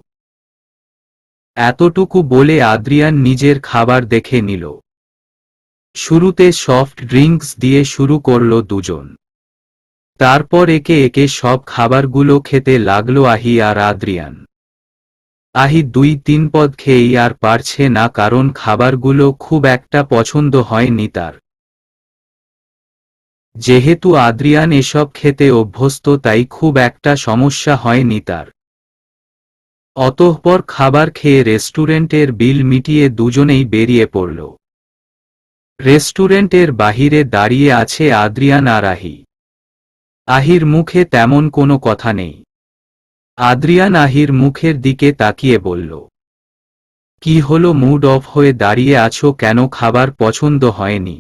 এতটুকু বলে আদ্রিয়ান নিজের খাবার দেখে নিল। শুরুতে সফট ড্রিঙ্কস দিয়ে শুরু করল দুজন। তারপর একে একে সব খাবারগুলো খেতে লাগলো আহি আর আদ্রিয়ান। আহি 2-3 পদ খেয়েই আর পারছে না, কারণ খাবারগুলো খুব একটা পছন্দ হয়নি তার। যেহেতু আদ্রিয়ান এসব খেতে অভ্যস্ত, তাই খুব একটা সমস্যা হয়নি তার। অতঃপর খাবার খেয়ে রেস্টুরেন্টের বিল মিটিয়ে দুজনেই বেরিয়ে পড়ল। রেস্টুরেন্টের বাহিরে দাঁড়িয়ে আছে আদ্রিয়ান আর আহি। আহির মুখে তেমন কোনো কথা নেই। আদ্রিয়ান আহির মুখের দিকে তাকিয়ে বলল, কি হলো, মুড অফ হয়ে দাঁড়িয়ে আছো কেন, খাবার পছন্দ হয়নি?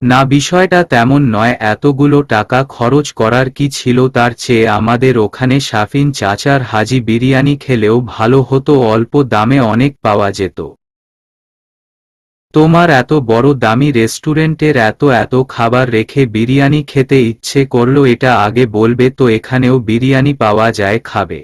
না, বিষয়টা তেমন নয়, এতগুলো টাকা খরচ করার কি ছিল, তার চেয়ে আমাদের ওখানে শাফিন চাচার হাজি বিরিয়ানি খেলেও ভালো হতো, অল্প দামে অনেক পাওয়া যেত। তোমার এত বড় দামি রেস্টুরেন্টের এত এত খাবার রেখে বিরিয়ানি খেতে ইচ্ছে করলো, এটা আগে বলবে তো, এখানেও বিরিয়ানি পাওয়া যায়, খাবে?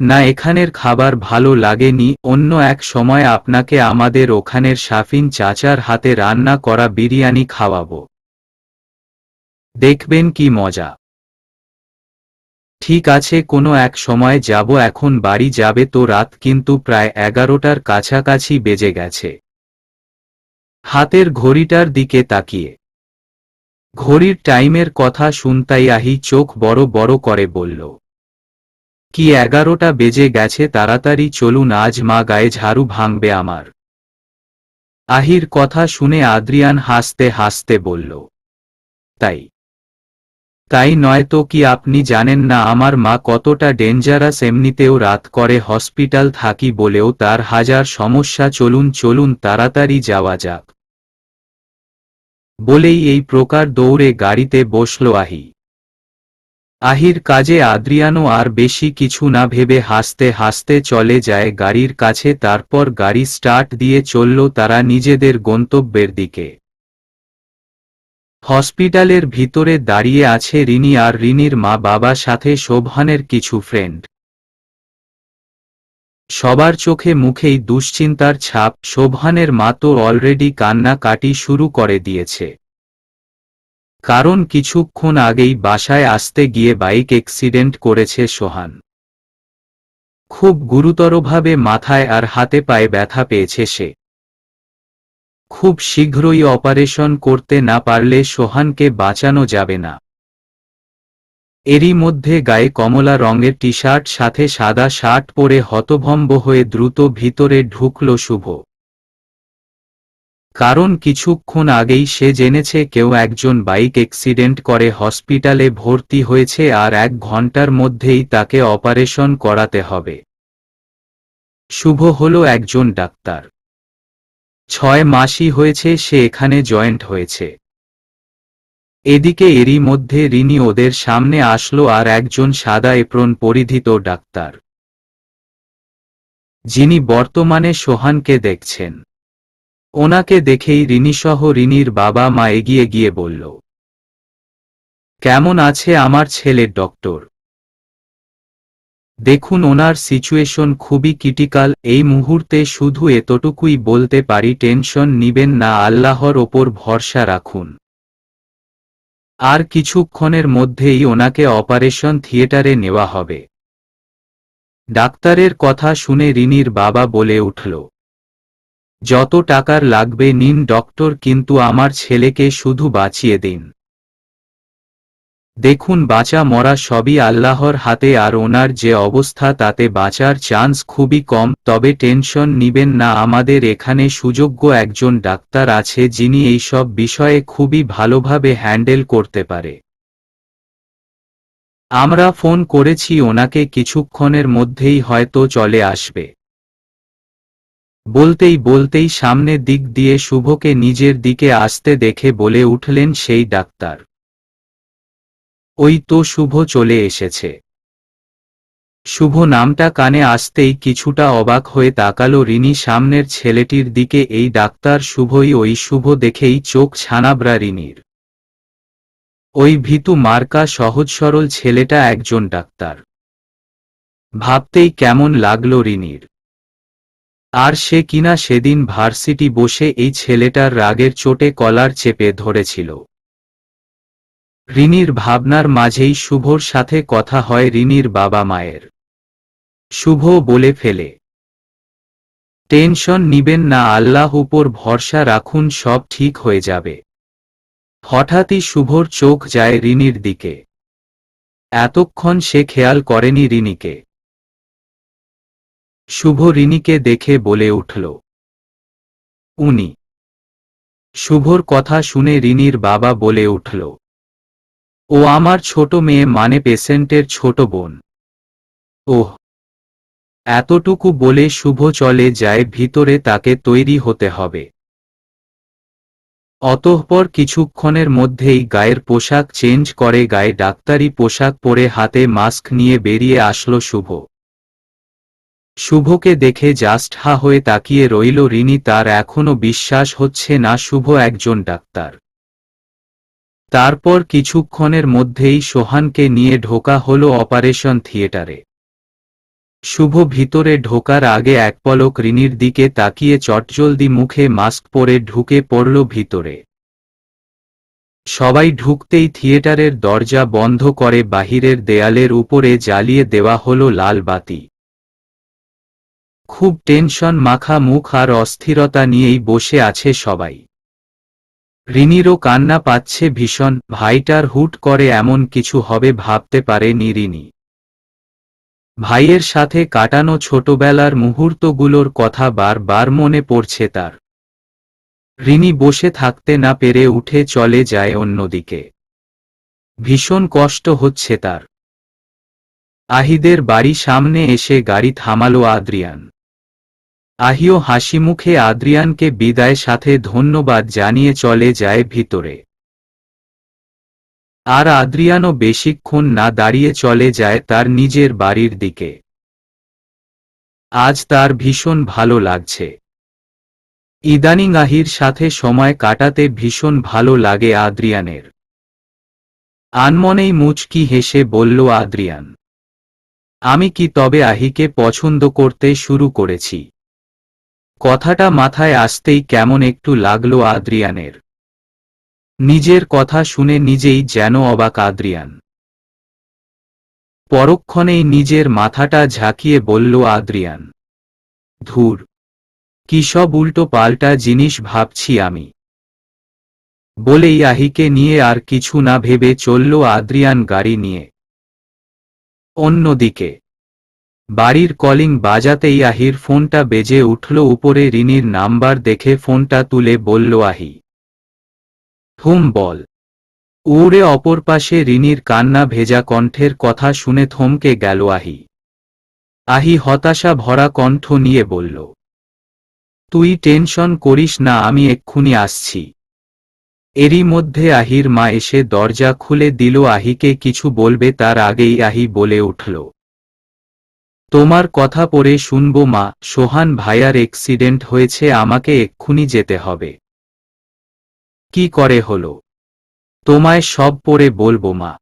না, এখানের খাবার ভালো লাগেনি, অন্য এক সময় আপনাকে আমাদের ওখানের শাফিন চাচার হাতে রান্না করা বিরিয়ানি খাওয়াবো, দেখবেন কি মজা। ঠিক আছে, কোনো এক সময় যাব, এখন বাড়ি যাবে তো, রাত কিন্তু প্রায় 11টার কাছাকাছি বেজে গেছে। হাতের ঘড়িটার দিকে তাকিয়ে ঘড়ির টাইমের কথা শুনতাই আহি চোখ বড় বড় করে বলল, কি 11টা বেজে গেছে, তাড়াতাড়ি চলুন, আজ মা গায়ে ঝাড়ু ভাঙবে আমার। আহির কথা শুনে আদ্রিয়ান হাসতে হাসতে বলল, তাই তাই নয় তো কি, আপনি জানেন না আমার মা কতটা ডেঞ্জারাস, এমনিতেও রাত করে হসপিটাল থাকি বলেও তার হাজার সমস্যা, চলুন চলুন তাড়াতাড়ি যাওয়া যাক। বলেই এই প্রকার দৌড়ে গাড়িতে বসল আহি। আহির কাজে আদ্রিয়ানও আর বেশি কিছু না ভেবে হাসতে হাসতে চলে যায় গাড়ির কাছে, তারপর গাড়ি স্টার্ট দিয়ে চলল তারা নিজেদের গন্তব্যের দিকে। হসপিটালের ভিতরে দাঁড়িয়ে আছে রিনি আর রিনির মা বাবা, সাথে শোভানের কিছু ফ্রেন্ড। সবার চোখে মুখেই দুশ্চিন্তার ছাপ, শোভানের মা তো অলরেডি কান্নাকাটি শুরু করে দিয়েছে, কারণ কিছুক্ষণ আগেই বাসায় আসতে গিয়ে বাইক অ্যাক্সিডেন্ট করেছে সোহান। খুব গুরুতরভাবে মাথায় আর হাতে পায়ে ব্যথা পেয়েছে সে। খুব শীঘ্রই অপারেশন করতে না পারলে সোহানকে বাঁচানো যাবে না। এরই মধ্যে গায়ে কমলা রঙের টি শার্ট সাথে সাদা শার্ট পরে হতভম্ব হয়ে দ্রুত ভিতরে ঢুকল শুভ, কারণ কিছুক্ষণ আগেই সে জেনেছে কেউ একজন বাইক অ্যাক্সিডেন্ট করে হসপিটালে ভর্তি হয়েছে, আর 1 ঘন্টার মধ্যেই তাকে অপারেশন করাতে হবে। শুভ হলো একজন ডাক্তার, 6 মাসই হয়েছে সে এখানে জয়েন্ট হয়েছে। এদিকে এরই মধ্যে রিনি ওদের সামনে আসলো, আর একজন সাদা এপ্রন পরিহিত ডাক্তার, যিনি বর্তমানে সোহানকে দেখছেন। ওনাকে দেখেই রিনিসহ রিনির বাবা মা এগিয়ে গিয়ে বলল, কেমন আছে আমার ছেলে ডক্টর? দেখুন, ওনার সিচুয়েশন খুবই ক্রিটিক্যাল, এই মুহূর্তে শুধু এতটুকুই বলতে পারি, টেনশন নিবেন না, আল্লাহর ওপর ভরসা রাখুন। আর কিছুক্ষণের মধ্যেই ওনাকে অপারেশন থিয়েটারে নেওয়া হবে। ডাক্তারের কথা শুনে রিনির বাবা বলে উঠল, যত টাকার লাগবে নিন ডক্টর, কিন্তু আমার ছেলেকে শুধু বাঁচিয়ে দিন। দেখুন, বাঁচা মরা সবই আল্লাহর হাতে, আর ওনার যে অবস্থা তাতে বাঁচার চান্স খুবই কম, তবে টেনশন নিবেন না, আমাদের এখানে সুযোগ্য একজন ডাক্তার আছে যিনি এই সব বিষয়ে খুবই ভালোভাবে হ্যান্ডেল করতে পারে। আমরা ফোন করেছি ওনাকে, কিছুক্ষণের মধ্যেই হয়তো চলে আসবে। বলতেই বলতেই সামনের দিক দিয়ে শুভকে নিজের দিকে আসতে দেখে বলে উঠলেন সেই ডাক্তার, ওই তো শুভ চলে এসেছে। শুভ নামটা কানে আসতেই কিছুটা অবাক হয়ে তাকালো রিনি সামনের ছেলেটির দিকে, এই ডাক্তার শুভই, ওই শুভ দেখেই চোখ ছানাবড়া রিনির। ওই ভীতু মার্কা সহজ সরল ছেলেটা একজন ডাক্তার, ভাবতেই কেমন লাগলো রিনির। আর সে কিনা সেদিন ভার্সিটি বসে এই ছেলেটার রাগের চোটে কলার চেপে ধরেছিল। রিনির ভাবনার মাঝেই শুভর সাথে কথা হয় রিনির বাবা মায়ের। শুভ বলে ফেলে, টেনশন নিবেন না, আল্লাহ উপর ভরসা রাখুন, সব ঠিক হয়ে যাবে। হঠাৎই শুভর চোখ যায় রিনির দিকে। এতক্ষণ সে খেয়াল করেনি রিনিকে। শুভ রিনিকে দেখে বলে উঠল, উনি শুভর কথা শুনে রিনির বাবা বলে উঠল, ও আমার ছোট মেয়ে, মানে পেশেন্টের ছোট বোন। ওহ। এতটুকু বলে শুভ চলে যায় ভিতরে, তাকে তৈরি হতে হবে। অতঃপর কিছুক্ষণের মধ্যেই গায়ের পোশাক চেঞ্জ করে গায়ে ডাক্তারি পোশাক পরে হাতে মাস্ক নিয়ে বেরিয়ে আসলো শুভ। শুভকে দেখে জাস্ট হা হয়ে তাকিয়ে রইল রিনি, তার এখনো বিশ্বাস হচ্ছে না শুভ একজন ডাক্তার। তারপর কিছুক্ষণের মধ্যেই সোহানকে নিয়ে ঢোকা হলো অপারেশন থিয়েটারে। শুভ ভিতরে ঢোকার আগে এক পলক রিনির দিকে তাকিয়ে চটজলদি মুখে মাস্ক পরে ঢুকে পড়ল ভিতরে। সবাই ঢুকতেই থিয়েটারের দরজা বন্ধ করে বাহিরের দেয়ালের উপরে জ্বালিয়ে দেওয়া হলো লাল বাতি। খুব টেনশন মাখা মুখ আর অস্থিরতা নিয়েই বসে আছে সবাই। রিনিরও কান্না পাচ্ছে ভীষণ, ভাইটার হুট করে এমন কিছু হবে ভাবতে পারেনি রিনি। ভাইয়ের সাথে কাটানো ছোটবেলার মুহূর্তগুলোর কথা বারবার মনে পড়ছে তার। রিনি বসে থাকতে না পেরে উঠে চলে যায় অন্যদিকে। ভীষণ কষ্ট হচ্ছে তার। আহিদের বাড়ি সামনে এসে গাড়ি থামালো আদ্রিয়ান। আহিও হাসিমুখে আদ্রিয়ানকে বিদায় সাথে ধন্যবাদ জানিয়ে চলে যায় ভিতরে। আর আদ্রিয়ানও বেশিক্ষণ না দাঁড়িয়ে চলে যায় তার নিজের বাড়ির দিকে। আজ তার ভীষণ ভালো লাগছে। ইদানিং আহির সাথে সময় কাটাতে ভীষণ ভালো লাগে আদ্রিয়ানের। আনমনেই মুচকি হেসে বলল আদ্রিয়ান, আমি কি তবে আহিকে পছন্দ করতে শুরু করেছি? কথাটা মাথায় আসতেই কেমন একটু লাগলো আদ্রিয়ানের। নিজের কথা শুনে নিজেই যেন অবাক আদ্রিয়ান। পরক্ষণেই নিজের মাথাটা ঝাঁকিয়ে বলল আদ্রিয়ান, ধুর, কি সব উল্টো পাল্টা জিনিস ভাবছি আমি। বলেই আহিকে নিয়ে আর কিছু না ভেবে চলল আদ্রিয়ান গাড়ি নিয়ে। অন্যদিকে বাড়ির কলিং বাজাতেই আহির ফোনটা বেজে উঠল। উপরে রিনির নাম্বার দেখে ফোনটা তুলে বলল আহি। হুম বল। উড়ে অপর পাশে রিনির কান্না ভেজা কণ্ঠের কথা শুনে থমকে গেল আহি। আহি হতাশা ভরা কণ্ঠ নিয়ে বলল, তুই টেনশন করিস না, আমি এক্ষুনি আসছি। এরই মধ্যে আহির মা এসে দরজা খুলে দিল। আহিকে কিছু বলবে তার আগেই আহি বলে উঠল, তোমার কথা পড়ে শুনবো মা, সোহান ভাইয়ার অ্যাক্সিডেন্ট হয়েছে, আমাকে এক্ষুনি যেতে হবে। কি করে হলো? তোমায় সব পড়ে বলবো মা।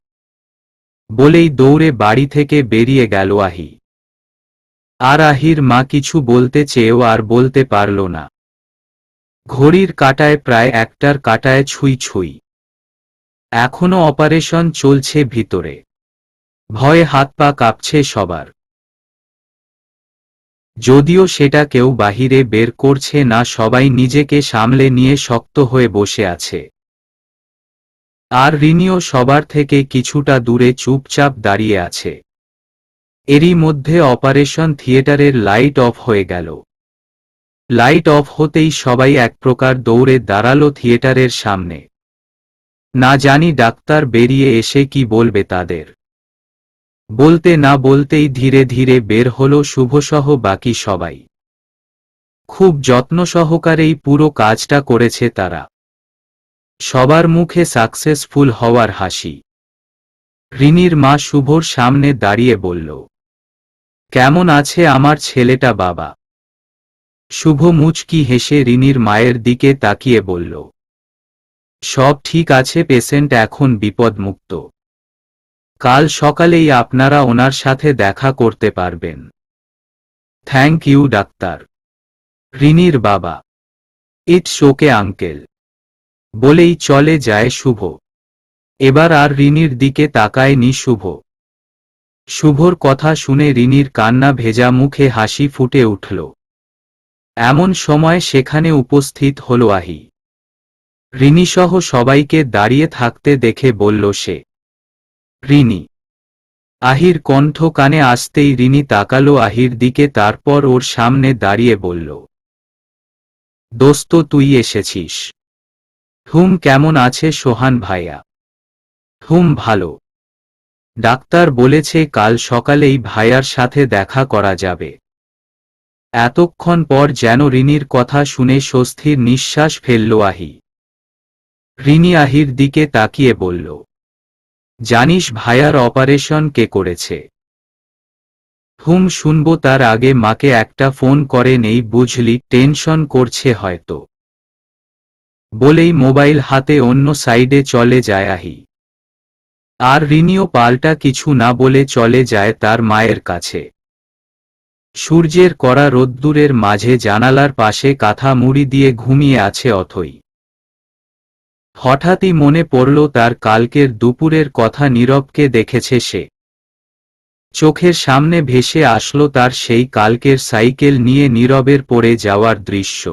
বলেই দৌড়ে বাড়ি থেকে বেরিয়ে গেল আহি। আর আহির মা কিছু বলতে চেয়েও আর বলতে পারল না। ঘড়ির কাঁটায় প্রায় 1টার কাঁটায় ছুঁই ছুঁই। এখনো অপারেশন চলছে ভিতরে। ভয়ে হাত পা কাঁপছে সবার। যদিও সেটা কেউ বাহিরে বের করছে না, সবাই নিজেকে সামলে নিয়ে শক্ত হয়ে বসে আছে। আর রিনিও সবার থেকে কিছুটা দূরে চুপচাপ দাঁড়িয়ে আছে। এরই মধ্যে অপারেশন থিয়েটারের লাইট অফ হয়ে গেল। লাইট অফ হতেই সবাই এক প্রকার দৌড়ে দাঁড়ালো থিয়েটারের সামনে। না জানি ডাক্তার বেরিয়ে এসে কি বলবে তাদের। বলতে না বলতেই ধীরে ধীরে বের হলো শুভসহ বাকি সবাই। খুব যত্ন সহকারেই পুরো কাজটা করেছে তারা। সবার মুখে সাকসেসফুল হওয়ার হাসি। রিনির মা শুভর সামনে দাঁড়িয়ে বলল, কেমন আছে আমার ছেলেটা বাবা? শুভ মুচকি হেসে রিনির মায়ের দিকে তাকিয়ে বলল, সব ঠিক আছে, পেশেন্ট এখন বিপদমুক্ত। কাল সকালেই আপনারা ওনার সাথে দেখা করতে পারবেন। Thank you doctor. রিনির বাবা, ইটস ওকে আঙ্কেল বলেই চলে যায় শুভ। এবার আর রিনির দিকে তাকায়নি শুভ। শুভর কথা শুনে রিনির কান্না ভেজা মুখে হাসি ফুটে উঠল। এমন সময় সেখানে উপস্থিত হল আহি। রিনিসহ সবাইকে দাঁড়িয়ে থাকতে দেখে বলল সে, রিনি। আহির কণ্ঠ কানে আসতেই রিনি তাকালো আহির দিকে, তারপর ওর সামনে দাঁড়িয়ে বলল, দোস্ত তুই এসেছিস? হুম, কেমন আছে সোহান ভাইয়া? হুম, ভালো। ডাক্তার বলেছে কাল সকালেই ভাইয়ার সাথে দেখা করা যাবে। এতক্ষণ পর যেন রিনির কথা শুনে স্বস্তির নিঃশ্বাস ফেলল আহি। রিনি আহির দিকে তাকিয়ে বলল, জানিস ভাইয়ার অপারেশন কে করেছে? হুম, শুনবো তার আগে মাকে একটা ফোন করে নেই বুঝলি, টেনশন করছে হয়তো। বলেই মোবাইল হাতে অন্য সাইডে চলে যায় আহি। আর রিনিও পাল্টা কিছু না বলে চলে যায় তার মায়ের কাছে। সূর্যের কড়া রোদ্দুরের মাঝে জানালার পাশে কাঁথা মুড়ি দিয়ে ঘুমিয়ে আছে অথই। হঠাৎই মনে পড়ল তার কালকের দুপুরের কথা, নীরবকে দেখেছে সে। চোখের সামনে ভেসে আসলো তার সেই কালকের সাইকেল নিয়ে নীরবের পড়ে যাওয়ার দৃশ্য।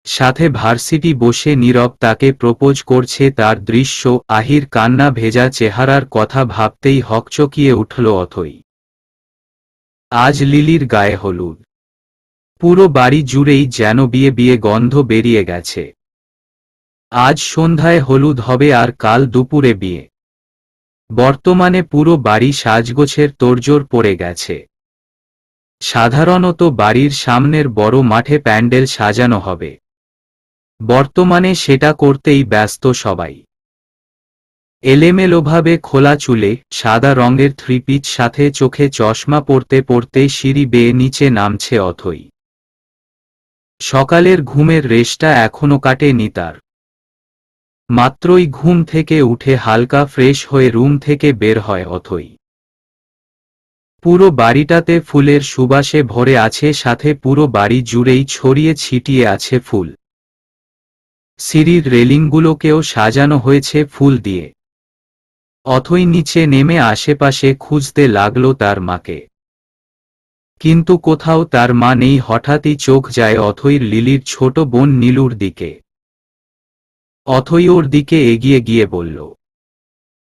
সাথে ভার্সিটি বসে নীরব তাকে প্রপোজ করছে তার দৃশ্য। আহির কান্না ভেজা চেহারার কথা ভাবতেই হকচকিয়ে উঠল অথই। আজ লিলির গায়ে হলুদ। পুরো বাড়ি জুড়েই যেন বিয়ে বিয়ে গন্ধ বেরিয়ে গেছে। আজ সন্ধ্যায় হলুদ হবে আর কাল দুপুরে বিয়ে। বর্তমানে পুরো বাড়ি সাজগোছের তোড়জোড় পড়ে গেছে। সাধারণত বাড়ির সামনের বড় মাঠে প্যান্ডেল সাজানো হবে। বর্তমানে সেটা করতেই ব্যস্ত সবাই। এলেমেলোভাবে খোলা চুলে, সাদা রঙের থ্রি পিস সাথে চোখে চশমা পরতে পরতে সিঁড়ি বেয়ে নিচে নামছে অথই। সকালের ঘুমের রেশটা এখনো কাটেনি তার। মাত্রই ঘুম থেকে উঠে হালকা ফ্রেশ হয়ে রুম থেকে বের হয় অথই। পুরো বাড়িটাতে ফুলের সুবাসে ভরে আছে, সাথে পুরো বাড়ি জুড়েই ছড়িয়ে ছিটিয়ে আছে ফুল। সিঁড়ির রেলিংগুলোকেও সাজানো হয়েছে ফুল দিয়ে। অথই নিচে নেমে আশেপাশে খুঁজতে লাগলো তার মাকে। কিন্তু কোথাও তার মা নেই। হঠাৎই চোখ যায় অথইর লিলির ছোট বোন নীলুর দিকে। অথই ওর দিকে এগিয়ে গিয়ে বলল,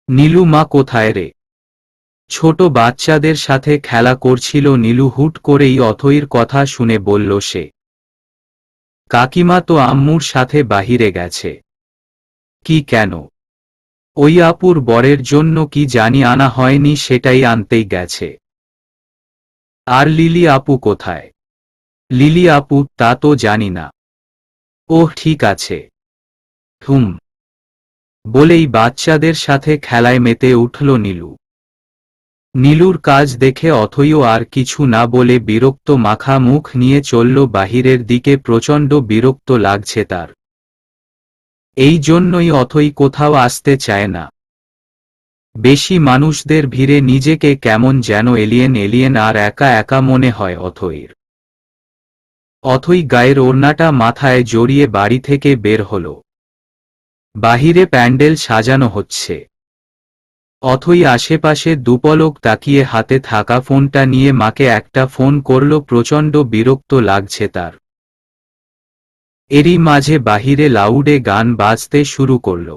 নীলু, মা কোথায় রে? ছোট বাচ্চাদের সাথে খেলা করছিল নীলু। হুট করেই অথইর কথা শুনে বলল সে, কাকিমা তো আম্মুর সাথে বাহিরে গেছে। কি, কেন? ওই আপুর বরের জন্য কি জানি আনা হয়নি, সেটাই আনতেই গেছে। আর লিলি আপু কোথায়? লিলি আপু, তা তো জানি না। ওহ, ঠিক আছে। হুম। বলেই বাচ্চাদের সাথে খেলায় মেতে উঠল নীলু। নীলুর কাজ দেখে অথইও আর কিছু না বলে বিরক্ত মাখা মুখ নিয়ে চলল বাহিরের দিকে। প্রচণ্ড বিরক্ত লাগছে তার। এই জন্যই অথই কোথাও আসতে চায় না। বেশি মানুষদের ভিড়ে নিজেকে কেমন যেন এলিয়েন এলিয়েন আর একা একা মনে হয় অথইর। অথই গায়ের ওড়নাটা মাথায় জড়িয়ে বাড়ি থেকে বের হল। বাহিরে প্যান্ডেল সাজানো হচ্ছে। অথই আশেপাশে দুপলক তাকিয়ে হাতে থাকা ফোনটা নিয়ে মাকে একটা ফোন করল। প্রচণ্ড বিরক্ত লাগছে তার। এরই মাঝে বাহিরে লাউডে গান বাজতে শুরু করল।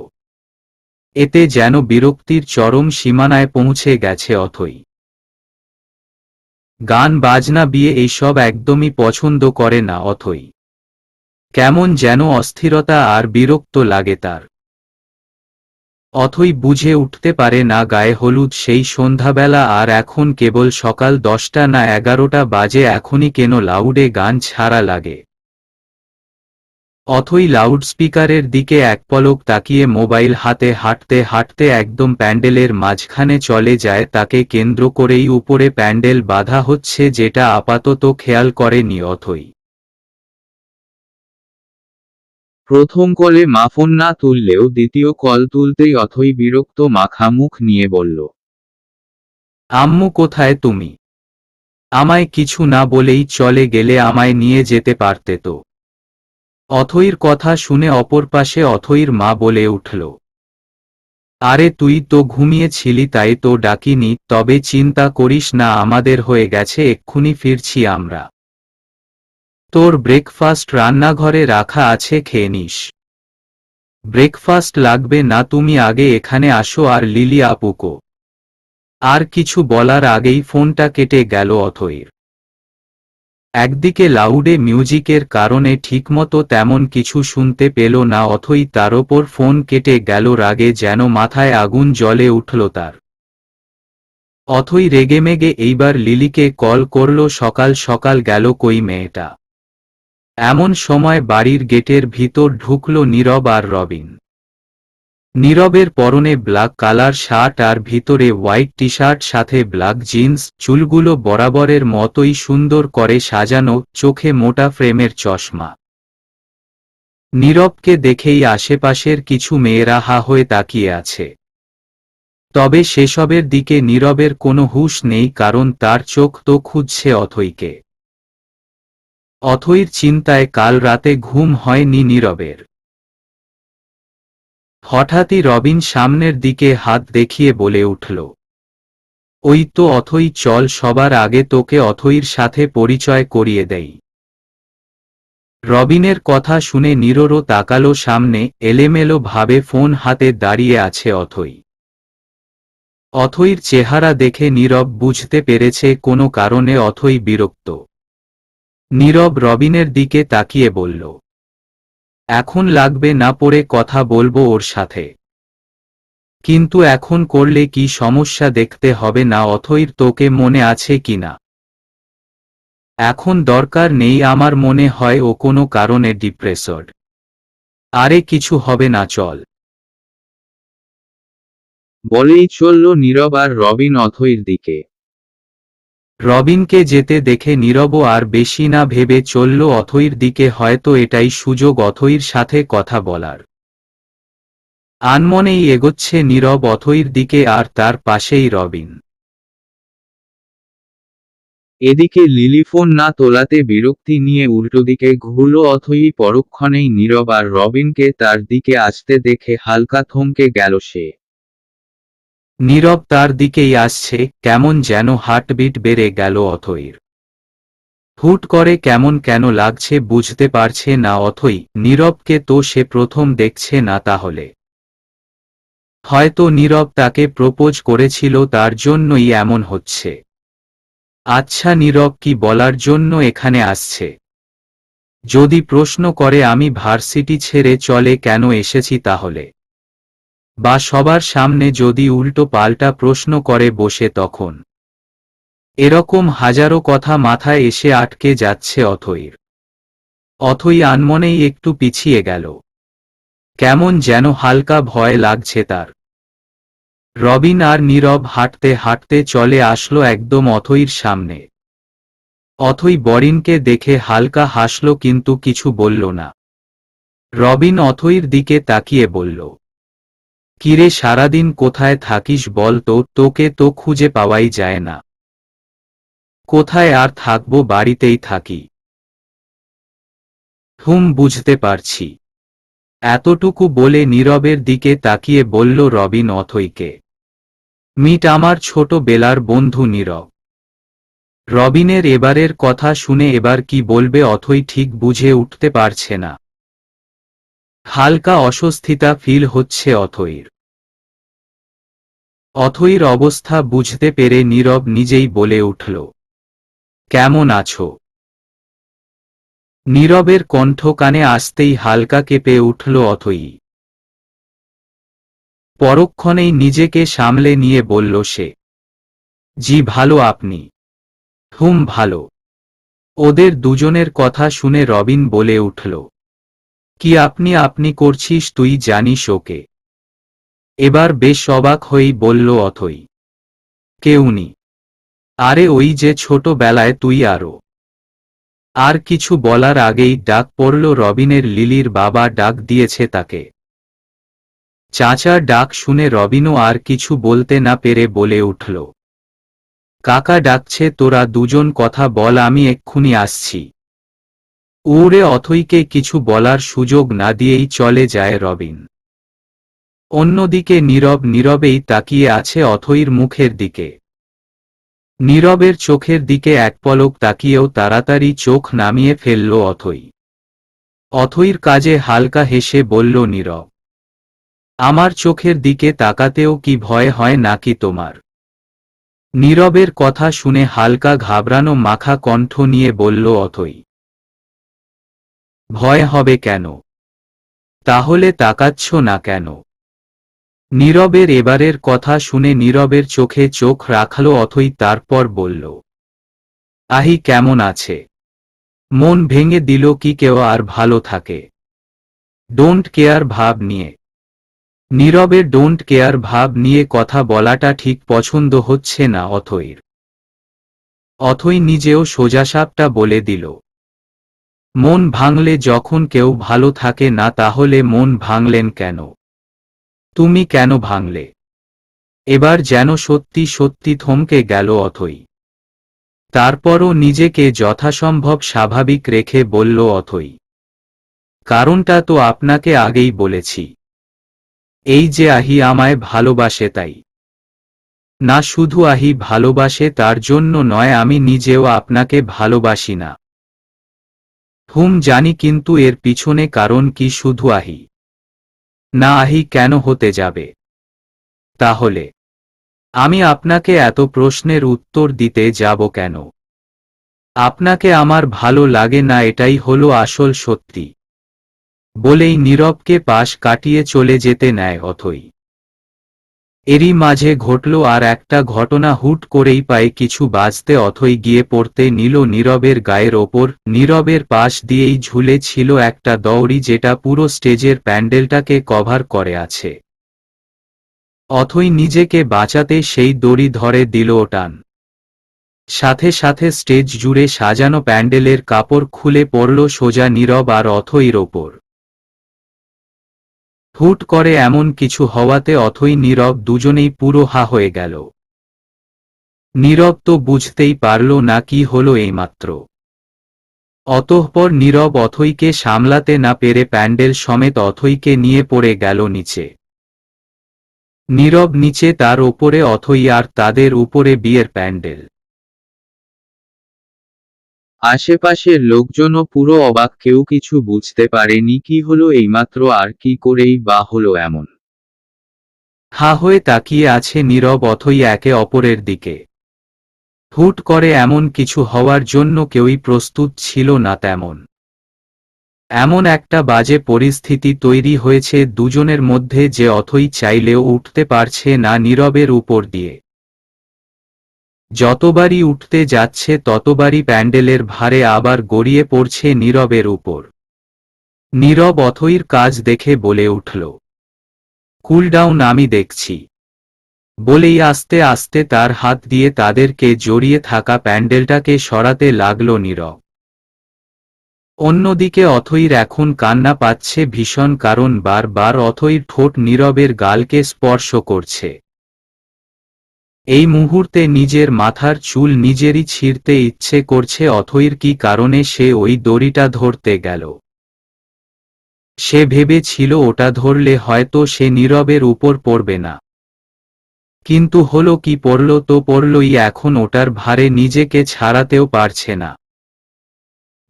এতে যেন বিরক্তির চরম সীমানায় পৌঁছে গেছে অথই। গান বাজনা বিয়ে এইসব একদমই পছন্দ করে না অথই। কেমন যেন অস্থিরতা আর বিরক্ত লাগে তার। অথই বুঝে উঠতে পারে না গায়ে হলুদ সেই সন্ধ্যাবেলা আর এখন কেবল সকাল 10টা না 11টা বাজে, এখনই কেন লাউডে গান ছাড়া লাগে। অথই লাউডস্পিকারের দিকে এক পলক তাকিয়ে মোবাইল হাতে হাঁটতে হাঁটতে একদম প্যান্ডেলের মাঝখানে চলে যায়। তাকে কেন্দ্র করেই উপরে প্যান্ডেল বাঁধা হচ্ছে, যেটা আপাতত খেয়াল করেনি অথই। প্রথম কলে মা ফোন না তুললেও দ্বিতীয় কল তুলতেই অথই বিরক্ত মাখা মুখ নিয়ে বলল, আম্মু কোথায় তুমি? আমায় কিছু না বলেই চলে গেলে আমায় নিয়ে যেতে পারতে তো। অথইর কথা শুনে অপর পাশে অথইর মা বলে উঠল, আরে তুই তো ঘুমিয়েছিলি তাই তো ডাকিনি। তবে চিন্তা করিস না, আমাদের হয়ে গেছে, এক্ষুনি ফিরছি আমরা। তোর ব্রেকফাস্ট রান্নাঘরে রাখা আছে, খেয়ে নিস। ব্রেকফাস্ট লাগবে না, তুমি আগে এখানে আসো। আর লিলি আপুকো। আর কিছু বলার আগেই ফোনটা কেটে গেল অথইর। একদিকে লাউডে মিউজিকের কারণে ঠিকমতো তেমন কিছু শুনতে পেল না, অথই তার ওপর ফোন কেটে গেল। রাগে যেন মাথায় আগুন জ্বলে উঠল তার। অথই রেগেমেগে এইবার লিলিকে কল করল। সকাল সকাল গেল কই মেয়েটা। এমন সময় বাড়ির গেটের ভিতর ঢুকল নীরব আর রবিন। নীরবের পরনে ব্ল্যাক কালার শার্ট আর ভিতরে হোয়াইট টি শার্ট, সাথে ব্ল্যাক জিন্স, চুলগুলো বরাবরের মতোই সুন্দর করে সাজানো, চোখে মোটা ফ্রেমের চশমা। নীরবকে দেখেই আশেপাশের কিছু মেয়েরা হা হয়ে তাকিয়ে আছে। তবে সেসবের দিকে নীরবের কোনো হুঁশ নেই, কারণ তার চোখ তো খুঁজছে অথইকে। অথইর চিন্তায় কাল রাতে ঘুম হয়নি নীরবের। হঠাৎই রবিন সামনের দিকে হাত দেখিয়ে বলে উঠল, ওই তো অথই, চল সবার আগে তোকে অথইর সাথে পরিচয় করিয়ে দেই। রবিনের কথা শুনে নীররও তাকালো সামনে। এলেমেলো ভাবে ফোন হাতে দাঁড়িয়ে আছে অথই। অথইর চেহারা দেখে নীরব বুঝতে পেরেছে কোনো কারণে অথই বিরক্ত। নীরব রবিনের দিকে তাকিয়ে বলল, এখন লাগবে না, পরে কথা বলবো ওর সাথে। কিন্তু এখন করলে কি সমস্যা? দেখতে হবে না অথইর, তোকে মনে আছে কিনা। এখন দরকার নেই, আমার মনে হয় ও কোনো কারণে ডিপ্রেসড। আরে কিছু হবে না, চল। বলেই চলল নীরব আর রবিন অথইর দিকে। রবিনকে যেতে দেখে নীরবও আর বেশি না ভেবে চলল অথইর দিকে। হয়তো এটাই সুযোগ অথইর সাথে কথা বলার। আনমনেই এগোচ্ছে নীরব অথইর দিকে, আর তার পাশেই রবিন। এদিকে লিলি ফোন না তোলাতে বিরক্তি নিয়ে উল্টোদিকে ঘুরল অথই। পরক্ষণেই নীরব আর রবিনকে তার দিকে আসতে দেখে হালকা থমকে গেল সে। নীরব তার দিকেই আসছে, কেমন যেন হার্টবিট বেড়ে গেল অথইর। হুট করে কেমন কেন লাগছে বুঝতে পারছে না অথই। নীরবকে তো সে প্রথম দেখছে না, তাহলে হয়তো নীরব তাকে প্রপোজ করেছিল, তার জন্যই এমন হচ্ছে। আচ্ছা, নীরব কি বলার জন্য এখানে আসছে? যদি প্রশ্ন করে আমি ভার্সিটি ছেড়ে চলে কেন এসেছি তাহলে, বা সবার সামনে যদি উল্টো পাল্টা প্রশ্ন করে বসে, তখন এরকম হাজারো কথা মাথায় এসে আটকে যাচ্ছে অথইর। অথই আনমনেই একটু পিছিয়ে গেল। কেমন যেন হালকা ভয় লাগছে তার। রবিন আর নীরব হাঁটতে হাঁটতে চলে আসলো একদম অথইর সামনে। অথই বরিনকে দেখে হালকা হাসল, কিন্তু কিছু বলল না। রবিন অথইর দিকে তাকিয়ে বলল, কিরে, সারাদিন কোথায় থাকিস বল তো? তোকে তো খুঁজে পাওয়াই যায় না। কোথায় আর থাকবো, বাড়িতেই থাকি। বুঝতে পারছি। এতটুকু বলে নীরবের দিকে তাকিয়ে বলল রবিন অথইকে, মিট আমার ছোট বেলার বন্ধু নীরব। রবিনের এবারের কথা শুনে এবার কি বলবে অথই ঠিক বুঝে উঠতে পারছে না। হালকা অস্বস্তিতা ফিল হচ্ছে অথইর। অথইর অবস্থা বুঝতে পেরে নীরব নিজেই বলে উঠল, কেমন আছো? নীরবের কণ্ঠ কানে আসতেই হালকা কেঁপে উঠল অথই। পরক্ষণেই নিজেকে সামলে নিয়ে বলল সে, জি ভালো, আপনি? ভালো। ওদের দুজনের কথা শুনে রবিন বলে উঠল, কি আপনি আপনি করছিস? তুই জানিস ওকে? এবার বেশ অবাক হয়েই বলল অথই, কেউনি। আরে ওই যে ছোটবেলায় তুই আরো। আর কিছু বলার আগেই ডাক পড়ল রবিনের। লিলির বাবা ডাক দিয়েছে তাকে। চাচার ডাক শুনে রবিনও আর কিছু বলতে না পেরে বলে উঠল, কাকা ডাকছে, তোরা দুজন কথা বল, আমি এক্ষুনি আসছি। উড়ে অথইকে কিছু বলার সুযোগ না দিয়েই চলে যায় রবিন। অন্যদিকে নীরব নীরবেই তাকিয়ে আছে অথইর মুখের দিকে। নীরবের চোখের দিকে এক পলক তাকিয়েও তাড়াতাড়ি চোখ নামিয়ে ফেলল অথই। অথইর কাজে হালকা হেসে বলল নীরব, আমার চোখের দিকে তাকাতেও কি ভয় হয় নাকি তোমার? নীরবের কথা শুনে হালকা ঘাবড়ানো মাখা কণ্ঠ নিয়ে বলল অথই। ভয় হবে কেন? তাহলে তাকাচ্ছ না কেন? নীরবের এবারের কথা শুনে নীরবের চোখে চোখ রাখল অথই, তারপর বলল, আহি কেমন আছে? মন ভেঙে দিল কি কেউ আর ভালো থাকে? ডোন্ট কেয়ার ভাব নিয়ে। নীরবের ডোন্ট কেয়ার ভাব নিয়ে কথা বলাটা ঠিক পছন্দ হচ্ছে না অথইর। অথই নিজেও সোজাসাপটা বলে দিল, মন ভাঙলে যখন কেউ ভালো থাকে না তাহলে মন ভাঙলেন কেন? তুমি কেন ভাঙলে? এবার যেন সত্যি সত্যি থমকে গেল অথই। তারপরও নিজেকে যথাসম্ভব স্বাভাবিক রেখে বলল অথই, কারণটা তো আপনাকে আগেই বলেছি। এই যে আহি আমায় ভালোবাসে তাই। না শুধু আহি ভালোবাসে তার জন্য নয়, আমি নিজেও আপনাকে ভালোবাসি না। জানি, কিন্তু এর পিছনে কারণ কি শুধু আহি? না আহি কেন হতে যাবে? তাহলে আমি আপনাকে এত প্রশ্নের উত্তর দিতে যাব কেন? আপনাকে আমার ভালো লাগে না, এটাই হলো আসল সত্যি। বলেই নীরবকে পাশ কাটিয়ে চলে যেতে নেয় অথই। এরই মাঝে ঘটল আর একটা ঘটনা। হুট করেই পায়ে কিছু বাজতে অথই গিয়ে পড়তে নিল নীরবের গায়ের ওপর। নীরবের পাশ দিয়েই ঝুলে ছিল একটা দড়ি, যেটা পুরো স্টেজের প্যান্ডেলটাকে কভার করে আছে। অথই নিজেকে বাঁচাতে সেই দড়ি ধরে দিল টান। সাথে সাথে স্টেজ জুড়ে সাজানো প্যান্ডেলের কাপড় খুলে পড়ল সোজা নীরব আর অথইর ওপর। হুট করে এমন কিছু হওয়াতে অথই নীরব দুজনেই পুরো হা হয়ে গেল। নীরব তো বুঝতেই পারল না কি হলো এইমাত্র। অতঃপর নীরব অথইকে সামলাতে না পেরে প্যান্ডেল সমেত অথইকে নিয়ে পড়ে গেল নিচে। নীরব নিচে, তার ওপরে অথই, আর তাদের উপরে বিয়ের প্যান্ডেল। আশেপাশের লোকজনও পুরো অবাক, কেউ কিছু বুঝতে পারেনি কি হলো এইমাত্র, আর কি করেই বা হলো এমন। হা হয়ে তাকিয়ে আছে নীরব অথই একে অপরের দিকে। হুট করে এমন কিছু হওয়ার জন্য কেউই প্রস্তুত ছিল না তেমন। এমন একটা বাজে পরিস্থিতি তৈরি হয়েছে দুজনের মধ্যে যে অথই চাইলেও উঠতে পারছে না নীরবের উপর দিয়ে। যতবারই উঠতে যাচ্ছে ততবারই প্যান্ডেলের ভারে আবার গড়িয়ে পড়ছে নীরবের উপর। নীরব অথইর কাজ দেখে বলে উঠল, কুল ডাউন, আমি দেখছি। বলেই আস্তে আস্তে তার হাত দিয়ে তাদেরকে জড়িয়ে থাকা প্যান্ডেলটাকে সরাতে লাগল নীরব। অন্যদিকে অথইর এখন কান্না পাচ্ছে ভীষণ, কারণ বারবার অথইর ঠোঁট নীরবের গালকে স্পর্শ করছে। এই মুহূর্তে নিজের মাথার চুল নিজেরই ছিঁড়তে ইচ্ছে করছে অথইর। কি কারণে সে ওই দড়িটা ধরতে গেল? সে ভেবেছিল ওটা ধরলে হয়তো সে নীরবের উপর পড়বে না, কিন্তু হলো কি, পড়ল তো পড়লই। এখন ওটার ভারে নিজেকে ছাড়াতেও পারছে না।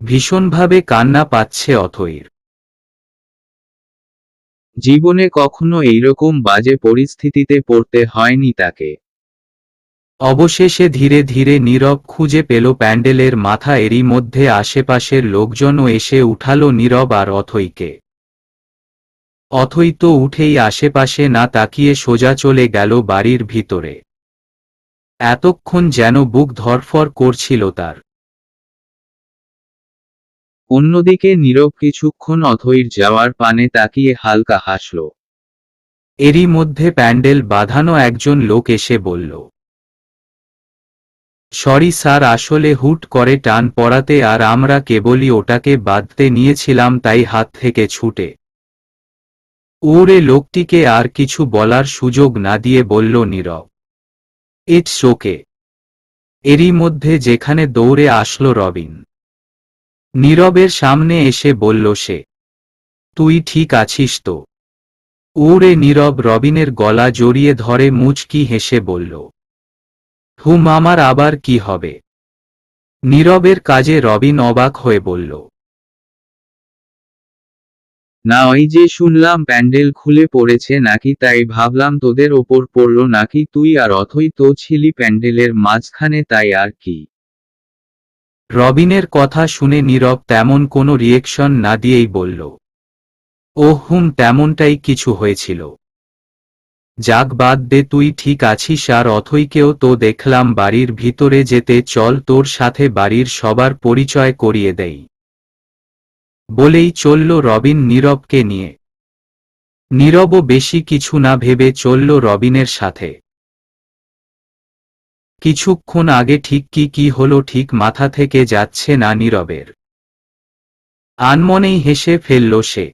ভীষণভাবে কান্না পাচ্ছে অথইর। জীবনে কখনো এইরকম বাজে পরিস্থিতিতে পড়তে হয়নি তাকে। অবশেষে ধীরে ধীরে নীরব খুঁজে পেল প্যান্ডেলের মাথা। এরই মধ্যে আশেপাশের লোকজনও এসে উঠালো নীরব আর অথইকে। অথই তো উঠেই আশেপাশে না তাকিয়ে সোজা চলে গেল বাড়ির ভিতরে। এতক্ষণ যেন বুক ধড়ফড় করছিল তার। অন্যদিকে নীরব কিছুক্ষণ অথইর যাওয়ার পানে তাকিয়ে হালকা হাসল। এরই মধ্যে প্যান্ডেল বাঁধানো একজন লোক এসে বলল, সরি স্যার, আসলে হুট করে টান পড়াতে আর আমরা কেবলই ওটাকে বাঁধতে নিয়েছিলাম, তাই হাত থেকে ছুটে। ওরে লোকটিকে আর কিছু বলার সুযোগ না দিয়ে বলল নীরব, ইটস ওকে। এরই মধ্যে যেখানে দৌড়ে আসলো রবিন। নীরবের সামনে এসে বলল সে, তুই ঠিক আছিস তো? ওরে নীরব রবিনের গলা জড়িয়ে ধরে মুচকি হেসে বলল, আমার আবার কি হবে? নীরবের কাজে রবিন অবাক হয়ে বলল, না, ওই যে শুনলাম প্যান্ডেল খুলে পড়েছে নাকি, তাই ভাবলাম তোদের ওপর পড়লো নাকি। তুই আর অথই তো ছিলি প্যান্ডেলের মাঝখানে, তাই আর কি। রবিনের কথা শুনে নীরব তেমন কোনো রিয়েকশন না দিয়েই বলল, তেমনটাই কিছু হয়েছিল। যাক, বাদ দে, তুই ঠিক আছিস? আর অথইকেও তো দেখলাম বাড়ির ভিতরে যেতে। চল, তোর সাথে বাড়ির সবার পরিচয় করিয়ে দেই। বলেই চলল রবিন নীরবকে নিয়ে। নীরবও বেশি কিছু না ভেবে চলল রবিনের সাথে। কিছুক্ষণ আগে ঠিক কি হলো ঠিক মাথা থেকে যাচ্ছে না নীরবের। আনমনেই হেসে ফেলল সে।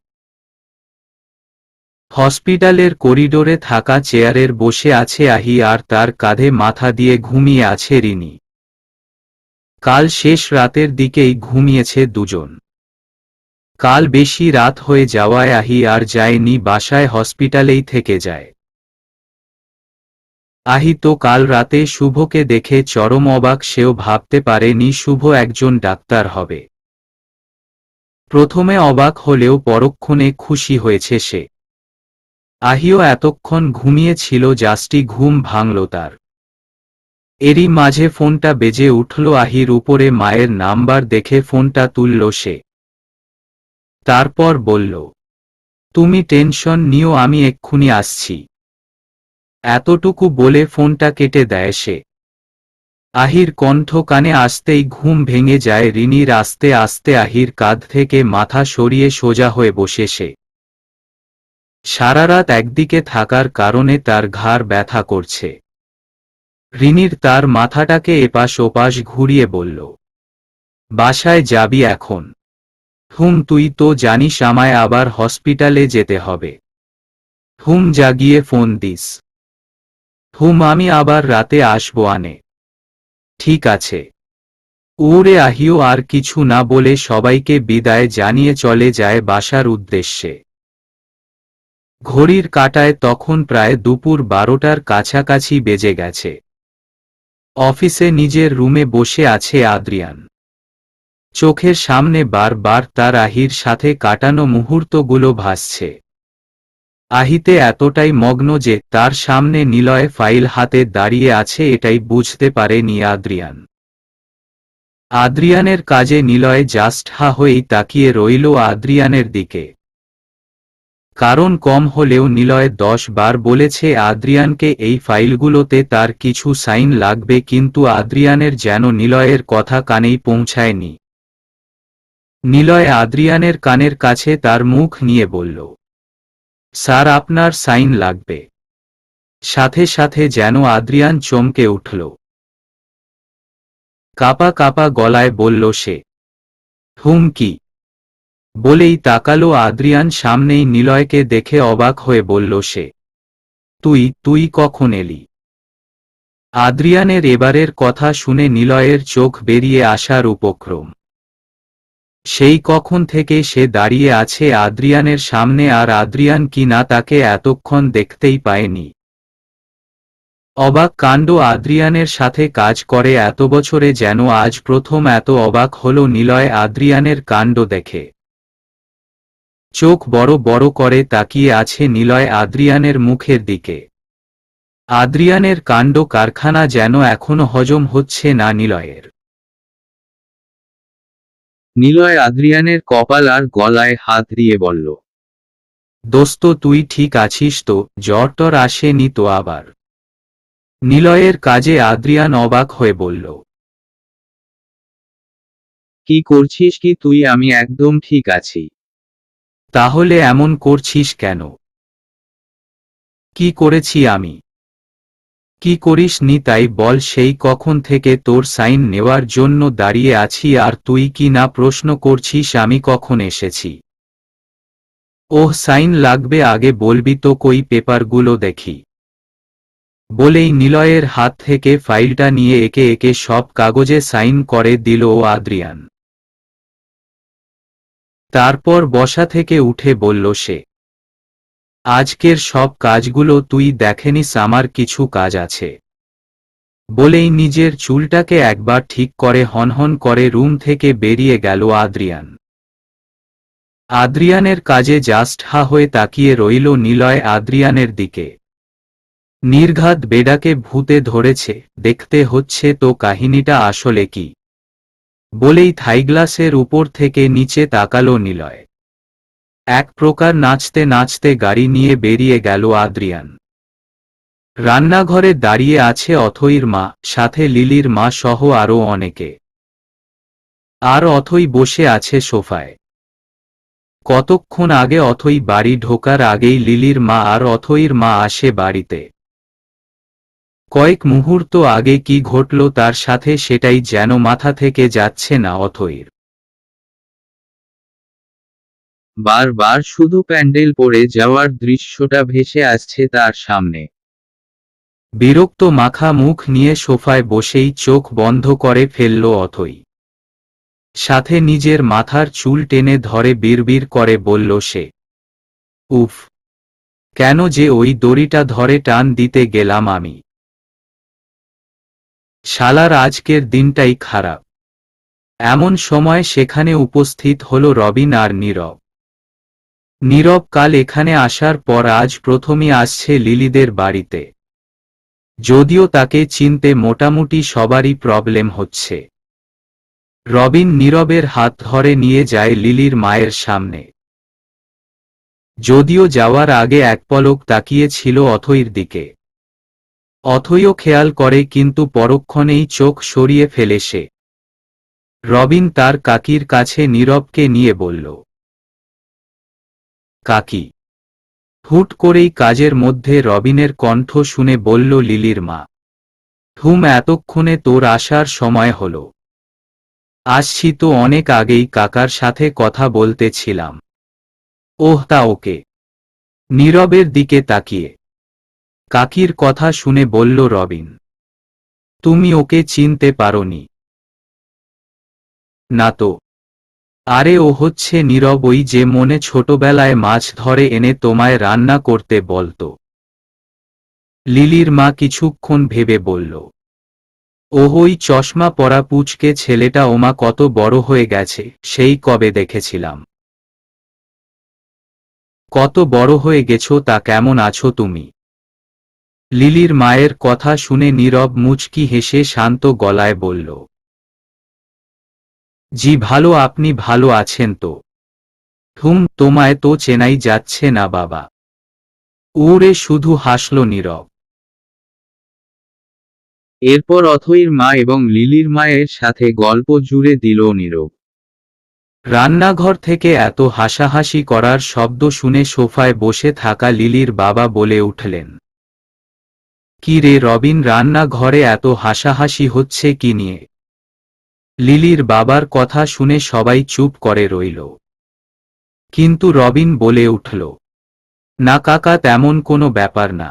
হসপিটালের করিডোরে থাকা চেয়ারের বসে আছে আহি, আর তার কাঁধে মাথা দিয়ে ঘুমিয়ে আছে রিনি। কাল শেষ রাতের দিকেই ঘুমিয়েছে দুজন। কাল বেশি রাত হয়ে যাওয়ায় আহি আর যায়নি বাসায়, হসপিটালেই থেকে যায়। আহি তো কাল রাতে শুভকে দেখে চরম অবাক। সেও ভাবতে পারেনি শুভ একজন ডাক্তার হবে। প্রথমে অবাক হলেও পরক্ষণে খুশি হয়েছে সে। আহিও এতক্ষণ ঘুমিয়েছিল, জাস্টই ঘুম ভাঙল তার। এরই মাঝে ফোনটা বেজে উঠল। আহির উপরে মায়ের নাম্বার দেখে ফোনটা তুলল সে। তারপর বলল, তুমি টেনশন নিও, আমি এক্ষুনি আসছি। এতটুকু বলে ফোনটা কেটে দেয় সে। আহির কণ্ঠ কানে আসতেই ঘুম ভেঙে যায় রিনির। আস্তে আস্তে আহির কাঁধ থেকে মাথা সরিয়ে সোজা হয়ে বসে সে। সারারাত একদিকে থাকার কারণে তার ঘাড় ব্যথা করছে। রিনির তার মাথাটাকে এপাশ ওপাশ ঘুরিয়ে বলল, বাসায় যাবি এখন? তুই তো জানিস আমায় আবার হসপিটালে যেতে হবে। জাগিয়ে ফোন দিস। আমি আবার রাতে আসবো আনে। ঠিক আছে। উড়ে আহিও আর কিছু না বলে সবাইকে বিদায় জানিয়ে চলে যায় বাসার উদ্দেশ্যে। ঘড়ির কাঁটায় তখন প্রায় দুপুর 12টার কাছাকাছি বেজে গেছে। অফিসে নিজের রুমে বসে আছে আদ্রিয়ান। চোখের সামনে বারবার তার আহির সাথে কাটানো মুহূর্তগুলো ভাসছে। আহিতে এতটাই মগ্ন যে তার সামনে নিলয় ফাইল হাতে দাঁড়িয়ে আছে এটাই বুঝতে পারেনি আদ্রিয়ান। আদ্রিয়ানের কাজে নিলয় জাস্ট হা হয়েই তাকিয়ে রইল আদ্রিয়ানের দিকে। কারণ কম হলেও নিলয় 10 বার বলেছে আদ্রিয়ানকে এই ফাইলগুলোতে তার কিছু সাইন লাগবে, কিন্তু আদ্রিয়ানের যেন নিলয়ের কথা কানেই পৌঁছায়নি। নিলয় আদ্রিয়ানের কানের কাছে তার মুখ নিয়ে বলল, স্যার, আপনার সাইন লাগবে। সাথে সাথে যেন আদ্রিয়ান চমকে উঠল। কাঁপা কাঁপা গলায় বলল সে, কি? বলেই তাকালো আদ্রিয়ান সামনেই নিলয়কে দেখে অবাক হয়ে বলল সে, তুই কখন এলি? আদ্রিয়ানের এবারের কথা শুনে নিলয়ের চোখ বেরিয়ে আসার উপক্রম। সেই কখন থেকে সে দাঁড়িয়ে আছে আদ্রিয়ানের সামনে, আর আদ্রিয়ান কি না তাকে এতক্ষণ দেখতেই পায়নি। অবাক কাণ্ড। আদ্রিয়ানের সাথে কাজ করে এত বছরে যেন আজ প্রথম এত অবাক হল নিলয় আদ্রিয়ানের কাণ্ড দেখে। চোখ বড় বড় করে তাকিয়ে আছে নিলয় আদ্রিয়ানের মুখের দিকে। আদ্রিয়ানের কাণ্ড কারখানা যেন এখনো হজম হচ্ছে না নিলয়ের। নিলয় আদ্রিয়ানের কপাল আর গলায় হাত দিয়ে বলল, দোস্ত, তুই ঠিক আছিস তো? জ্বর টর আসেনি তো আবার? নিলয়ের কাজে আদ্রিয়ান অবাক হয়ে বলল, কি করছিস কি তুই? আমি একদম ঠিক আছি। তাহলে এমন করছিস কেন? কি করেছি আমি? কি করিস নি তাই বল। সেই কখন থেকে তোর সাইন নেওয়ার জন্য দাঁড়িয়ে আছি, আর তুই কি না প্রশ্ন করছিস আমি কখন এসেছি? সাইন লাগবে, আগে বলবি তো কই পেপারগুলো দেখি। বলেই নিলয়ের হাত থেকে ফাইলটা নিয়ে একে একে সব কাগজে সাইন করে দিল আদ্রিয়ান। তারপর বসা থেকে উঠে বলল সে, আজকের সব কাজগুলো তুই দেখে নিস, আমার কিছু কাজ আছে। বলেই নিজের চুলটাকে একবার ঠিক করে হনহন করে রুম থেকে বেরিয়ে গেল আদ্রিয়ান। আদ্রিয়ানের কাজে জাস্ট হা হয়ে তাকিয়ে রইল নিলয় আদ্রিয়ানের দিকে। নির্ঘাত বেডাকে ভূতে ধরেছে, দেখতে হচ্ছে তো কাহিনীটা আসলে কি। বলেই থাইগ্লাসের উপর থেকে নিচে তাকালো নিলয়। এক প্রকার নাচতে নাচতে গাড়ি নিয়ে বেরিয়ে গেল আদ্রিয়ান। রান্নাঘরে দাঁড়িয়ে আছে অথইর মা, সাথে লিলির মা সহ আরও অনেকে। আর অথই বসে আছে সোফায়। কতক্ষণ আগে অথই বাড়ি ঢোকার আগেই লিলির মা আর অথইর মা আসে বাড়িতে। কয়েক মুহূর্ত আগে কি ঘটল তার সাথে সেটাই যেন মাথা থেকে যাচ্ছে না অথইর। বারবার শুধু প্যান্ডেল পড়ে যাওয়ার দৃশ্যটা ভেসে আসছে তার সামনে। বিরক্ত মাখা মুখ নিয়ে সোফায় বসেই চোখ বন্ধ করে ফেলল অথই। সাথে নিজের মাথার চুল টেনে ধরে বিড়বিড় করে বলল সে, উফ, কেন যে ওই দড়িটা ধরে টান দিতে গেলাম আমি। শালার আজকের দিনটাই খারাপ। এমন সময় সেখানে উপস্থিত হল রবিন আর নীরব। নীরব কাল এখানে আসার পর আজ প্রথমই আসছে লিলিদের বাড়িতে। যদিও তাকে চিনতে মোটামুটি সবারই প্রবলেম হচ্ছে। রবিন নীরবের হাত ধরে নিয়ে যায় লিলির মায়ের সামনে। যদিও যাওয়ার আগে এক পলক তাকিয়েছিল অথইর দিকে। অথইও খেয়াল করে কিন্তু পরক্ষণেই চোখ সরিয়ে ফেলে সে। রবিন তার কাকির কাছে নীরবকে নিয়ে বলল, কাকি। হুট করেই কাজের মধ্যে রবিনের কণ্ঠ শুনে বলল লিলির মা, এতক্ষণে তোর আসার সময় হল। আসছি তো অনেক আগেই, কাকার সাথে কথা বলতেছিলাম। ওহ তা ওকে। নীরবের দিকে তাকিয়ে কাকির কথা শুনে বলল রবিন, তুমি ওকে চিনতে পারোনি? না তো। আরে ও হচ্ছে নীরব, ওই যে মনে ছোটবেলায় মাছ ধরে এনে তোমায় রান্না করতে বলতো। লিলির মা কিছুক্ষণ ভেবে বলল, ওই চশমা পরা পুচকে ছেলেটা, ওমা কত বড় হয়ে গেছে, সেই কবে দেখেছিলাম। কত বড় হয়ে গেছো তা, কেমন আছো তুমি? লিলির মায়ের কথা শুনে নীরব মুচকি হেসে শান্ত গলায় বলল, জি ভালো, আপনি ভালো আছেন তো? তোমায় তো চেনাই যাচ্ছে না বাবা। উড়ে শুধু হাসল নীরব। এরপর অথইর মা এবং লিলির মায়ের সাথে গল্প জুড়ে দিল নীরব। রান্নাঘর থেকে এত হাসাহাসি করার শব্দ শুনে সোফায় বসে থাকা লিলির বাবা বলে উঠলেন, কি রে রবিন, রান্নাঘরে এত হাসাহাসি হচ্ছে কি নিয়ে? লিলির বাবার কথা শুনে সবাই চুপ করে রইল। কিন্তু রবিন বলে উঠল, না কাকা, তেমন কোনো ব্যাপার না।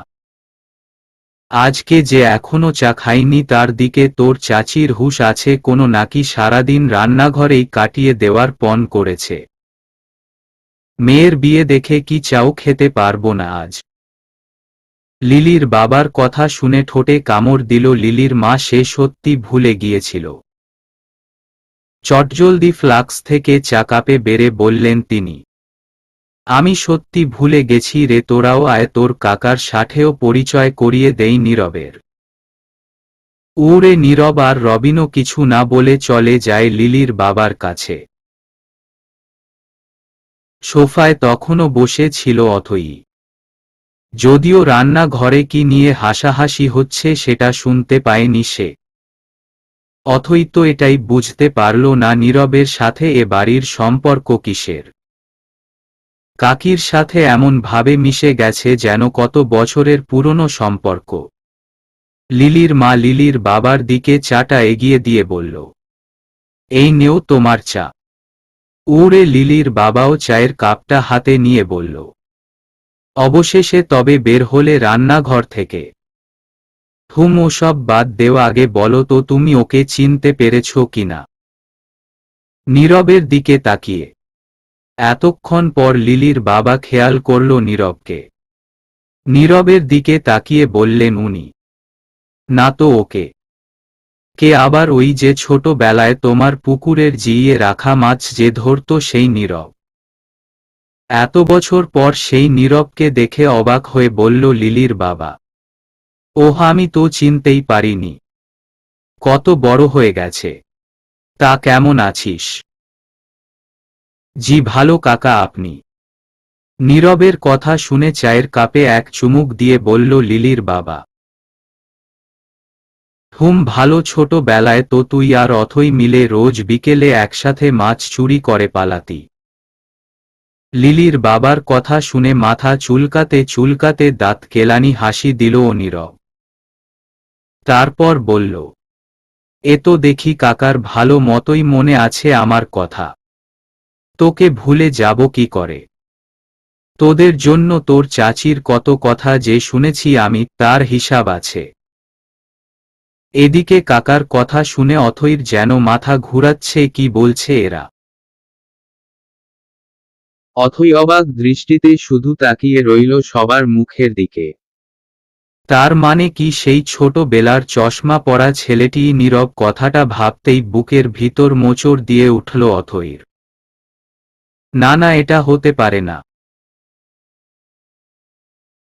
আজকে যে এখনো চা খাইনি তার দিকে তোর চাচির হুঁশ আছে কোনো নাকি? সারাদিন রান্নাঘরেই কাটিয়ে দেওয়ার পণ করেছে। মেয়ের বিয়ে দেখে কি চাও খেতে পারবো না আজ? লিলির বাবার কথা শুনে ঠোঁটে কামড় দিল লিলির মা। সে সত্যি ভুলে গিয়েছিল। চটজলদি ফ্লাক্স থেকে চা কাপে বেড়ে বললেন তিনি, আমি সত্যি ভুলে গেছি রে, তোরাও আয়, তোর কাকার সাথেও পরিচয় করিয়ে দেই নীরবের। উড়ে নীরব আর রবিনও কিছু না বলে চলে যায় লিলির বাবার কাছে। সোফায় তখনও বসে ছিল অথই। যদিও রান্নাঘরে কি নিয়ে হাসাহাসি হচ্ছে সেটা শুনতে পায়নি সে। অথই তো এটাই বুঝতে পারল না নীরবের সাথে এ বাড়ির সম্পর্ক কিসের। কাকির সাথে এমন ভাবে মিশে গেছে যেন কত বছরের পুরনো সম্পর্ক। লিলির মা লিলির বাবার দিকে চাটা এগিয়ে দিয়ে বলল, এই নেও তোমার চা। উড়ে লিলির বাবাও চায়ের কাপটা হাতে নিয়ে বলল, অবশেষে তবে বের হলে রান্নাঘর থেকে? ওসব বাদ দেওয়া, আগে বলো তো তুমি ওকে চিনতে পেরেছ কিনা? নীরবের দিকে তাকিয়ে এতক্ষণ পর লিলির বাবা খেয়াল করল নীরবকে। নীরবের দিকে তাকিয়ে বললেন উনি, না তো ওকে। কে আবার? ওই যে ছোটবেলায় তোমার পুকুরের জিইয়ে রাখা মাছ যে ধরত সেই নীরব। এত বছর পর সেই নীরবকে দেখে অবাক হয়ে বলল লিলির বাবা, ওহ, আমি তো চিনতেই পারিনি। কত বড় হয়ে গেছে। তা কেমন আছিস? জি ভালো কাকা, আপনি? নীরবের কথা শুনে চায়ের কাপে এক চুমুক দিয়ে বলল লিলির বাবা, ভালো। ছোটবেলায় তো তুই আর অথই মিলে রোজ বিকেলে একসাথে মাছ চুরি করে পালাতি। লিলির বাবার কথা শুনে মাথা চুলকাতে চুলকাতে দাঁত কেলানি হাসি দিল নীরব। তারপর বলল, এ তো দেখি কাকার ভালো মতোই মনে আছে আমার কথা। তোকে ভুলে যাব কি করে? তোদের জন্য তোর চাচির কত কথা যে শুনেছি আমি, তার হিসাব আছে। এদিকে কাকার কথা শুনে অথইর যেন মাথা ঘুরাচ্ছে, কি বলছে এরা। অথই অবাক দৃষ্টিতে শুধু তাকিয়ে রইল সবার মুখের দিকে। তার মানে কি সেই ছোটবেলার চশমা পরা ছেলেটি নীরব? কথাটা ভাবতেই বুকের ভিতর মোচড় দিয়ে উঠল অথইর। না না, এটা হতে পারে না।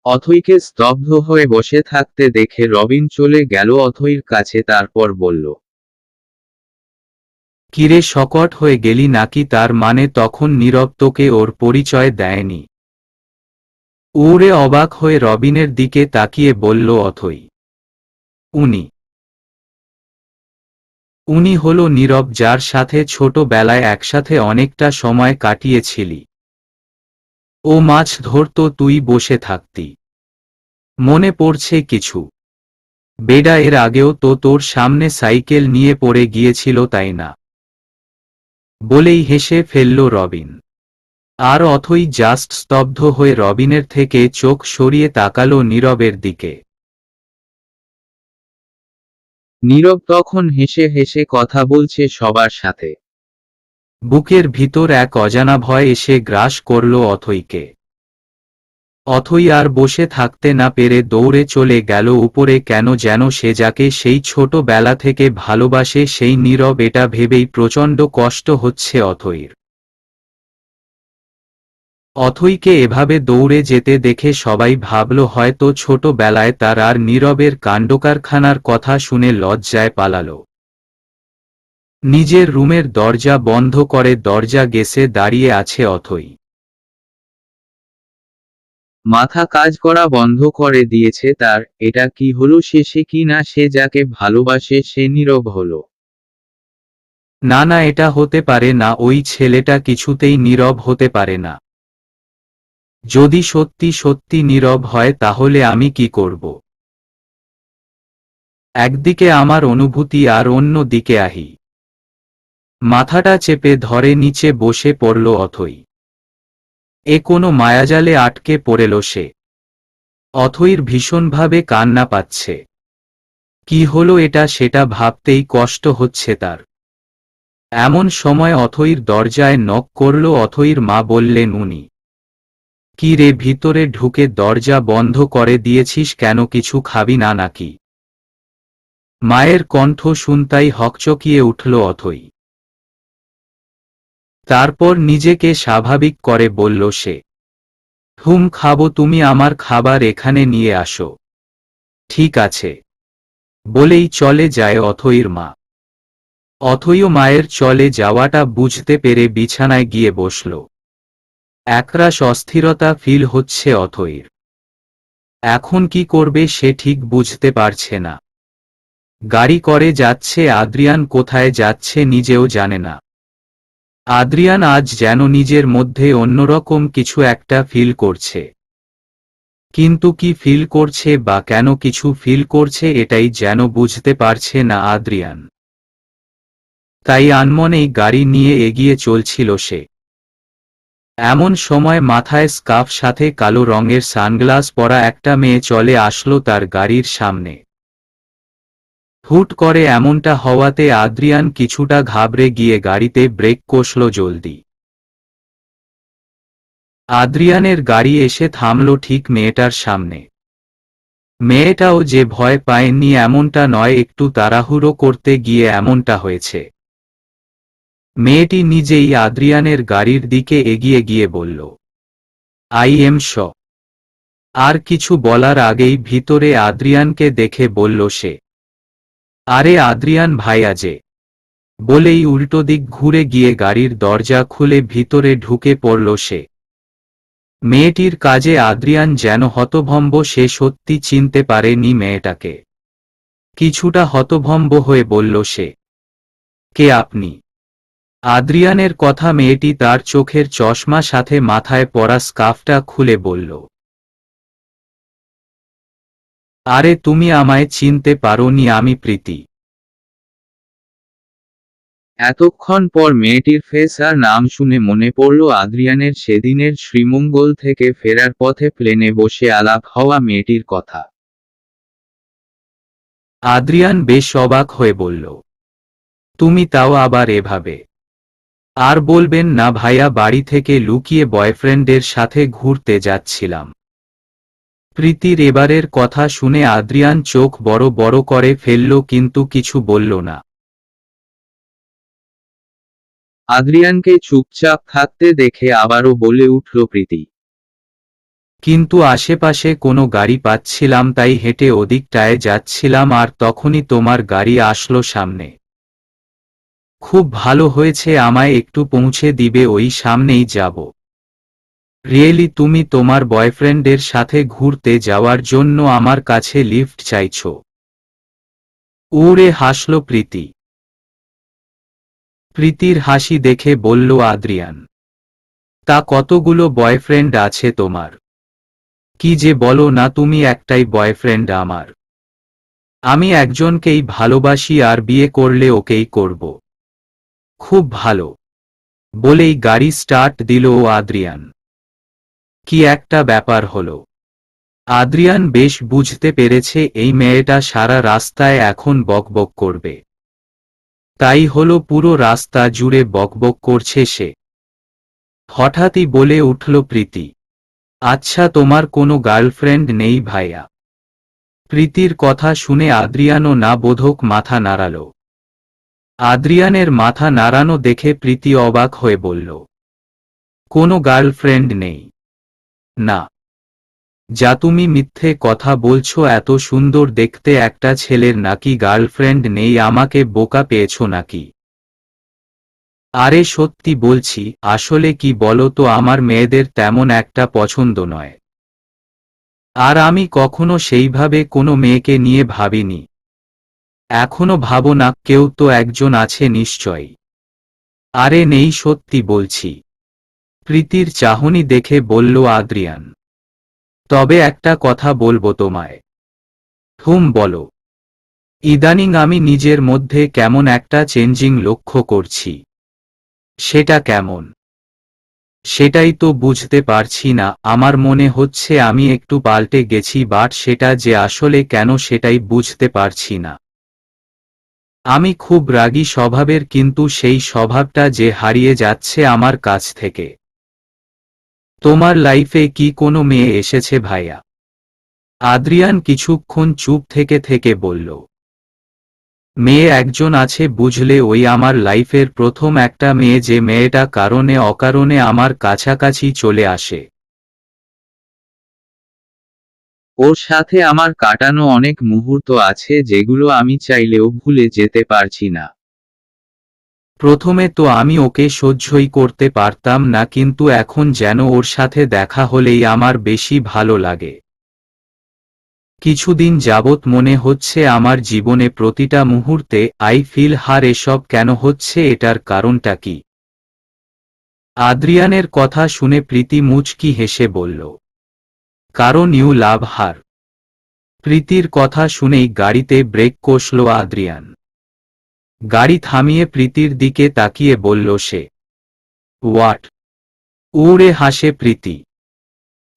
অথইকে স্তব্ধ হয়ে বসে থাকতে দেখে রবিন চলে গেল অথইর কাছে, তারপর বলল, কিরে, শকট হয়ে গেলি নাকি? তার মানে তখন নীরব তোকে ওর পরিচয় দেয়নি? উড়ে অবাক হয়ে রবিনের দিকে তাকিয়ে বলল অথই, উনি হল নীরব, যার সাথে ছোটবেলায় একসাথে অনেকটা সময় কাটিয়েছিলি। ও মাছ ধরতো, তুই বসে থাকতি। মনে পড়ছে কিছু? বেডা, এর আগেও তো তোর সামনে সাইকেল নিয়ে পড়ে গিয়েছিল, তাই না? বলেই হেসে ফেলল রবিন। আর অথই জাস্ট স্তব্ধ হয়ে রবিনের থেকে চোখ সরিয়ে তাকালো নীরবের দিকে। নীরব তখন হেসে হেসে কথা বলছে সবার সাথে। বুকের ভিতর এক অজানা ভয় এসে গ্রাস করল অথইকে। অথই আর বসে থাকতে না পেরে দৌড়ে চলে গেল উপরে। কেন যেন সে যাকে সেই ছোটবেলা থেকে ভালোবাসে সেই নীরব, এটা ভেবেই প্রচণ্ড কষ্ট হচ্ছে অথইর। অথইকে এভাবে দৌড়ে যেতে দেখে সবাই ভাবল হয়তো ছোটবেলায় তার আর নীরবের কাণ্ডকারখানার কথা শুনে লজ্জায় পালালো। নিজের রুমের দরজা বন্ধ করে দরজা গেছে দাঁড়িয়ে আছে অথই। মাথা কাজ করা বন্ধ করে দিয়েছে তার। এটা কি হলো? সে কি না সে যাকে ভালোবাসে সে নীরব হলো? না না, এটা হতে পারে না। ওই ছেলেটা কিছুতেই নীরব হতে পারে না। যদি সত্যি সত্যি নীরব হয় তাহলে আমি কি করব? একদিকে আমার অনুভূতি আর অন্য দিকে আহি। মাথাটা চেপে ধরে নিচে বসে পড়ল অথই। এ কোনো মায়াজালে আটকে পড়েল সে। অথইর ভীষণভাবে কান্না পাচ্ছে। কি হলো এটা সেটা ভাবতেই কষ্ট হচ্ছে তার। এমন সময় অথইর দরজায় নক করল। অথইর মা বললেন, উনি? কি রে, ভিতরে ঢুকে দরজা বন্ধ করে দিয়েছিস কেন? কিছু খাবি না নাকি? মায়ের কণ্ঠ শুনতাই হকচকিয়ে উঠল অথই। তারপর নিজেকে স্বাভাবিক করে বলল সে, খাবো। তুমি আমার খাবার এখানে নিয়ে আসো। ঠিক আছে, বলেই চলে যায় অথইর মা। অথইও মায়ের চলে যাওয়াটা বুঝতে পেরে বিছানায় গিয়ে বসল। একরাশ অস্থিরতা ফিল হচ্ছে অথইর। এখন কি করবে সে ঠিক বুঝতে পারছে না। গাড়ি করে যাচ্ছে। আদ্রিয়ান কোথায় যাচ্ছে নিজেও জানে না। আদ্রিয়ান আজ যেন নিজের মধ্যে অন্যরকম কিছু একটা ফিল করছে, কিন্তু কি ফিল করছে বা কেন কিছু ফিল করছে এটাই যেন বুঝতে পারছে না আদ্রিয়ান। তাই আনমনেই গাড়ি নিয়ে এগিয়ে চলছিল সে। এমন সময় মাথায় স্কার্ফ সাথে কালো রঙের সানগ্লাস পরা একটা মেয়ে চলে আসলো তার গাড়ির সামনে। হুট করে এমনটা হওয়াতে আদ্রিয়ান কিছুটা ঘাবড়ে গিয়ে গাড়িতে ব্রেক কষল জলদি। আদ্রিয়ানের গাড়ি এসে থামল ঠিক মেয়েটার সামনে। মেয়েটাও যে ভয় পায়নি এমনটা নয়, একটু তাড়াহুড়ো করতে গিয়ে এমনটা হয়েছে। মেয়েটি নিজেই আদ্রিয়ানের গাড়ির দিকে এগিয়ে গিয়ে বলল, আই এম শ। আর কিছু বলার আগেই ভিতরে আদ্রিয়ানকে দেখে বলল সে, আরে আদ্রিয়ান ভাইয়া যে, বলেই উল্টো দিক ঘুরে গিয়ে গাড়ির দরজা খুলে ভিতরে ঢুকে পড়ল সে। মেয়েটির কাজে আদ্রিয়ান যেন হতভম্ব, সে সত্যি চিনতে পারেনি মেয়েটাকে। কিছুটা হতভম্ব হয়ে বলল সে, কে আপনি? আদ্রিয়ানের কথা মেয়েটি তার চোখের চশমা সাথে মাথায় পরা স্কার্ফটা খুলে বলল, আরে তুমি আমায় চিনতে পারোনি, আমি প্রীতি। এতক্ষণ পর মেয়েটির ফেস আর নাম শুনে মনে পড়ল আদ্রিয়ানের সেদিনের শ্রীমঙ্গল থেকে ফেরার পথে প্লেনে বসে আলাপ হওয়া মেয়েটির কথা। আদ্রিয়ান বেশ অবাক হয়ে বলল, তুমি তাও আবার এভাবে? আর বলবেন না ভাইয়া, বাড়ি থেকে লুকিয়ে বয়ফ্রেন্ডের সাথে ঘুরতে যাচ্ছিলাম। প্রীতির এবারের কথা শুনে আদ্রিয়ান চোখ বড় বড় করে ফেলল, কিন্তু কিছু বলল না। আদ্রিয়ানকে চুপচাপ থাকতে দেখে আবারও বলে উঠল প্রীতি, কিন্তু আশেপাশে কোনো গাড়ি পাচ্ছিলাম, তাই হেঁটে ওদিকটায় যাচ্ছিলাম, আর তখনই তোমার গাড়ি আসলো সামনে। খুব ভালো হয়েছে, আমায় একটু পৌঁছে দিবে, ওই সামনেই যাব। রিয়েলি তুমি তোমার বয়ফ্রেন্ডের সাথে ঘুরতে যাওয়ার জন্য আমার কাছে লিফট চাইছো? উড়ে হাসল প্রীতি। প্রীতির হাসি দেখে বলল আদ্রিয়ান, তা কতগুলো বয়ফ্রেন্ড আছে তোমার? কি যে বলো না তুমি, একটাই বয়ফ্রেন্ড আমার। আমি একজনকেই ভালোবাসি, আর বিয়ে করলে ওকেই করব। খুব ভালো। বলেই গাড়ি স্টার্ট দিল আদ্রিয়ান। কি একটা ব্যাপার হলো। আদ্রিয়ান বেশ বুঝতে পেরেছে এই মেয়েটা সারা রাস্তায় এখন বকবক করবে। তাই হলো, পুরো রাস্তা জুড়ে বকবক করছে সে। হঠাৎই বলে উঠল প্রীতি, আচ্ছা তোমার কোনো গার্লফ্রেন্ড নেই ভাইয়া? প্রীতির কথা শুনে আদ্রিয়ানও না বোধক মাথা নাড়াল। আদ্রিয়ানের মাথা নাড়ানো দেখে প্রীতি অবাক হয়ে বলল, কোনো গার্লফ্রেন্ড নেই? না। যা তুমি মিথ্যে কথা বলছো, এত সুন্দর দেখতে একটা ছেলের নাকি গার্লফ্রেন্ড নেই? আমাকে বোকা পেয়েছো নাকি? আরে সত্যি বলছি, আসলে কি বলো তো, আমার মেয়েদের তেমন একটা পছন্দ নয়। আর আমি কখনো সেইভাবে কোনো মেয়েকে নিয়ে ভাবিনি। এখনো ভাবো না? কেউ তো একজন আছে নিশ্চয়ই। আরে নেই, সত্যি বলছি। প্রীতির চাহনি দেখে বলল আদ্রিয়ান, তবে একটা কথা বলবো তোমায়। বলো। ইদানিং আমি নিজের মধ্যে কেমন একটা চেঞ্জিং লক্ষ্য করছি। সেটা কেমন? সেটাই তো বুঝতে পারছি না। আমার মনে হচ্ছে আমি একটু পাল্টে গেছি, বাট সেটা যে আসলে কেন সেটাই বুঝতে পারছি না। আমি খুব রাগী স্বভাবের, কিন্তু সেই স্বভাবটা যে হারিয়ে যাচ্ছে আমার কাছ থেকে। তোমার লাইফে কি কোনো মেয়ে এসেছে ভাইয়া? আদ্রিয়ান কিছুক্ষণ চুপ থেকে থেকে বলল, মেয়ে একজন আছে বুঝলে, ওই আমার লাইফের প্রথম একটা মেয়ে, যে মেয়েটা কারণে অকারণে আমার কাছাকাছি চলে আসে। ওর সাথে আমার কাটানো অনেক মুহূর্ত আছে যেগুলো আমি চাইলেও ভুলে যেতে পারছি না। প্রথমে তো আমি ওকে সহ্যই করতে পারতাম না, কিন্তু এখন যেন ওর সাথে দেখা হলেই আমার বেশি ভালো লাগে। কিছুদিন যাবৎ মনে হচ্ছে আমার জীবনে প্রতিটা মুহূর্তে আই ফিল হার। এসব কেন হচ্ছে? এটার কারণটা কি? আদ্রিয়ানের কথা শুনে প্রীতি মুচকি হেসে বলল, কারণ ইউ লাভ হার। প্রীতির কথা শুনেই গাড়িতে ব্রেক কষল আদ্রিয়ান। গাড়ি থামিয়ে প্রীতির দিকে তাকিয়ে বলল সে, হোয়াট? উড়ে হাসে প্রীতি।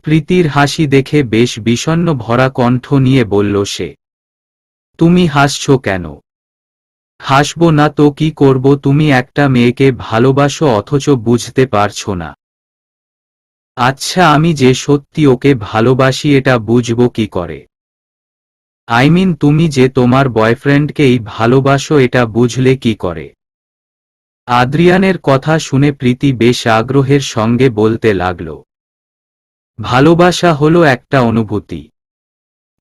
প্রীতির হাসি দেখে বেশ বিষণ্ণ ভরা কণ্ঠ নিয়ে বলল সে, তুমি হাসছো কেন? হাসবো না তো কি করব? তুমি একটা মেয়েকে ভালোবাসো অথচ বুঝতে পারছো না। আচ্ছা আমি যে সত্যি ওকে ভালোবাসি এটা বুঝবো কি করে? আই মিন তুমি যে তোমার বয়ফ্রেন্ডকেই ভালোবাসো এটা বুঝলে কি করে? আদ্রিয়ানের কথা শুনে প্রীতি বেশ আগ্রহের সঙ্গে বলতে লাগল, ভালোবাসা হলো একটা অনুভূতি।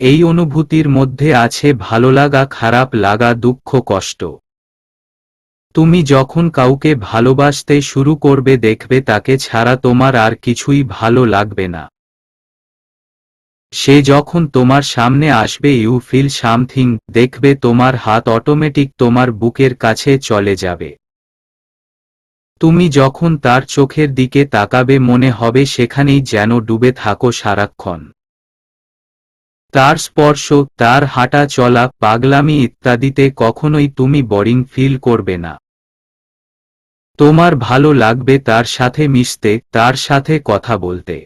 এই অনুভূতির মধ্যে আছে ভালো লাগা, খারাপ লাগা, দুঃখ, কষ্ট। তুমি যখন কাউকে ভালোবাসতে শুরু করবে দেখবে তাকে ছাড়া তোমার আর কিছুই ভালো লাগবে না। সে যখন তোমার সামনে আসবে ইউ ফিল সামথিং, দেখবে তোমার হাত অটোমেটিক তোমার বুকের কাছে চলে যাবে। তুমি যখন তার চোখের দিকে তাকাবে মনে হবে সেখানেই যেন ডুবে থাকো সারাক্ষণ। তার স্পর্শ, তার হাঁটা চলা, পাগলামি ইত্যাদিতে কখনোই তুমি বোরিং ফিল করবে না। তোমার ভালো লাগবে তার সাথে মিশতে, তার সাথে কথা বলতে।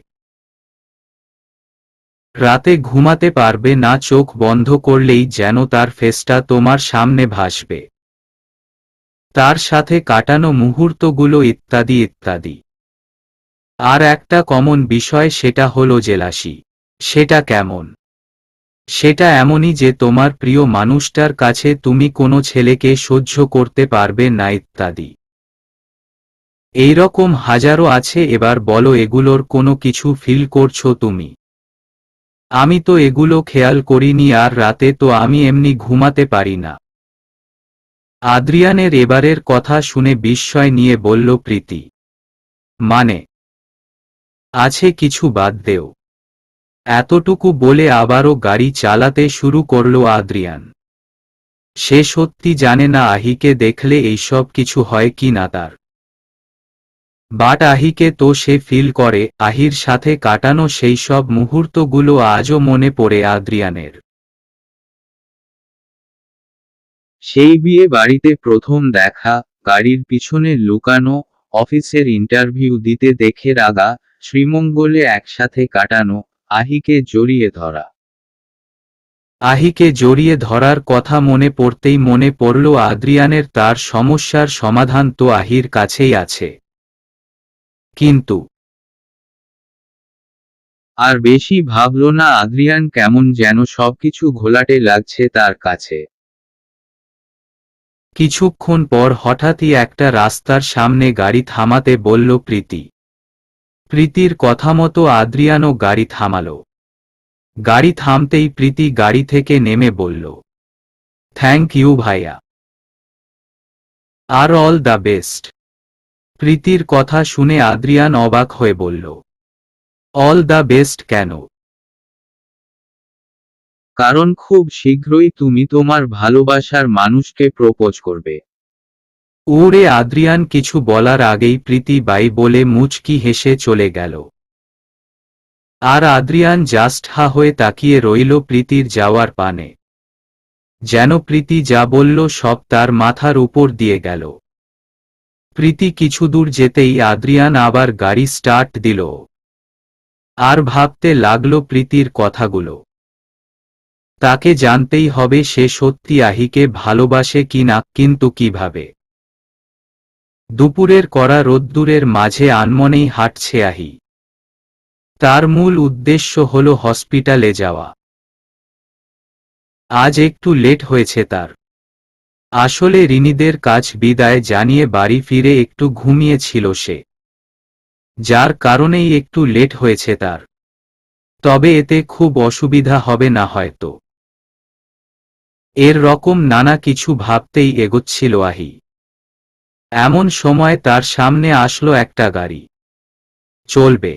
রাতে ঘুমাতে পারবে না, চোখ বন্ধ করলেই যেন তার ফেসটা তোমার সামনে ভাসবে। তার সাথে কাটানো মুহূর্তগুলো ইত্যাদি ইত্যাদি। আর একটা কমন বিষয়, সেটা হলো জেলাসি। সেটা কেমন? সেটা এমনই যে তোমার প্রিয় মানুষটার কাছে তুমি কোনো ছেলেকে সহ্য করতে পারবে না ইত্যাদি। এইরকম হাজারো আছে। এবার বলো, এগুলোর কোনো কিছু ফিল করছো তুমি? আমি তো এগুলো খেয়াল করিনি, আর রাতে তো আমি এমনি ঘুমাতে পারি না। আদ্রিয়ানের এবারের কথা শুনে বিস্ময় নিয়ে বলল প্রীতি। মানে? আছে কিছু বাদ দেও। এতটুকু বলে আবারও গাড়ি চালাতে শুরু করলো আদ্রিয়ান। সে সত্যি জানে না আহিকে দেখলে এইসব কিছু হয় কি না তার। বাট আহিকে তো সে ফিল করে। আহির সাথে কাটানো সেই সব মুহূর্তগুলো আজও মনে পড়ে আদ্রিয়ানের। সেই বিয়ে বাড়িতে প্রথম দেখা, গাড়ির পিছনে লুকানো, অফিসের ইন্টারভিউ দিতে দেখে রাগা, শ্রীমঙ্গলে একসাথে কাটানো, আহিকে জড়িয়ে ধরা। আহিকে জড়িয়ে ধরার কথা মনে পড়তেই মনে পড়ল আদ্রিয়ানের তার সমস্যার সমাধান তো আহির কাছেই আছে। কিন্তু আর বেশি ভাবল না আদ্রিয়ান, কেমন যেন সবকিছু ঘোলাটে লাগছে তার কাছে। কিছুক্ষণ পর হঠাৎই একটা রাস্তার সামনে গাড়ি থামাতে বলল প্রীতি। প্রীতির কথা মতো আদ্রিয়ানও গাড়ি থামাল। গাড়ি থামতেই প্রীতি গাড়ি থেকে নেমে বলল, থ্যাংক ইউ ভাইয়া, আর অল দ্য বেস্ট। প্রীতির কথা শুনে আদ্রিয়ান অবাক হয়ে বলল, অল দ্য বেস্ট কেন? কারণ খুব শীঘ্রই তুমি তোমার ভালোবাসার মানুষকে প্রপোজ করবে। ওরে! আদ্রিয়ান কিছু বলার আগেই প্রীতি বাই বলে মুচকি হেসে চলে গেল। আর আদ্রিয়ান জাস্ট হা হয়ে তাকিয়ে রইল প্রীতির যাওয়ার পানে। যেন প্রীতি যা বলল সব তার মাথার উপর দিয়ে গেল। প্রীতি কিছু দূর যেতেই আদ্রিয়ান আবার গাড়ি স্টার্ট দিল। আর ভাবতে লাগল প্রীতির কথাগুলো। তাকে জানতেই হবে সে সত্যি আহিকে ভালোবাসে কিনা, কিন্তু কিভাবে? দুপুরের কড়া রোদ্দুরের মাঝে আনমনেই হাঁটছে আহি। তার মূল উদ্দেশ্য হল হসপিটালে যাওয়া। আজ একটু লেট হয়েছে তার। আসলে রিনিদের কাছ বিদায় জানিয়ে বাড়ি ফিরে একটু ঘুমিয়েছিল সে, যার কারণেই একটু লেট হয়েছে তার। তবে এতে খুব অসুবিধা হবে না হয়তো। এর রকম নানা কিছু ভাবতেই এগোচ্ছিল আহি। এমন সময় তার সামনে আসলো একটা গাড়ি। চলবে।